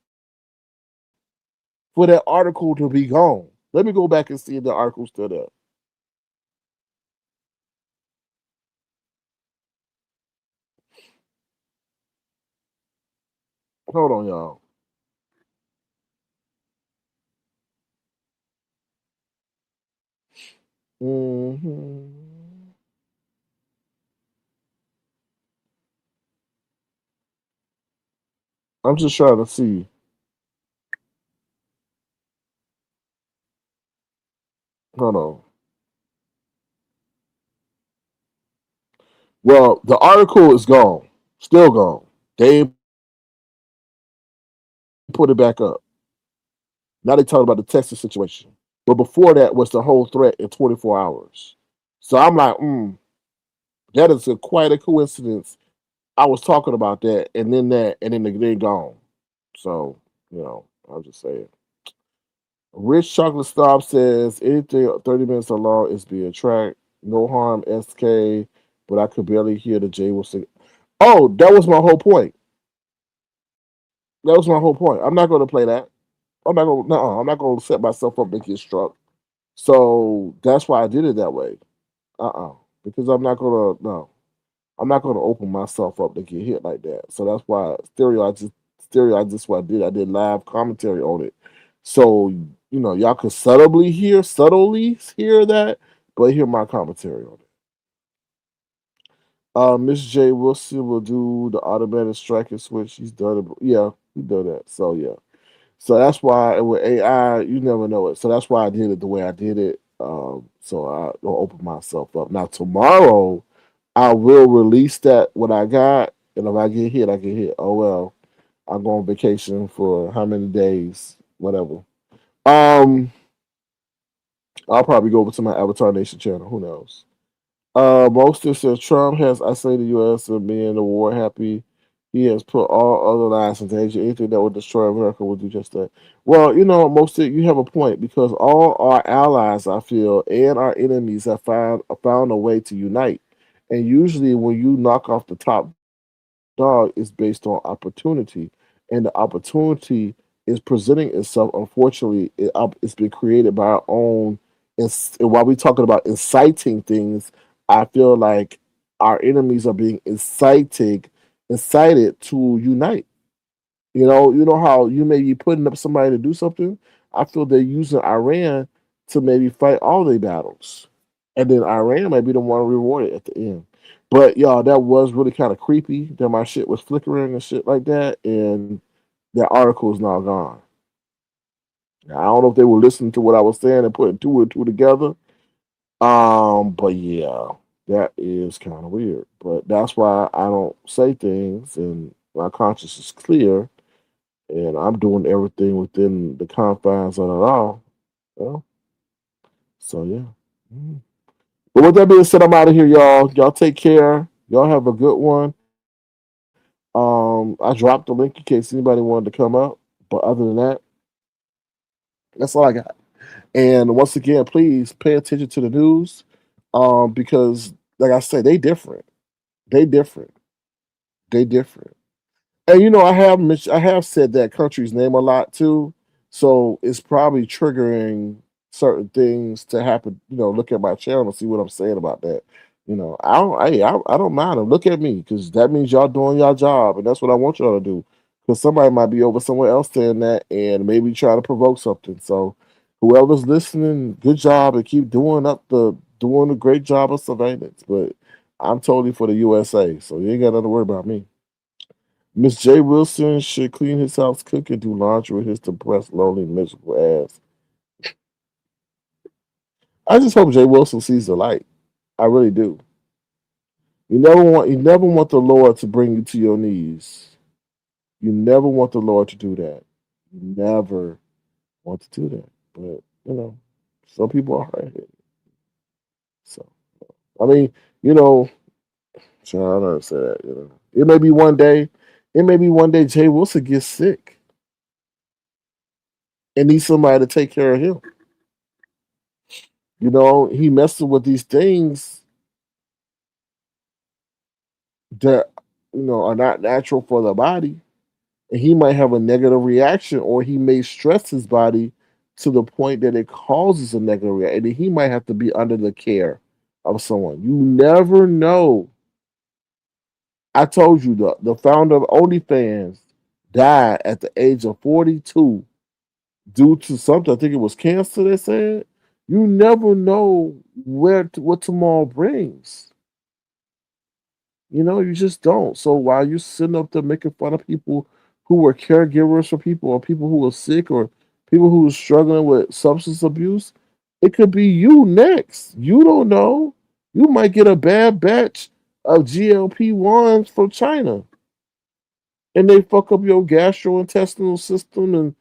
for that article to be gone. Let me go back and see if the article's still there. Hold on, y'all. Hmm. I'm just trying to see. Hold on. Well, the article is gone. Still gone. They put it back up. Now they talk about the Texas situation. But before that was the whole threat in 24 hours. So I'm like, that is quite a coincidence. I was talking about that, and then they gone. So, I'll just say it. Rich Chocolate Stop says anything 30 minutes or long is being tracked. No harm, SK, but I could barely hear the J will sing. Oh, that was my whole point. That was my whole point. I'm not going to play that. I'm not going. No, I'm not going to set myself up to get struck. So that's why I did it that way. Because I'm not going to. No, I'm not going to open myself up to get hit like that. So that's why stereo. I just what I did. I did live commentary on it. So y'all could subtly hear that, but hear my commentary on it. Miss J Wilson will do the automatic striking switch. He's done it. Yeah, he done that. So yeah. So that's why with AI, you never know it. So that's why I did it the way I did it. So I don't open myself up. Now tomorrow, I will release that what I got, and if I get hit, I get hit. Oh well, I go on vacation for how many days, whatever. Um, I'll probably go over to my Avatar Nation channel. Who knows? Most says Trump has isolated the U.S. and being the war happy. He has put all other lives in danger. Anything that would destroy America will do just that. Well, most of you have a point because all our allies, I feel, and our enemies have found a way to unite. And usually, when you knock off the top dog is based on opportunity, and the opportunity is presenting itself. Unfortunately, it's been created by our own. And while we're talking about inciting things, I feel like our enemies are being incited to unite. You know how you may be putting up somebody to do something. I feel they're using Iran to maybe fight all their battles, and then Iran might be the one rewarded at the end. But y'all, that was really kind of creepy. That my shit was flickering and shit like that, and that article is now gone. I don't know if they were listening to what I was saying and putting two and two together. But yeah, that is kind of weird. But that's why I don't say things, and my conscience is clear, and I'm doing everything within the confines of the law. Well, so yeah. Mm. But with that being said, I'm out of here, y'all. Y'all take care. Y'all have a good one. I dropped the link in case anybody wanted to come up. But other than that, that's all I got. And once again, please pay attention to the news, because like I said, they different. They different. They different. And I have said that country's name a lot too, so it's probably triggering certain things to happen. Look at my channel and see what I'm saying about that. I don't mind them. Look at me, because that means y'all doing your job, and that's what I want y'all to do. Because somebody might be over somewhere else saying that, and maybe try to provoke something. So, whoever's listening, good job, and keep doing a great job of surveillance. But I'm totally for the USA, so you ain't got nothing to worry about me. Miss J. Wilson should clean his house, cook, and do laundry with his depressed, lonely, miserable ass. I just hope Jay Wilson sees the light. I really do. You never want the Lord to bring you to your knees. You never want the Lord to do that. You never want to do that. But some people are hard headed. So I mean, you know, so I don't know how to say that. It may be one day. It may be one day Jay Wilson gets sick and needs somebody to take care of him. He messing with these things that are not natural for the body, and he might have a negative reaction, or he may stress his body to the point that it causes a negative reaction, and he might have to be under the care of someone. You never know. I told you, the founder of OnlyFans died at the age of 42 due to something. I think it was cancer. They said you never know what tomorrow brings. You just don't. So while you're sitting up there making fun of people who were caregivers for people, or people who were sick, or people who were struggling with substance abuse, it could be you next. You don't know. You might get a bad batch of GLP-1s from China, and they fuck up your gastrointestinal system, and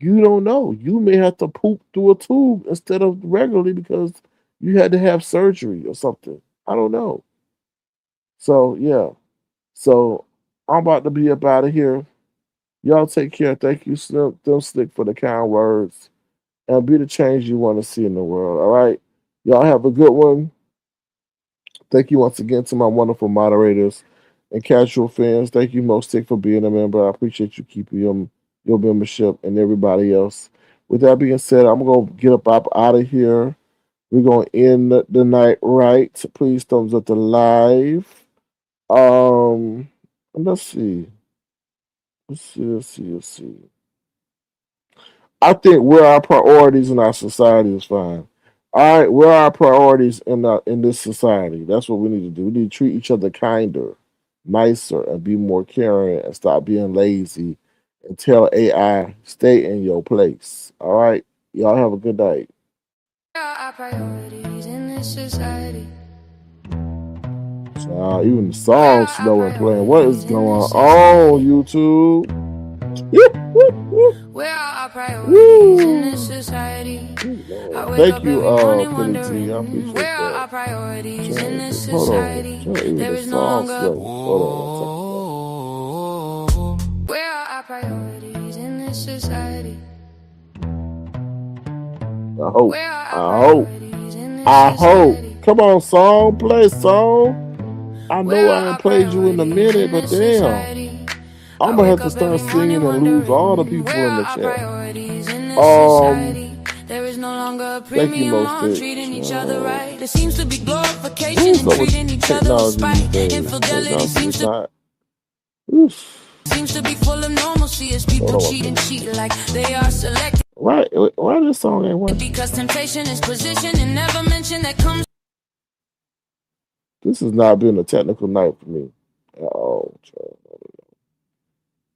you don't know. You may have to poop through a tube instead of regularly because you had to have surgery or something. I don't know. So yeah. So I'm about to be up out of here. Y'all take care. Thank you, them Slick, for the kind words. And be the change you want to see in the world. All right. Y'all have a good one. Thank you once again to my wonderful moderators and casual fans. Thank you, Stick, for being a member. I appreciate you keeping your membership, and everybody else. With that being said, I'm gonna get up out of here. We're gonna end the night right. Please thumbs up the live. Um, let's see. Let's see. I think where our priorities in our society is fine. All right, where are our priorities in this society? That's what we need to do. We need to treat each other kinder, nicer, and be more caring, and stop being lazy, and tell AI stay in your place. All right, y'all have a good night. Even the song's slow and playing. What is going on, YouTube? Where are our priorities in this society? Thank you, Philly T. I appreciate where that. Are our priorities in this society? There is no longer. Hold on. Where are our priorities in this society? I hope. Come on, song. Play song. I know I ain't played you in a minute, but damn. I'm gonna have to start singing and lose all the people in the chat. There is no longer a premium on treating each other right. There seems to be glorification in treating each other with spite. Infidelity seems to be full of normalcy as people cheat and cheat like they are selected. Why this song ain't working? Because temptation is position and never mention that comes. This has not been a technical night for me at all.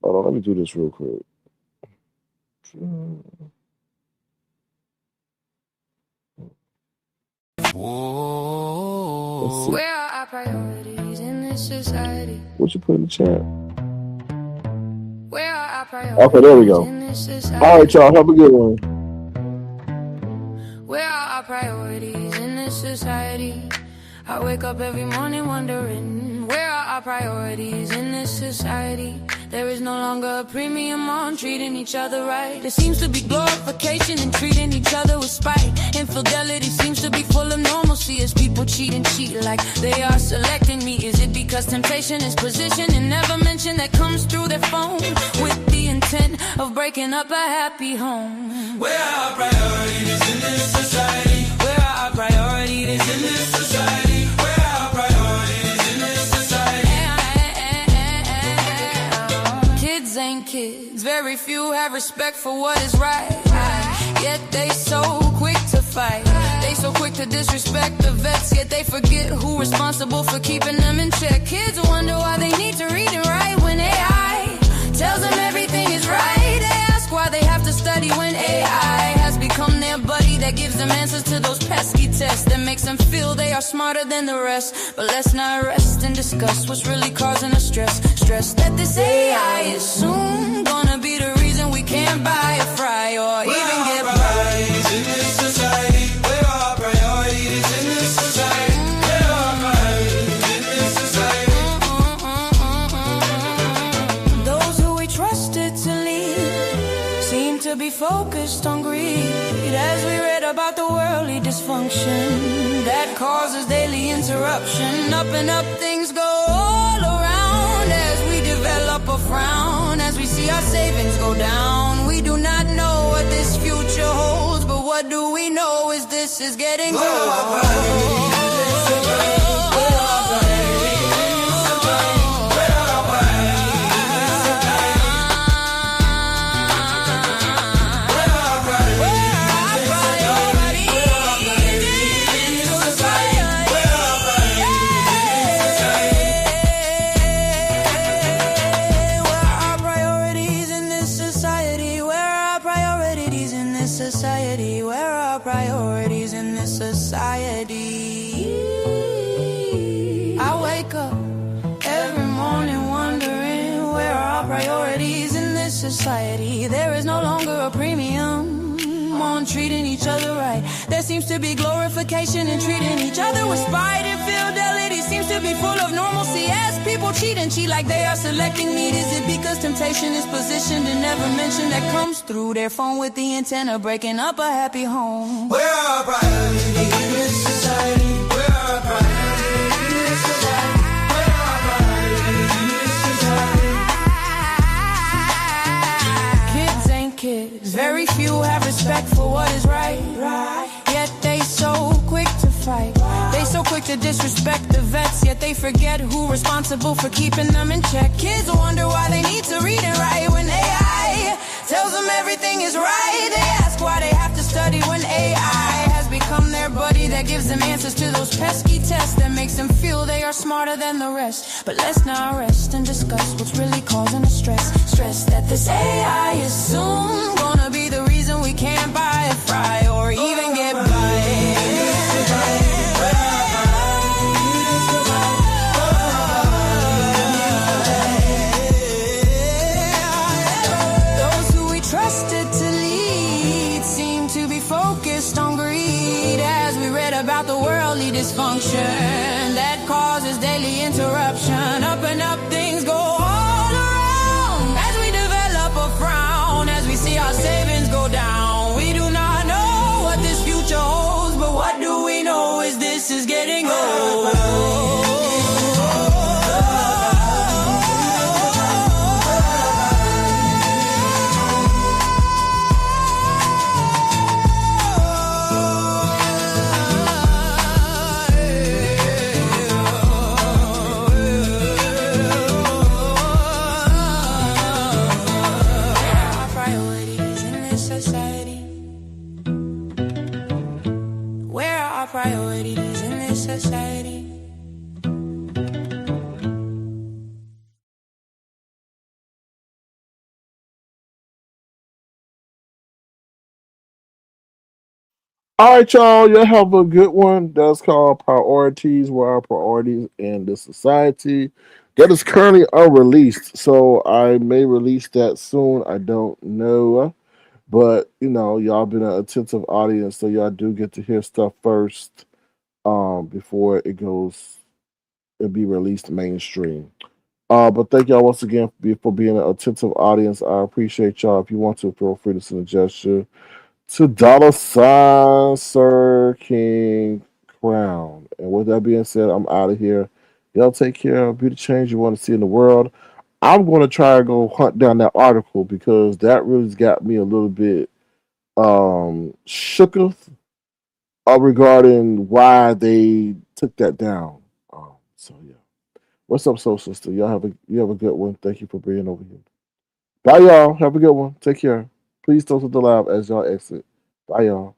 Hold on, let me do this real quick. Whoa. Where are our priorities in this society? What you put in the chat? Where are our priorities? Okay, there we go. All right, y'all. Have a good one. Where are our priorities in this society? I wake up every morning wondering, where are our priorities in this society? There is no longer a premium on treating each other right. There seems to be glorification in treating each other with spite. Infidelity seems to be full of normalcy as people cheat and cheat like they are selecting me. Is it because temptation is positioned and never mentioned that comes through their phone with the intent of breaking up a happy home? Where are our priorities in this society? Where are our priorities in this society? Where are our priorities in this society? Kids ain't kids. Very few have respect for what is right. Yet they so quick to fight. They so quick to disrespect the vets, yet they forget who responsible for keeping them in check. Kids wonder why they need to read and write when AI tells them everything is right. They ask why they have to study when AI has become their buddy that gives them answers to those pesky tests that makes them feel they are smarter than the rest. But let's not rest and discuss what's really causing us stress. Stress that this AI is soon gonna be the reason we can't buy a fry or even get by. In this society, where are our priorities in this society? Where are our priorities in this society? Those who we trusted to lead seem to be focused on greed. As we read about the worldly dysfunction that causes daily interruption, up and up things go all around as we develop a frown. As we see our savings go down, we do not know what this future holds, but what do we know is this is getting old. Society, there is no longer a premium on treating each other right. There seems to be glorification in treating each other with spite. Infidelity seems to be full of normalcy as people cheat and cheat like they are selecting meat. Is it because temptation is positioned and never mentioned that comes through their phone with the intent of breaking up a happy home? Where are our priorities in this society? Where are our priorities in this society? Where are our priorities in this society? Kids, very few have respect for what is right. Yet they so quick to fight. They so quick to disrespect the vets, yet they forget who responsible for keeping them in check. Kids wonder why they need to read and write when AI tells them everything is right. They ask why they have to study when AI has become their buddy that gives them answers to those pesky tests that makes them feel they are smarter than the rest. But let's not rest and discuss what's really causing the stress. Stress that this AI is soon gonna be the reason we can't buy a fry or even get by. About the worldly dysfunction that causes daily interruption. Up and up things go all around as we develop a frown. As we see our savings go down, we do not know what this future holds, but what do we know is this is getting old. All right, y'all. You have a good one. That's called Priorities. What are priorities in this society? That is currently unreleased, so I may release that soon. I don't know, but y'all been an attentive audience, so y'all do get to hear stuff first, before it be released mainstream. But thank y'all once again for being an attentive audience. I appreciate y'all. If you want to, feel free to send a gesture to $ Sir King Crown. And with that being said, I'm out of here. Y'all take care. Be the change you want to see in the world. I'm going to try to go hunt down that article because that really got me a little bit shooketh regarding why they took that down. So yeah. What's up, soul sister? You have a good one. Thank you for being over here. Bye, y'all. Have a good one. Take care. Please toast to the live as y'all exit. Bye, y'all.